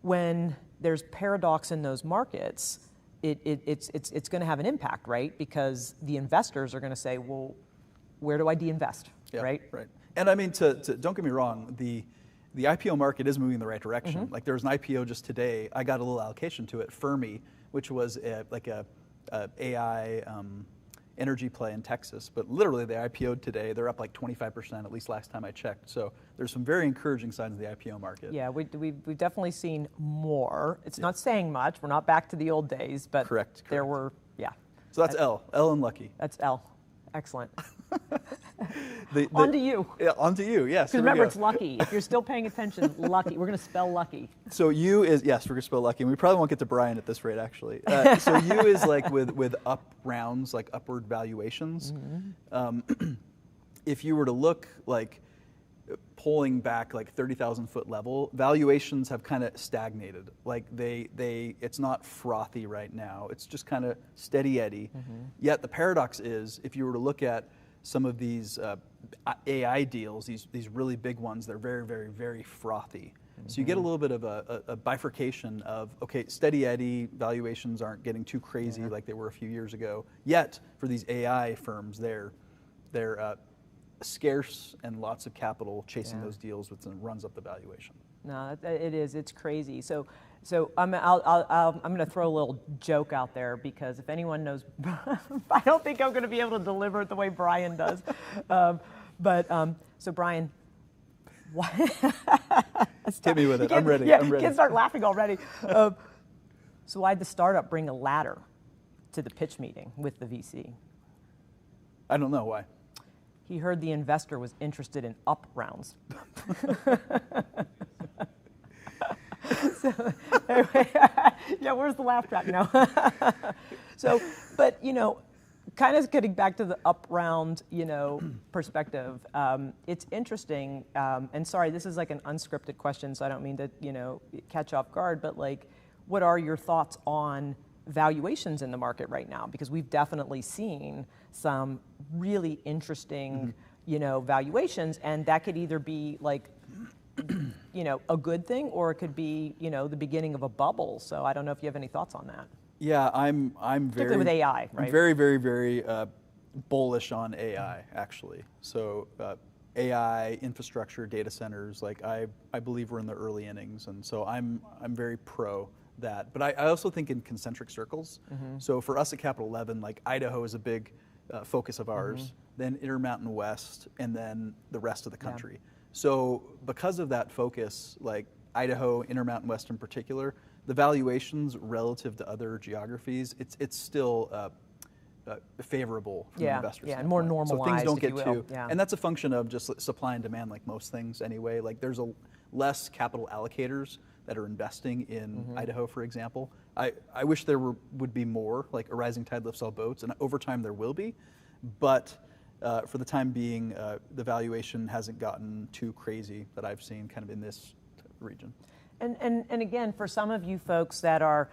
when there's paradox in those markets, it's going to have an impact, right? Because the investors are going to say, well, where do I de-invest, right? Right. And I mean, don't get me wrong, the IPO market is moving in the right direction. Like there was an IPO just today. I got a little allocation to it, Fermi, which was like a AI energy play in Texas. But literally they IPO'd today. They're up like 25%, at least last time I checked. So there's some very encouraging signs of the IPO market. Yeah, we've definitely seen more. It's not saying much. We're not back to the old days, but correct. There were, yeah. So that's L and Lucky. That's L. Excellent. On to you. Yeah, on to you, yes. Because remember, it's Lucky. If you're still paying attention, Lucky. We're going to spell Lucky. So U is, yes, we're going to spell Lucky. And we probably won't get to Brian at this rate, actually. So U is like with up rounds, like upward valuations. If you were to look like pulling back like 30,000 foot level, valuations have kind of stagnated. Like it's not frothy right now. It's just kind of steady eddy. Yet the paradox is, if you were to look at some of these AI deals, these really big ones, they're very, very, very frothy. So you get a little bit of a bifurcation of, okay, steady eddy, valuations aren't getting too crazy like they were a few years ago. Yet for these AI firms, they're scarce and lots of capital chasing those deals, which then runs up the valuation. No, it is. It's crazy. So I'm going to throw a little joke out there, because if anyone knows, I don't think I'm going to be able to deliver it the way Brian does. So Brian, what? Hit me with it. I'm ready. Yeah, I'm ready. Kids start laughing already. So why'd the startup bring a ladder to the pitch meeting with the VC? I don't know why. He heard the investor was interested in up rounds. So, anyway, yeah, where's the laugh track now? But kind of getting back to the up round, perspective, it's interesting, and sorry, this is like an unscripted question, so I don't mean to, catch you off guard, but like, what are your thoughts on valuations in the market right now? Because we've definitely seen some really interesting, valuations, and that could either be like, a good thing, or it could be, the beginning of a bubble. So I don't know if you have any thoughts on that. Yeah, I'm particularly very with AI, right? I'm very, very, very bullish on AI, actually. So AI infrastructure, data centers, like I believe we're in the early innings, and so I'm very pro that. But I also think in concentric circles. So for us at Capital 11, like Idaho is a big focus of ours, then Intermountain West, and then the rest of the country. So because of that focus, like Idaho, Intermountain West in particular, the valuations relative to other geographies, it's still favorable from an investor standpoint. And more normalized, so things don't get if you will. too, and that's a function of just supply and demand, like most things anyway. Like there's less capital allocators that are investing in Idaho, for example. I wish there would be more, like a rising tide lifts all boats, and over time there will be, but for the time being, the valuation hasn't gotten too crazy that I've seen kind of in this region. And again, for some of you folks that are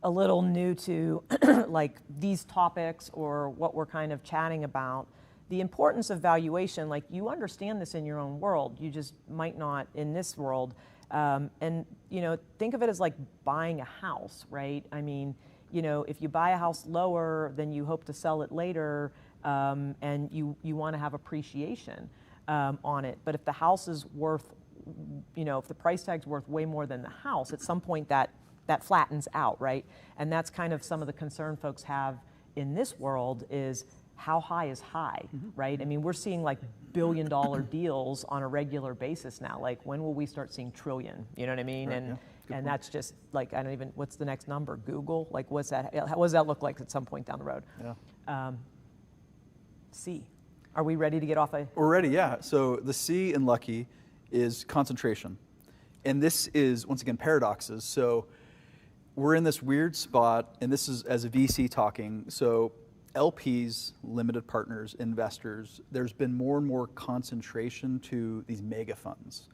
a little new to like these topics or what we're kind of chatting about, the importance of valuation, like you understand this in your own world, you just might not in this world. And think of it as like buying a house, right? I mean, if you buy a house lower, then you hope to sell it later, and you want to have appreciation on it. But if the house is worth, if the price tag's worth way more than the house, at some point that flattens out, right? And that's kind of some of the concern folks have in this world is how high is high, right? I mean, we're seeing like billion-dollar deals on a regular basis now. Like, when will we start seeing trillion? You know what I mean? Right, and that's just like, I don't even, what's the next number? Google? Like, what does that look like at some point down the road? Yeah. C. Are we ready to get off a... We're ready, yeah. So the C in Lucky is concentration. And this is, once again, paradoxes. So we're in this weird spot, and this is as a VC talking. So LPs, limited partners, investors, there's been more and more concentration to these mega funds.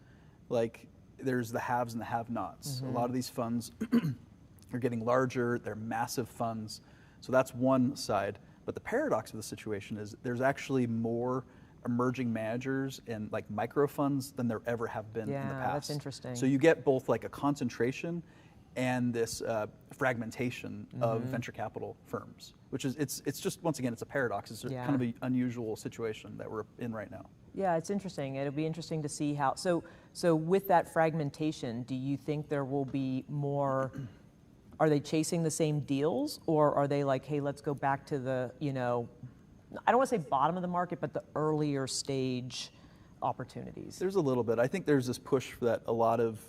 Like, there's the haves and the have-nots. A lot of these funds are getting larger, they're massive funds. So that's one side. But the paradox of the situation is there's actually more emerging managers and like micro funds than there ever have been in the past. That's interesting. So you get both like a concentration and this fragmentation of venture capital firms, which is, it's just, once again, it's a paradox. It's kind of an unusual situation that we're in right now. Yeah, it's interesting. It'll be interesting to see how, so with that fragmentation, do you think there will be more, are they chasing the same deals, or are they like, hey, let's go back to the, you know, I don't want to say bottom of the market, but the earlier stage opportunities? There's a little bit. I think there's this push that a lot of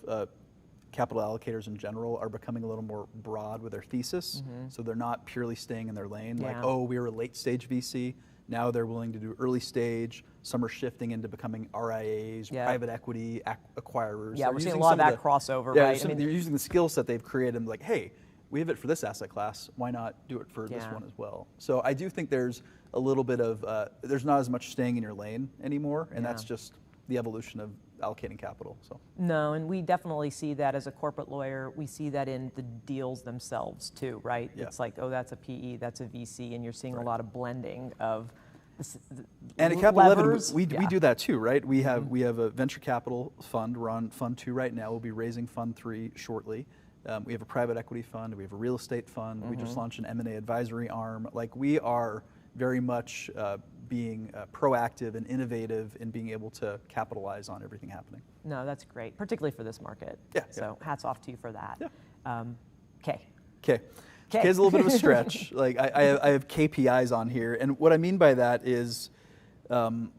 capital allocators in general are becoming a little more broad with their thesis. So they're not purely staying in their lane, like, oh, we were a late stage VC. Now they're willing to do early stage. Some are shifting into becoming RIAs, private equity acquirers. Yeah, we're seeing a lot of that crossover, right? I mean, they're using the skill set they've created and like, hey, we have it for this asset class. Why not do it for this one as well? So I do think there's a little bit of, there's not as much staying in your lane anymore, and that's just the evolution of allocating capital. So no, and we definitely see that as a corporate lawyer. We see that in the deals themselves too, right? It's like, oh, that's a PE, that's a VC, and you're seeing a lot of blending of and at Capital 11, we do that too, right? We have a venture capital fund. We're on Fund 2 right now. We'll be raising Fund 3 shortly. We have a private equity fund. We have a real estate fund. We just launched an M&A advisory arm. Like, we are very much being proactive and innovative in being able to capitalize on everything happening. No, that's great, particularly for this market. So hats off to you for that. K. K is a little bit of a stretch. Like, I have KPIs on here, and what I mean by that is, you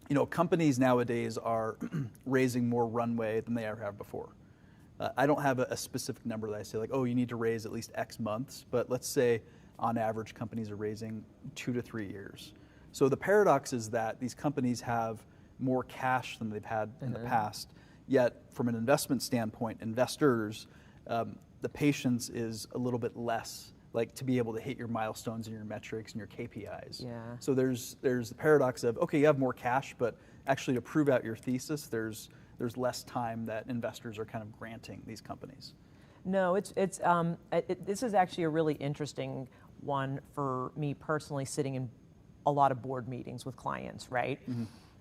know, companies nowadays are raising more runway than they ever have before. I don't have a specific number that I say, like, oh, you need to raise at least X months, but let's say on average companies are raising 2 to 3 years. So the paradox is that these companies have more cash than they've had in the past, yet from an investment standpoint, investors, the patience is a little bit less, like, to be able to hit your milestones and your metrics and your KPIs. So there's the paradox of, okay, you have more cash, but actually to prove out your thesis, there's less time that investors are kind of granting these companies. No, this is actually a really interesting one for me personally, sitting in a lot of board meetings with clients, right?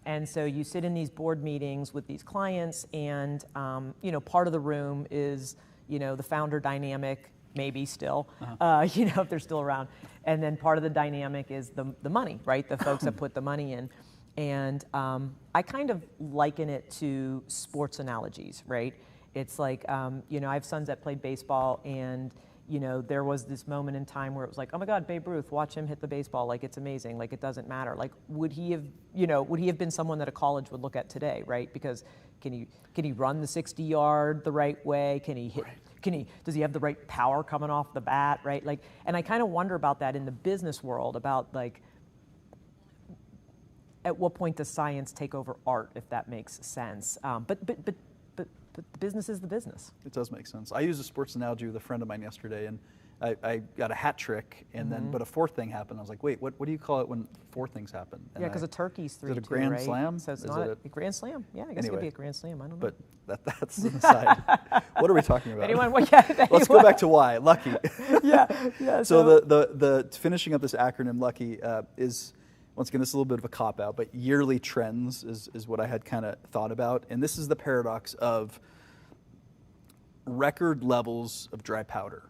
And so you sit in these board meetings with these clients, and you know, part of the room is, you know, the founder dynamic, maybe still, you know, if they're still around, and then part of the dynamic is the money, right? The folks that put the money in. And I kind of liken it to sports analogies, right? It's like, you know, I have sons that played baseball, and, you know, there was this moment in time where it was like, oh my God, Babe Ruth, watch him hit the baseball, like, it's amazing, like, it doesn't matter. Like, would he have been someone that a college would look at today, right? Because can he run the 60-yard the right way? Can he hit? Does he have the right power coming off the bat, right? Like, and I kind of wonder about that in the business world, about, like, at what point does science take over art, if that makes sense? But the business is the business. It does make sense. I used a sports analogy with a friend of mine yesterday, and I got a hat trick, and then, but a fourth thing happened. I was like, wait, what do you call it when four things happen? And because a turkey's 3-2, is it a grand right? slam? So it's not a grand slam. Yeah, I guess it could be a grand slam. I don't know. But that's an aside. What are we talking about? Anyone. Let's go back to why. Lucky. yeah. So the finishing up this acronym, Lucky, is, once again, this is a little bit of a cop-out, but yearly trends is what I had kind of thought about. And this is the paradox of record levels of dry powder.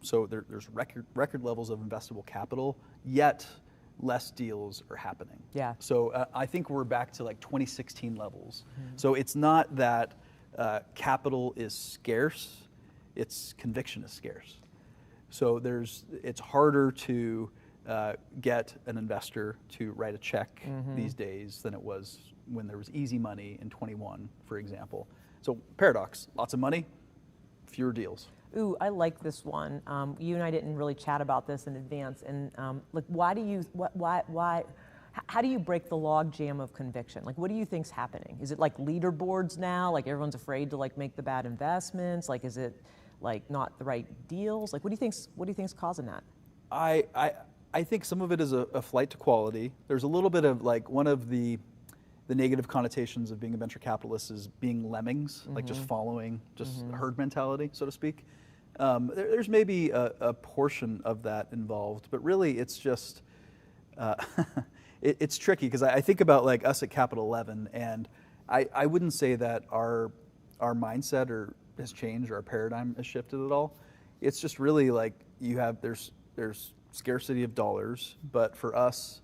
So there's record levels of investable capital, yet less deals are happening. So I think we're back to like 2016 levels. So it's not that capital is scarce, it's conviction is scarce. So it's harder to get an investor to write a check these days than it was when there was easy money in 21, for example. So paradox, lots of money, fewer deals. Ooh, I like this one. You and I didn't really chat about this in advance, and like, how do you break the log jam of conviction? Like, what do you think's happening? Is it like leaderboards now? Like, everyone's afraid to, like, make the bad investments? Like, is it like not the right deals? Like, what do you think's causing that? I think some of it is a flight to quality. There's a little bit of, like, one of the negative connotations of being a venture capitalist is being lemmings, like just following, herd mentality, so to speak. There's maybe a portion of that involved, but really it's just, it's tricky, because I think about, like, us at Capital 11, and I wouldn't say that our mindset or has changed or our paradigm has shifted at all. It's just really like there's scarcity of dollars, but for us,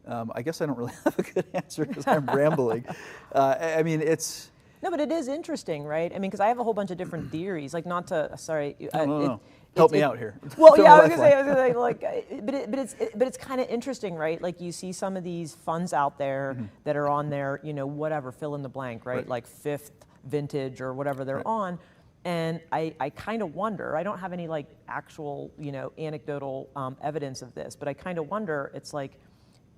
I guess I don't really have a good answer because I'm rambling. I mean, it's... No, but it is interesting, right? I mean, because I have a whole bunch of different theories, like not to, sorry. No. Help me out here. Well, yeah, I was gonna say, like, but it's kind of interesting, right? Like you see some of these funds out there that are on their, whatever, fill in the blank, right? Like fifth vintage or whatever they're on. And I kind of wonder, I don't have any like actual, anecdotal evidence of this, but I kind of wonder, it's like,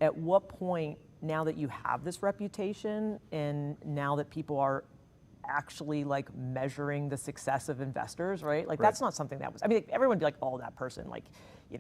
at what point, now that you have this reputation and now that people are actually like measuring the success of investors, right? Like that's not something that was, I mean, everyone would be like, oh, that person, like,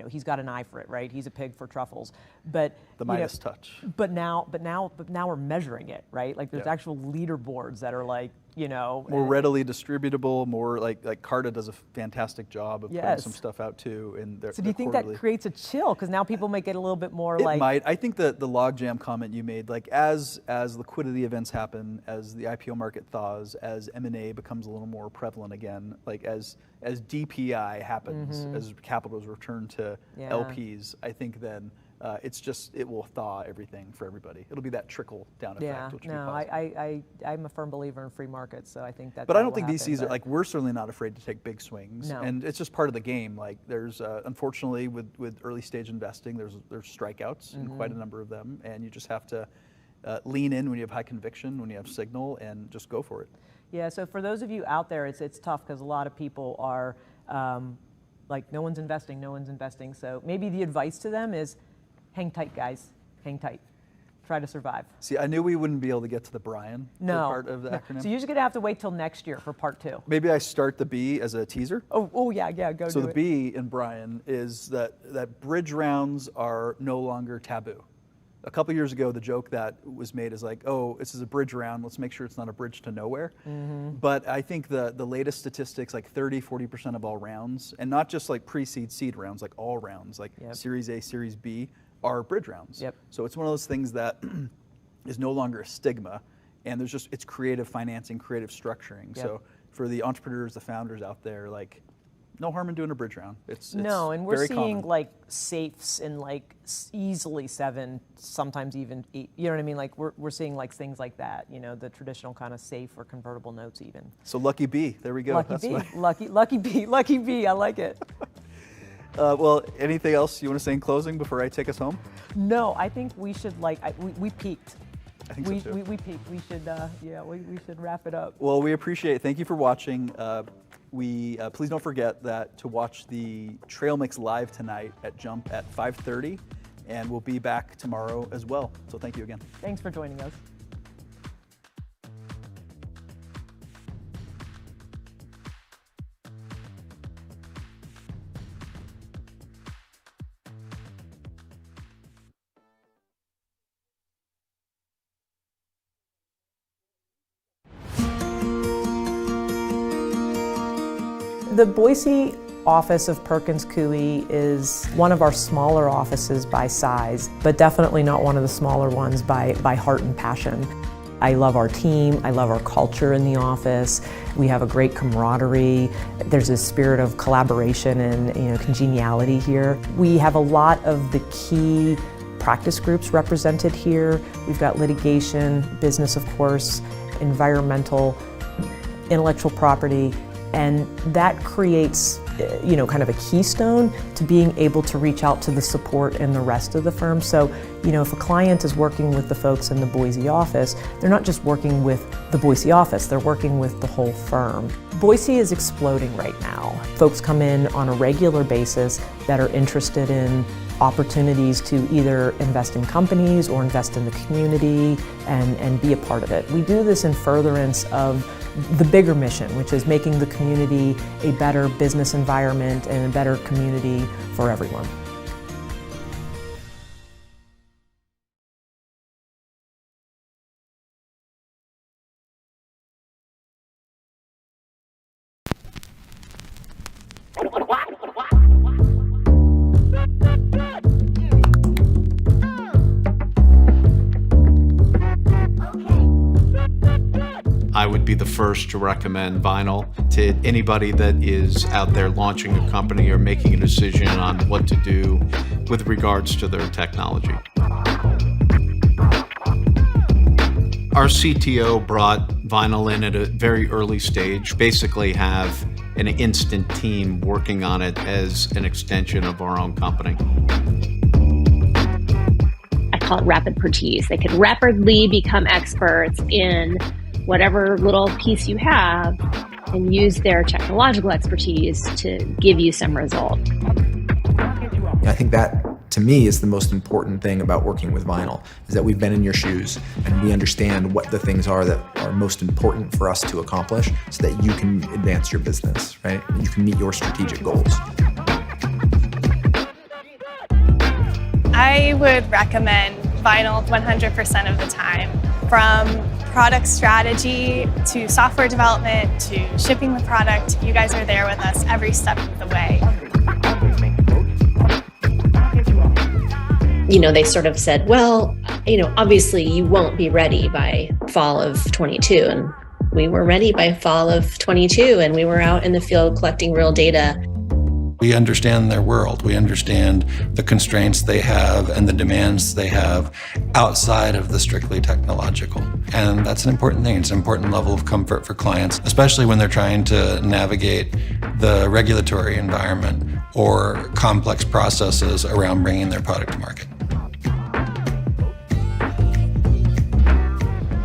he's got an eye for it, right? He's a pig for truffles. But the Midas touch. But now we're measuring it, right? Like there's actual leaderboards that are like, more readily distributable, more like Carta does a fantastic job of putting some stuff out too. So do you think that creates a chill? Because now people make it a little bit more it might. I think that the logjam comment you made, like as liquidity events happen, as the IPO market thaws, as M&A becomes a little more prevalent again, like as DPI happens, as capital is returned to LPs, I think then it will thaw everything for everybody. It'll be that trickle down effect. Which I'm a firm believer in free markets, so I think that. But I don't think VCs are like, we're certainly not afraid to take big swings, and it's just part of the game. Like there's unfortunately with early stage investing, there's strikeouts and quite a number of them, and you just have to lean in when you have high conviction, when you have signal, and just go for it. Yeah. So for those of you out there, it's tough because a lot of people are like, no one's investing. So maybe the advice to them is, hang tight, guys. Hang tight. Try to survive. See, I knew we wouldn't be able to get to the Brian part of the acronym. So you're just going to have to wait till next year for part 2. Maybe I start the B as a teaser. Oh yeah, go so do it. So the B in Brian is that bridge rounds are no longer taboo. A couple years ago, the joke that was made is like, oh, this is a bridge round. Let's make sure it's not a bridge to nowhere. But I think the latest statistics, like 30-40% of all rounds, and not just like pre-seed seed rounds, like all rounds, like Series A, Series B, are bridge rounds. So it's one of those things that is no longer a stigma, and it's creative financing, creative structuring. So for the entrepreneurs, the founders out there, like, no harm in doing a bridge round. It's and we're seeing common. Like safes in like easily 7, sometimes even 8. You know what I mean? Like we're seeing like things like that. The traditional kind of safe or convertible notes even. So lucky B. There we go. Lucky B. I like it. Well, anything else you want to say in closing before I take us home? No, I think we should we peaked. I think so too. We peaked. We should we should wrap it up. Well, we appreciate it. Thank you for watching. Please don't forget that to watch the Trailmix live tonight at Jump at 5:30, and we'll be back tomorrow as well. So thank you again. Thanks for joining us. The Boise office of Perkins Coie is one of our smaller offices by size, but definitely not one of the smaller ones by heart and passion. I love our team, I love our culture in the office. We have a great camaraderie. There's a spirit of collaboration and congeniality here. We have a lot of the key practice groups represented here. We've got litigation, business of course, environmental, intellectual property, and that creates kind of a keystone to being able to reach out to the support in the rest of the firm. So, if a client is working with the folks in the Boise office, they're not just working with the Boise office, they're working with the whole firm. Boise is exploding right now. Folks come in on a regular basis that are interested in opportunities to either invest in companies or invest in the community and be a part of it. We do this in furtherance of the bigger mission, which is making the community a better business environment and a better community for everyone. I would be the first to recommend vinyl to anybody that is out there launching a company or making a decision on what to do with regards to their technology. Our CTO brought vinyl in at a very early stage, basically have an instant team working on it as an extension of our own company. I call it rapid expertise. They could rapidly become experts in whatever little piece you have and use their technological expertise to give you some result. I think that, to me, is the most important thing about working with vinyl, is that we've been in your shoes and we understand what the things are that are most important for us to accomplish so that you can advance your business, right? You can meet your strategic goals. I would recommend vinyl 100% of the time, from product strategy to software development to shipping the product. You guys are there with us every step of the way. You know, they sort of said, well, you know, obviously you won't be ready by fall of 22. And we were ready by fall of 22, and we were out in the field collecting real data. We understand their world. We understand the constraints they have and the demands they have outside of the strictly technological. And that's an important thing. It's an important level of comfort for clients, especially when they're trying to navigate the regulatory environment or complex processes around bringing their product to market.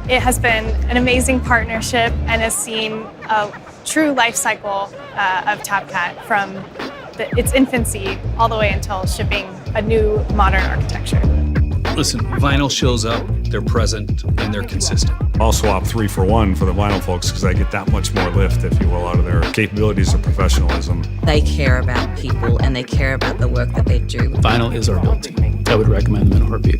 It has been an amazing partnership and has seen a true life cycle of TabCat from its infancy all the way until shipping a new modern architecture. Listen, vinyl shows up, they're present, and they're consistent. I'll swap 3 for 1 for the vinyl folks because I get that much more lift, if you will, out of their capabilities of professionalism. They care about people and they care about the work that they do. Vinyl is our build team. I would recommend them in a heartbeat.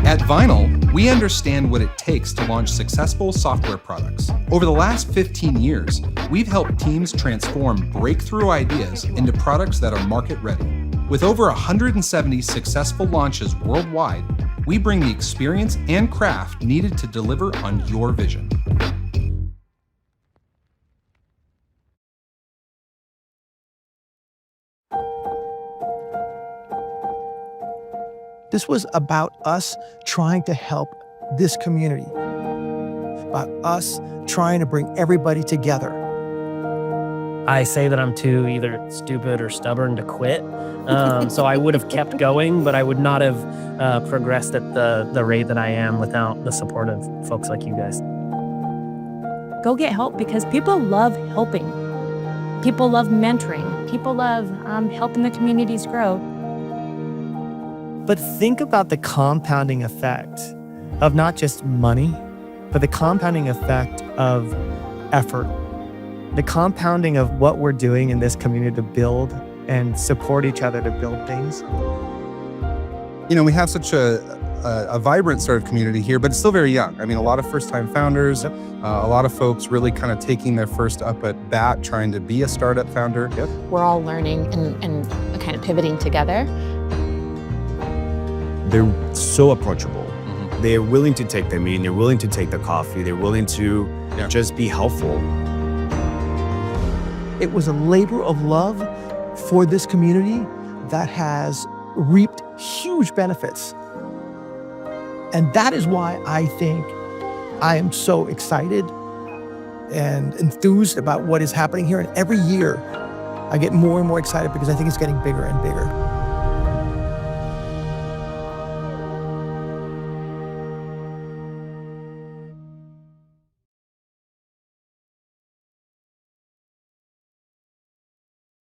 At Vinyl, we understand what it takes to launch successful software products. Over the last 15 years, we've helped teams transform breakthrough ideas into products that are market ready. With over 170 successful launches worldwide, we bring the experience and craft needed to deliver on your vision. This was about us trying to help this community, about us trying to bring everybody together. I say that I'm too either stupid or stubborn to quit. So I would have kept going, but I would not have progressed at the rate that I am without the support of folks like you guys. Go get help, because people love helping. People love mentoring. People love helping the communities grow. But think about the compounding effect of not just money, but the compounding effect of effort. The compounding of what we're doing in this community to build and support each other to build things. You know, we have such a vibrant sort of community here, but it's still very young. I mean, a lot of first-time founders, a lot of folks really kind of taking their first up at bat, trying to be a startup founder. We're all learning and kind of pivoting together. They're so approachable. They're willing to take the meeting, they're willing to take the coffee, they're willing to just be helpful. It was a labor of love for this community that has reaped huge benefits. And that is why I think I am so excited and enthused about what is happening here. And every year I get more and more excited because I think it's getting bigger and bigger.